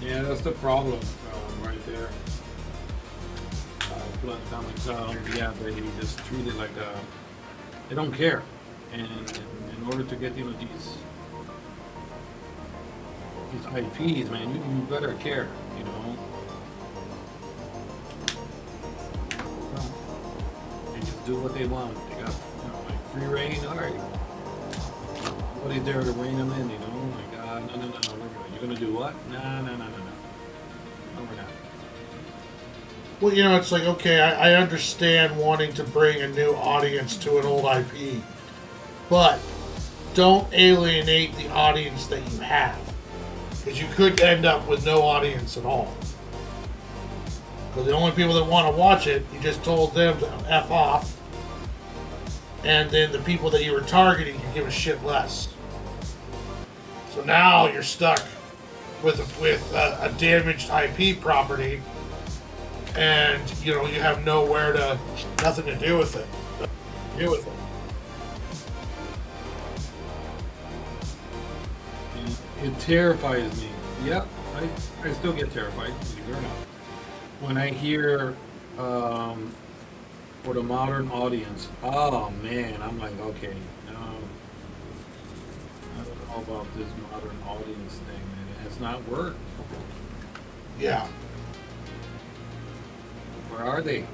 Yeah, that's the problem right there. Blood comics, yeah, they just treat it like they don't care. And in order to get these IPs, man, you better care, you know. They just do what they want. They got, like free reign. All right, nobody's there to rein them in, you know. Like, no, you're gonna do what? No, we're not. Well, it's like, okay, I understand wanting to bring a new audience to an old IP, but don't alienate the audience that you have, because you could end up with no audience at all. Because the only people that want to watch it, you just told them to F off, and then the people that you were targeting can give a shit less. So now you're stuck with a damaged IP property, and you have nothing to do with it. It terrifies me. Yep, I still get terrified, believe it or not, when I hear for the modern audience. Oh man, I'm like, okay, no, I don't know about this modern audience thing, man. It has not worked. Yeah. Where are they?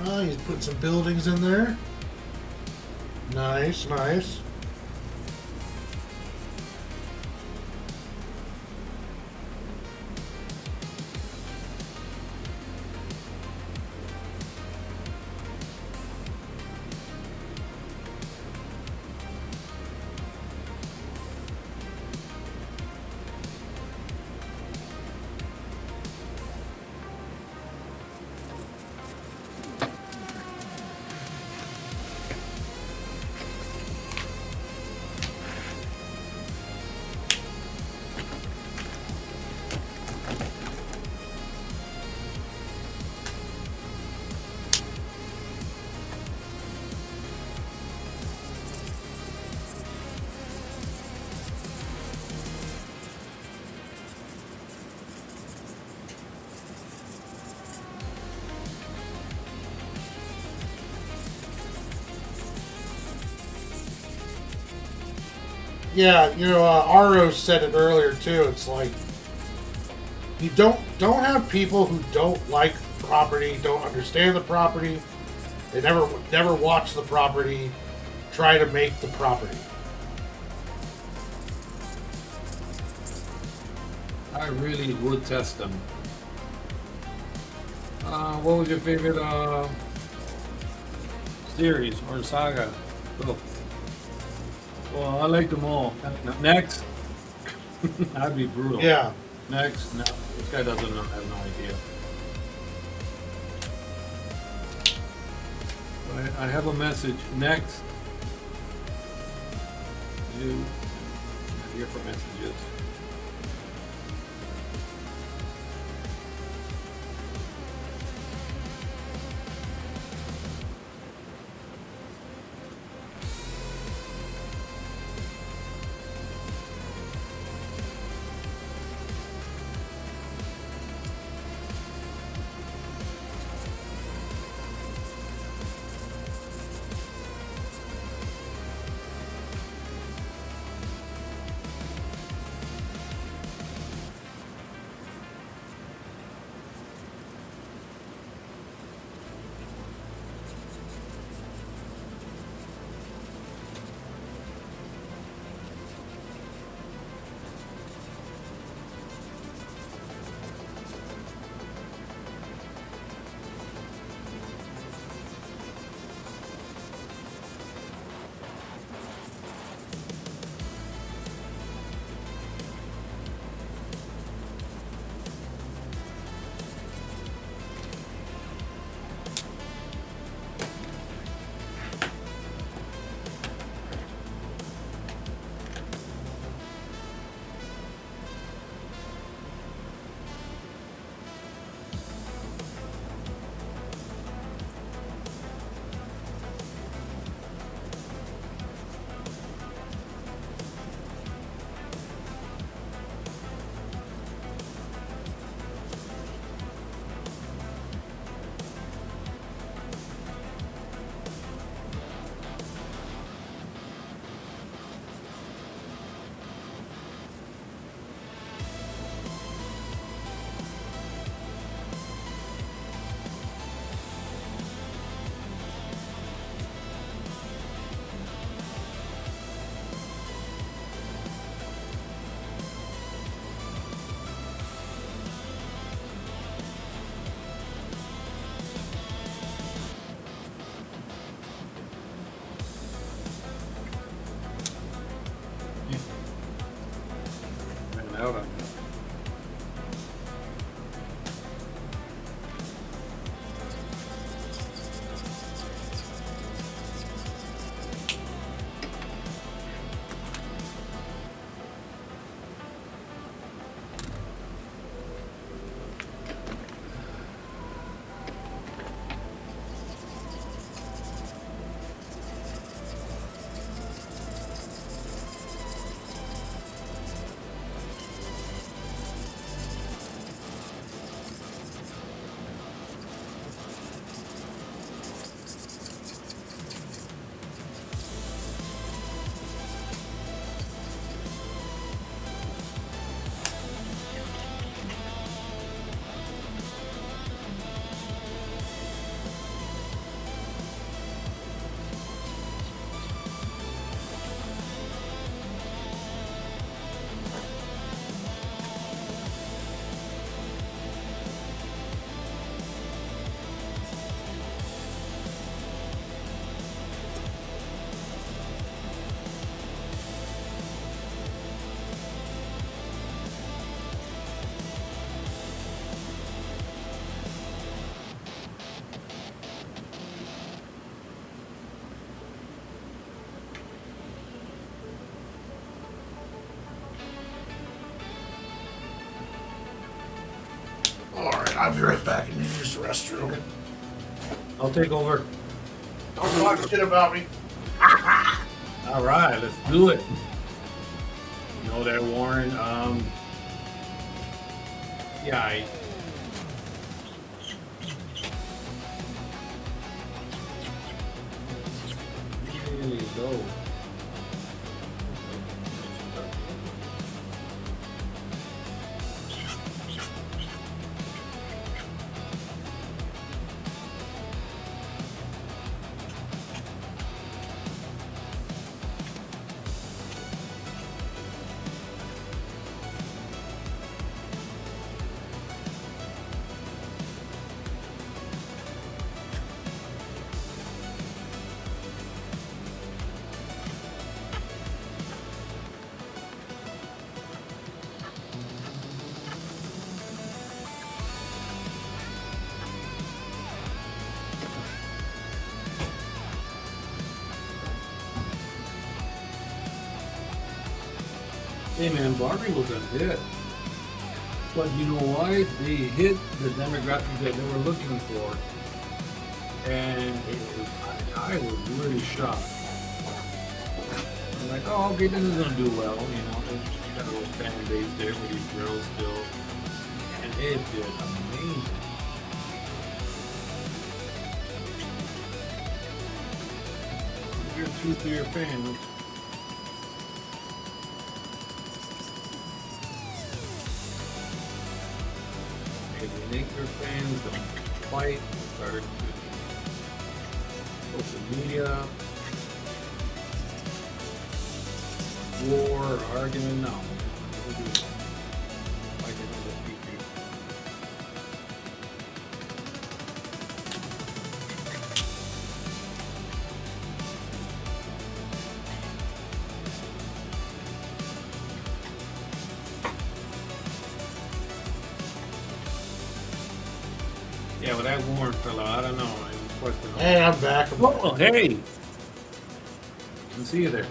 Oh, he's put some buildings in there. Nice. Yeah, Aro said it earlier too. It's like you don't have people who don't like the property, don't understand the property, they never watch the property, try to make the property. I really would test them. What was your favorite series or saga? Oh. Well, I like them all. Next. That'd be brutal. Yeah. Next. No, this guy doesn't know, have no idea. I have a message. Next. You. Not here for messages. out on that. Alright, I'll be right back. I need to use the restroom. I'll take over. Don't talk shit about me. All right, let's do it. You know that, Warren. Yeah. There you go. Hey man, Barbie was a hit. But you know why? They hit the demographic that they were looking for. And I was really shocked. I'm like, oh, okay, this is gonna do well, you know. There's got a little fan base there with these girls still. And it did amazing. If you're true to your fans. Make your fans don't fight, start social media, war, argument, no. Never do that. Like another people. Yeah, well, that Warren fella, I don't know. I was questioning. Hey, I'm back. Oh, hey! Can see you there.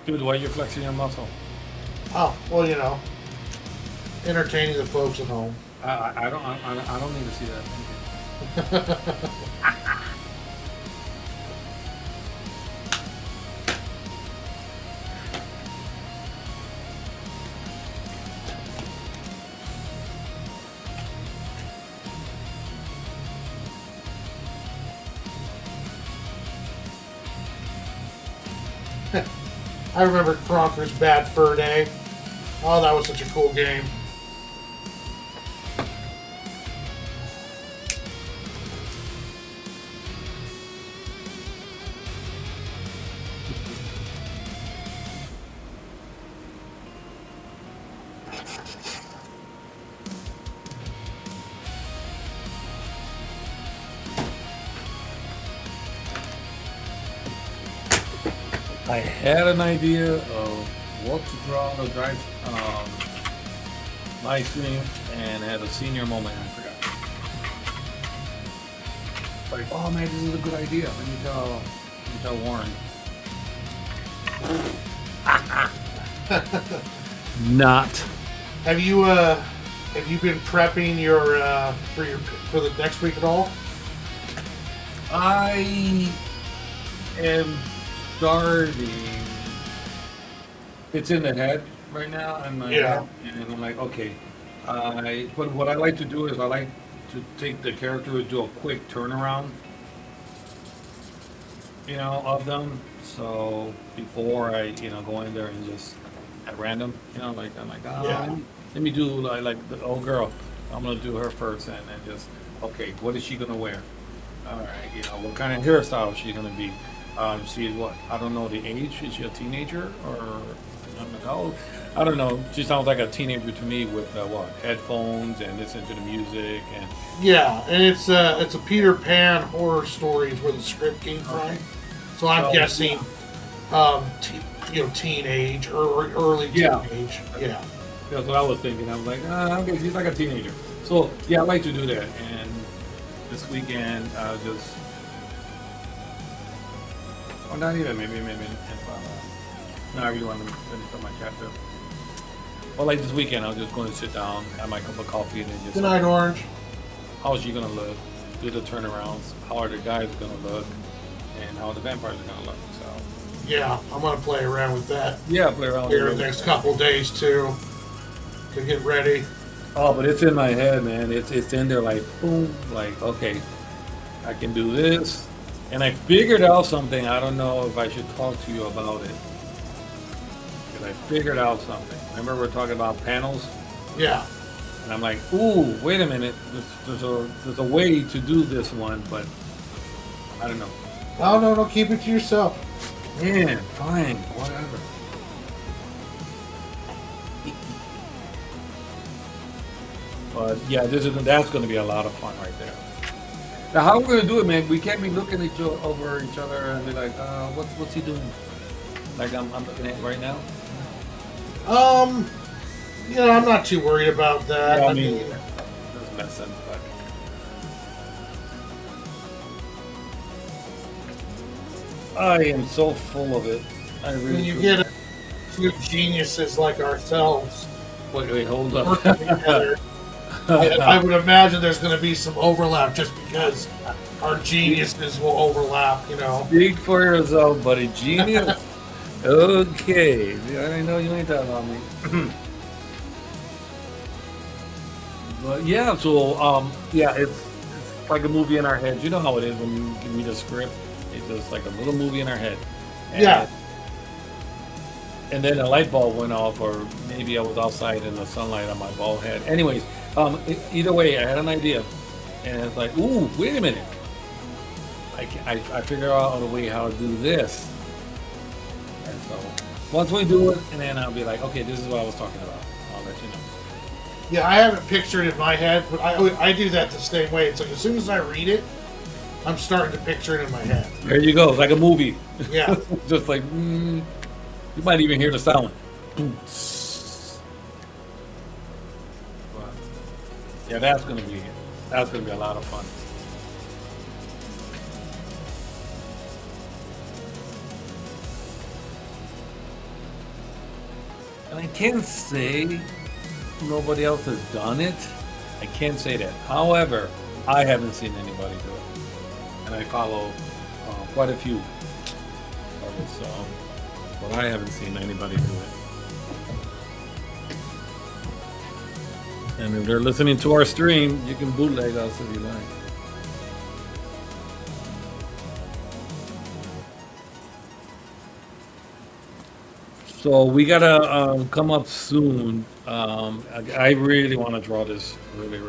Dude, why you flexing your muscle? Oh, well, entertaining the folks at home. I don't need to see that. Thank you. I remember Conker's Bad Fur Day. Oh, that was such a cool game. I had an idea of what to draw on the drive live stream and had a senior moment and I forgot. Like, oh man, this is a good idea. Let me tell Warren. Not. Have you been prepping your for the next week at all? I am starting. It's in the head right now, and I'm like, okay. But what I like to do is I like to take the character and do a quick turnaround, of them. So before I, go in there and just at random, I'm like, let me do like the old girl. I'm gonna do her first, and just okay, what is she gonna wear? All right, what kind of hairstyle is she gonna be? She's what? I don't know the age. Is she a teenager or an adult? I don't know. She sounds like a teenager to me with headphones and listening to the music and. Yeah, and it's a Peter Pan horror story is where the script came from. So I'm guessing, teenage or early teenage. Yeah. That's what I was thinking. I was like, okay, she's like a teenager. So yeah, I like to do that. And this weekend, I'll just. Or not even, maybe. No, I really want to finish up my chapter. Well, like this weekend, I'm just going to sit down, have my cup of coffee, and then just. Good night, Orange. How is she going to look? Do the turnarounds. How are the guys going to look? And how are the vampires are going to look? So. Yeah, I'm going to play around with that. Yeah, play around here with the next couple days, too, to get ready. Oh, but it's in my head, man. It's in there like, boom, like, okay, I can do this. And I figured out something. I don't know if I should talk to you about it. Because I figured out something. Remember we were talking about panels? Yeah. And I'm like, ooh, wait a minute. There's a way to do this one, but I don't know. Oh, no, keep it to yourself. Yeah, fine, whatever. But yeah, that's going to be a lot of fun right there. Now, how are we going to do it, man? We can't be looking at over each other and be like, what's he doing? Like I'm looking at right now. I'm not too worried about that. Yeah, I mean, just messing, but. I am so full of it. I really. When you get two geniuses like ourselves, wait, hold up. working together, I would imagine there's going to be some overlap just because our geniuses will overlap, Speak for yourself, buddy. Genius. Okay. I know you ain't talking about me. But yeah, so it's like a movie in our heads. You know how it is when you give me the script. It's just like a little movie in our head. And, and then a light bulb went off, or maybe I was outside in the sunlight on my bald head. Anyways, either way, I had an idea, and it's like, ooh, wait a minute. I figure out a way how to do this. And so once we do it, and then I'll be like, okay, this is what I was talking about. I'll let you know. Yeah, I haven't pictured it in my head, but I do that the same way. It's like as soon as I read it, I'm starting to picture it in my head. There you go, like a movie. Yeah. Just like, you might even hear the sound. Yeah, that's gonna be a lot of fun. And I can't say nobody else has done it. I can't say that. However, I haven't seen anybody do it. And I follow quite a few artists, but I haven't seen anybody do it. And if they're listening to our stream, you can bootleg us if you like. So we gotta come up soon. I really want to draw this, really.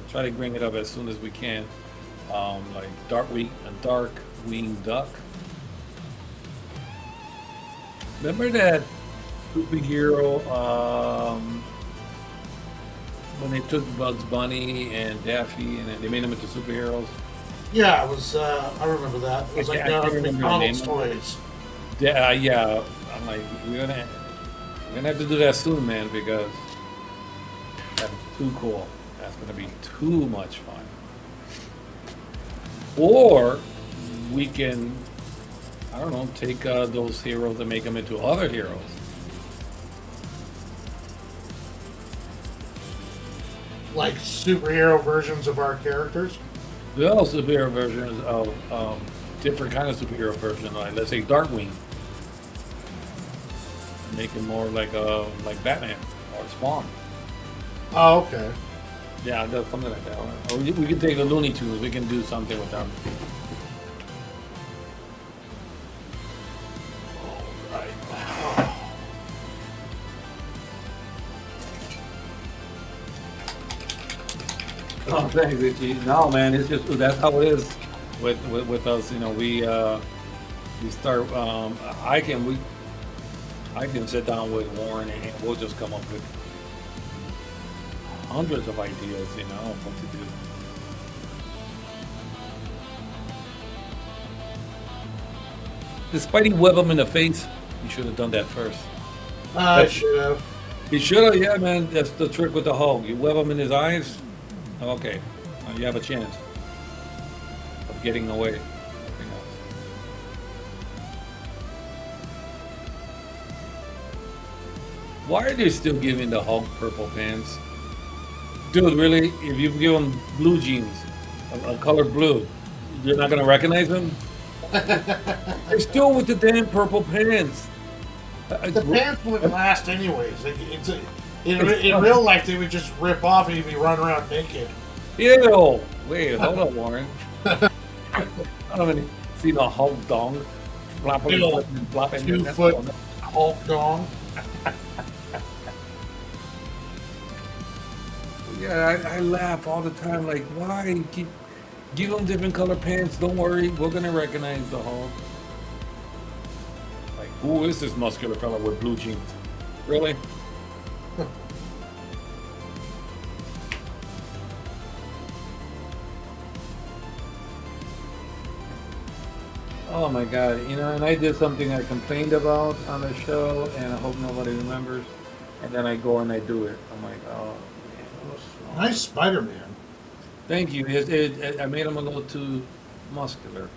Try to bring it up as soon as we can. Like dark wing duck. Remember that superhero when they took Bugs Bunny and Daffy and they made them into superheroes? Yeah, it was. I remember that. It was I like can't remember the McDonald's name. toys. Yeah. I'm like, we're gonna have to do that soon, man, because that's too cool. That's gonna be too much fun. Or we can, I don't know, take those heroes and make them into other heroes. Like superhero versions of our characters. There are superhero versions of different kind of superhero versions, like let's say Darkwing. Make him more like Batman or Spawn. Oh, okay. Yeah, that's something like that. Or we can take the Looney Tunes. We can do something with them. Oh, thanks, Itchy. No, man, it's just that's how it is with us. You know, we start. I can sit down with Warren and we'll just come up with hundreds of ideas. You know, of what to do. The Spidey web him in the face. You should have done that first. I should have. You should have, yeah, man. That's the trick with the Hulk. You web him in his eyes. Okay, now you have a chance of getting away. Nothing else. Why are they still giving the Hulk purple pants? Dude, really? If you give him blue jeans, a color blue, you're not gonna recognize him? They're still with the damn purple pants. The pants wouldn't last anyways. In real life, they would just rip off and you'd be running around naked. Ew! Wait, hold on, Warren. I haven't seen a Hulk dong. Flopping, Ew. flopping, 2 foot Hulk dong. Yeah, I laugh all the time. Like, why? Give them different color pants. Don't worry, we're gonna recognize the Hulk. Like, who is this muscular fella with blue jeans? Really? Oh my God, you know, and I did something I complained about on the show, and I hope nobody remembers. And then I go and I do it. I'm like, oh, man, what's wrong? Nice Spider-Man. Thank you. I made him a little too muscular.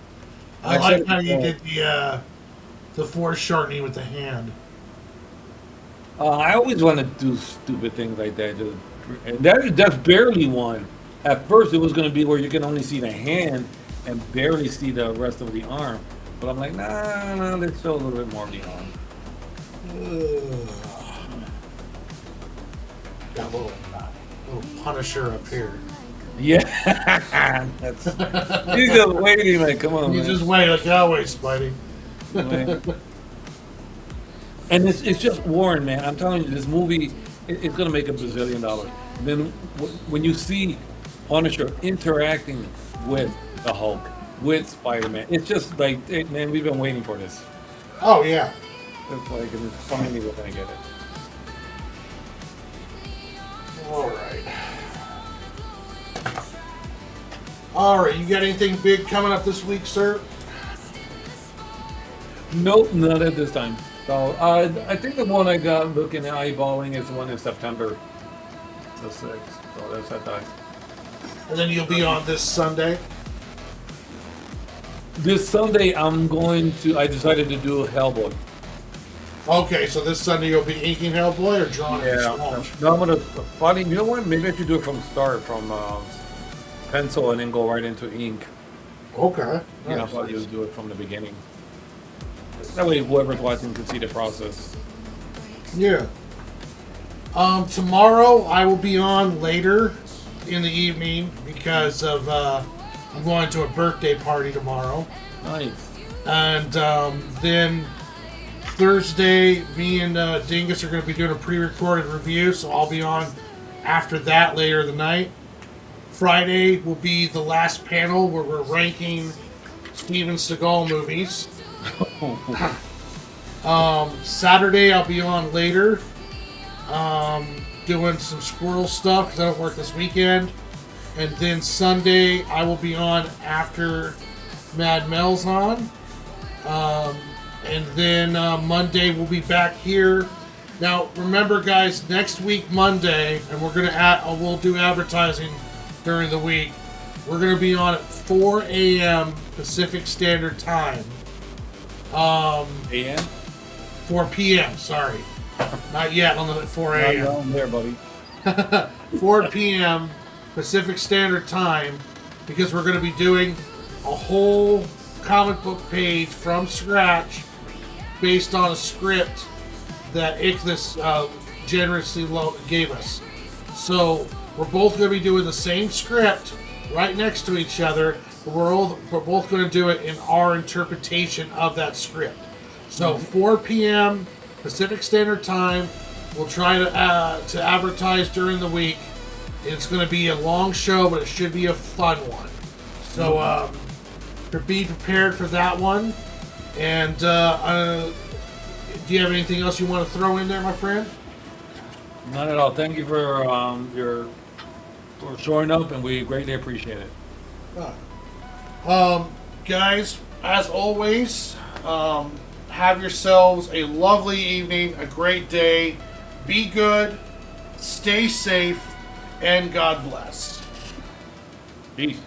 I like how you did the foreshortening with the hand. I always want to do stupid things like that. And that's barely one. At first, it was going to be where you can only see the hand and barely see the rest of the arm. But I'm like, nah, let's show a little bit more of the arm. Got a little Punisher up here. Yeah, that's. He's just waiting. Like, come on, You man. just wait, like, I'll wait, Spidey. And it's just Warren, man. I'm telling you, this movie it's gonna make $1 bazillion. Then when you see Punisher interacting with the Hulk, with Spider-Man, it's just like, man, we've been waiting for this. Oh, yeah. It's like, and finally we're gonna get it. All right. All right, you got anything big coming up this week, sir? Nope, not at this time. So I think the one I got looking at eyeballing is the one in September, the 6th. So that's that time. And then you'll be on this Sunday. This Sunday I decided to do Hellboy. Okay, so this Sunday you'll be inking Hellboy or drawing it Yeah. from scratch? No, I'm gonna. Funny, you know what? Maybe I should do it from start, from pencil, and then go right into ink. Okay. Yeah, I'll Nice. probably just do it from the beginning. That way, whoever's watching can see the process. Yeah. Tomorrow I will be on later in the evening because of I'm going to a birthday party tomorrow, Nice. and then Thursday me and Dingus are going to be doing a pre-recorded review, so I'll be on after that later in the night. Friday will be the last panel where we're ranking Steven Seagal movies. Saturday I'll be on later, doing some squirrel stuff because I don't work this weekend. And then Sunday I will be on after Mad Mel's on. And then Monday we'll be back here. Now remember, guys, next week Monday, and we'll do advertising during the week. We're gonna be on at 4 a.m. Pacific Standard Time. AM? 4 p.m. Sorry, not yet on the 4 a.m. I'm there, buddy. 4 p.m. Pacific Standard Time, because we're going to be doing a whole comic book page from scratch based on a script that Ichthus generously gave us. So we're both going to be doing the same script right next to each other, but we're both going to do it in our interpretation of that script. So 4 p.m. Pacific Standard Time. We'll try to advertise during the week. It's going to be a long show, but it should be a fun one. So be prepared for that one. And do you have anything else you want to throw in there, my friend? Not at all. Thank you for for showing up, and we greatly appreciate it. Guys, as always, have yourselves a lovely evening, a great day. Be good, stay safe, and God bless. Peace.